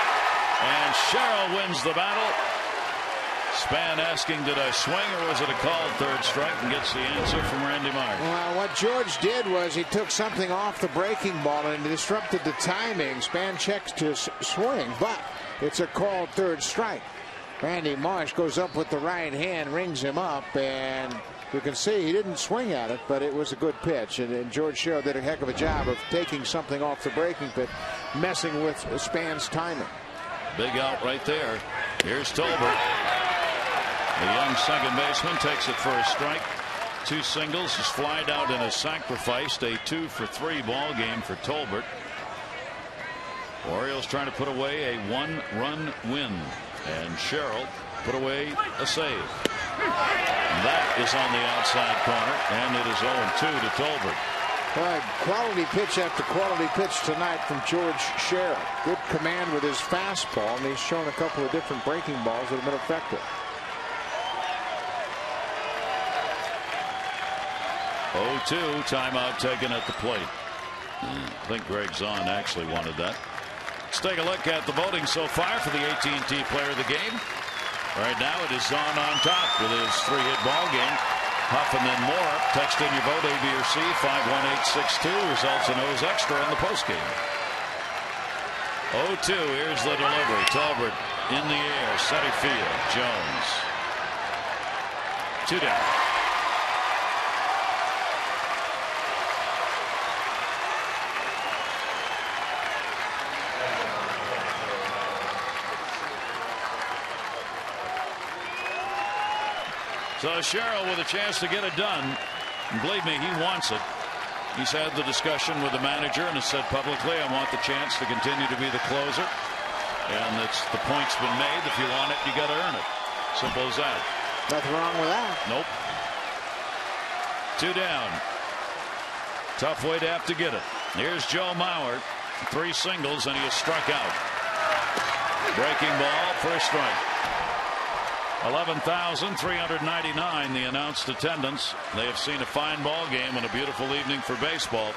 And Sherill wins the battle. Span asking, did I swing, or was it a called 3rd strike, and gets the answer from Randy Marsh. Well, what George did was he took something off the breaking ball and disrupted the timing. Span checks to swing, but it's a called 3rd strike. Randy Marsh goes up with the right hand, rings him up, and you can see he didn't swing at it, but it was a good pitch. And George Sherill did a heck of a job of taking something off the breaking pit, messing with Span's timing. Big out right there. Here's Tolbert. The young second baseman takes it for a strike. 2 singles. His flied out in a sacrifice. A 2-for-3 ball game for Tolbert. Orioles trying to put away a 1-run win. And Sherill put away a save. That is on the outside corner, and it is 0-2 to Tolbert. Well, quality pitch after quality pitch tonight from George Sherill. Good command with his fastball, and he's shown a couple of different breaking balls that have been effective. 0-2, timeout taken at the plate. I think Gregg Zaun actually wanted that. Let's take a look at the voting so far for the AT&T Player of the Game. Right now it is Zaun on top with his 3-hit ball game. Huff and then more. Text in your vote, A, B, or C, 51862. Results in O's Extra on the postgame. 0-2. Here's the delivery. Tolbert in the air. Center field. Jones. 2 down. So Sherill with a chance to get it done. And believe me, he wants it. He's had the discussion with the manager and has said publicly, I want the chance to continue to be the closer. And the point's been made. If you want it, you got to earn it. Simple as that. Nothing wrong with that. Nope. 2 down. Tough way to have to get it. Here's Joe Mauer. 3 singles, and he is struck out. Breaking ball for a strike. 11,399 the announced attendance. They have seen a fine ball game and a beautiful evening for baseball.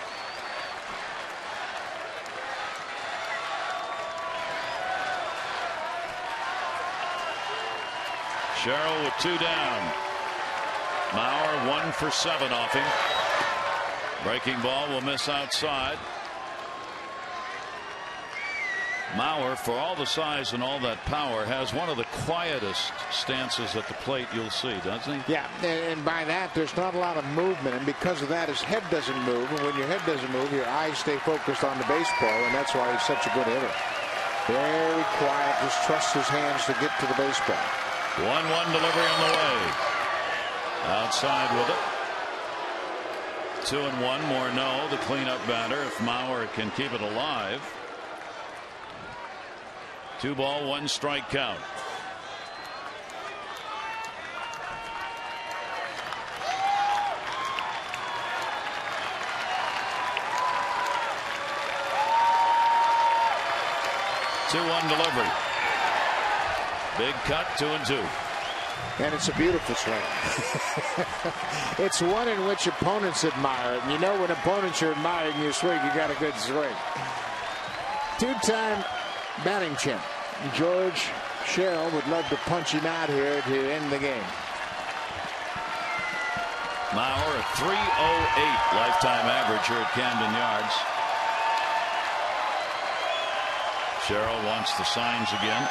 Sherill with 2 down. Mauer 1 for 7 off him. Breaking ball will miss outside. Mauer, for all the size and all that power, has one of the quietest stances at the plate you'll see, doesn't he? Yeah, and by that, there's not a lot of movement, and because of that, his head doesn't move, and when your head doesn't move, your eyes stay focused on the baseball, and that's why he's such a good hitter. Very quiet, just trusts his hands to get to the baseball. 1-1 delivery on the way. Outside with it. 2-1. Morneau, the cleanup batter. If Mauer can keep it alive. 2 ball, 1 strike count. Two-one delivery. Big cut, 2-2. And it's a beautiful swing. It's one in which opponents admire it. And you know when opponents are admiring your swing, you got a good swing. 2-time batting champ George Sherill would love to punch him out here to end the game. Mauer a 3.08 lifetime average here at Camden Yards. Sherill wants the signs again.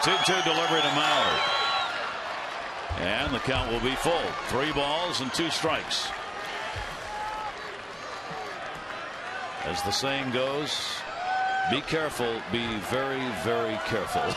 Two-two delivery to Mauer. And the count will be full. 3 balls and 2 strikes. As the saying goes, be careful, be very, very careful.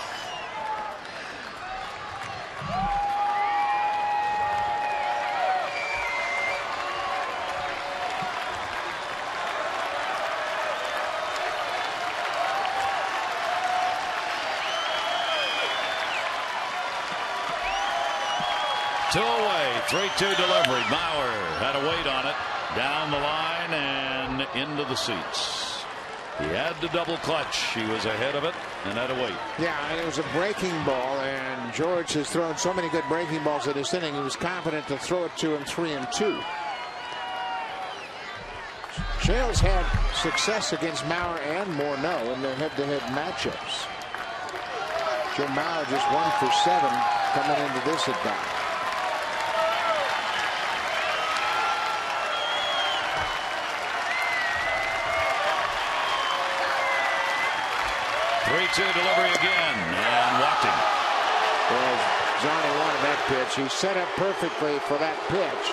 Two away, 3-2 delivery. Mauer had to wait on it. Down the line and into the seats. He had to double clutch. He was ahead of it and had to wait. Yeah, and it was a breaking ball, and George has thrown so many good breaking balls in this inning. He was confident to throw it to him 3-2. Sherill's had success against Mauer and Morneau in their head-to-head matchups. Jim Mauer just 1 for 7 coming into this at bat. 3-2 delivery again, and walked him. Well, Zaun wanted that pitch. He set up perfectly for that pitch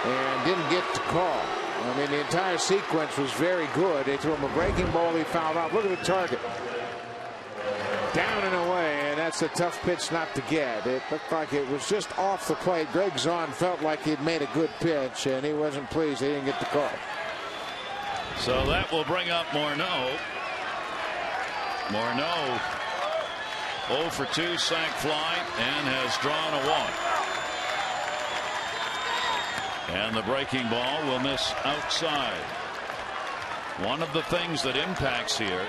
and didn't get to call. I mean, the entire sequence was very good. They threw him a breaking ball. He fouled off. Look at the target. Down and away, and that's a tough pitch not to get. It looked like it was just off the plate. Gregg Zaun felt like he'd made a good pitch, and he wasn't pleased. He didn't get the call. So that will bring up Morneau. Morneau 0 for 2 sac fly and has drawn a walk. And the breaking ball will miss outside. One of the things that impacts here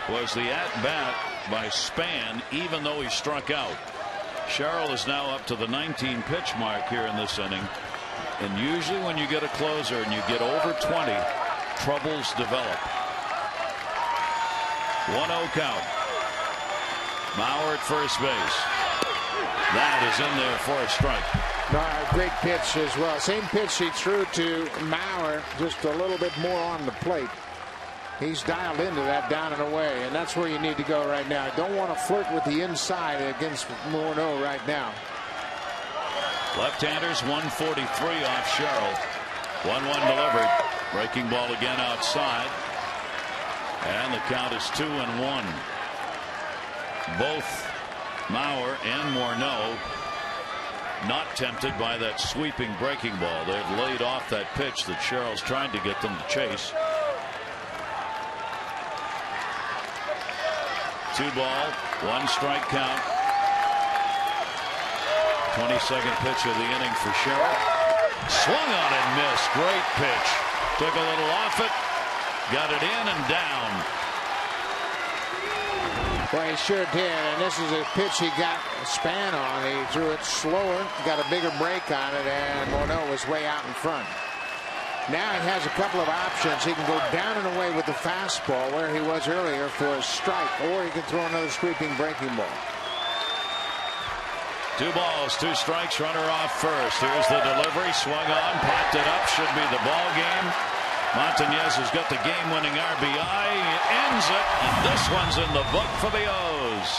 was the at-bat by Span, even though he struck out. Sherill is now up to the 19 pitch mark here in this inning. And usually when you get a closer and you get over 20, troubles develop. 1-0 count. Mauer at first base. That is in there for a strike. Great pitch as well. Same pitch he threw to Mauer, just a little bit more on the plate. He's dialed into that down and away, and that's where you need to go right now. Don't want to flirt with the inside against Morneau right now. Left-handers 143 off Sherill. 1-1 delivered. Breaking ball again outside. And the count is 2-1. Both Mauer and Morneau not tempted by that sweeping breaking ball. They've laid off that pitch that Sherrill's trying to get them to chase. 2 ball, 1 strike count. 22nd pitch of the inning for Sherill. Swung on and missed. Great pitch. Took a little off it. Got it in and down. Well, he sure did, and this is a pitch he got a span on. He threw it slower, got a bigger break on it, and Morneau was way out in front. Now he has a couple of options. He can go down and away with the fastball where he was earlier for a strike, or he can throw another sweeping breaking ball. 2 balls, 2 strikes, runner off first. Here's the delivery, swung on, popped it up, should be the ball game. Montañez has got the game-winning RBI. Ends it, and this one's in the book for the O's.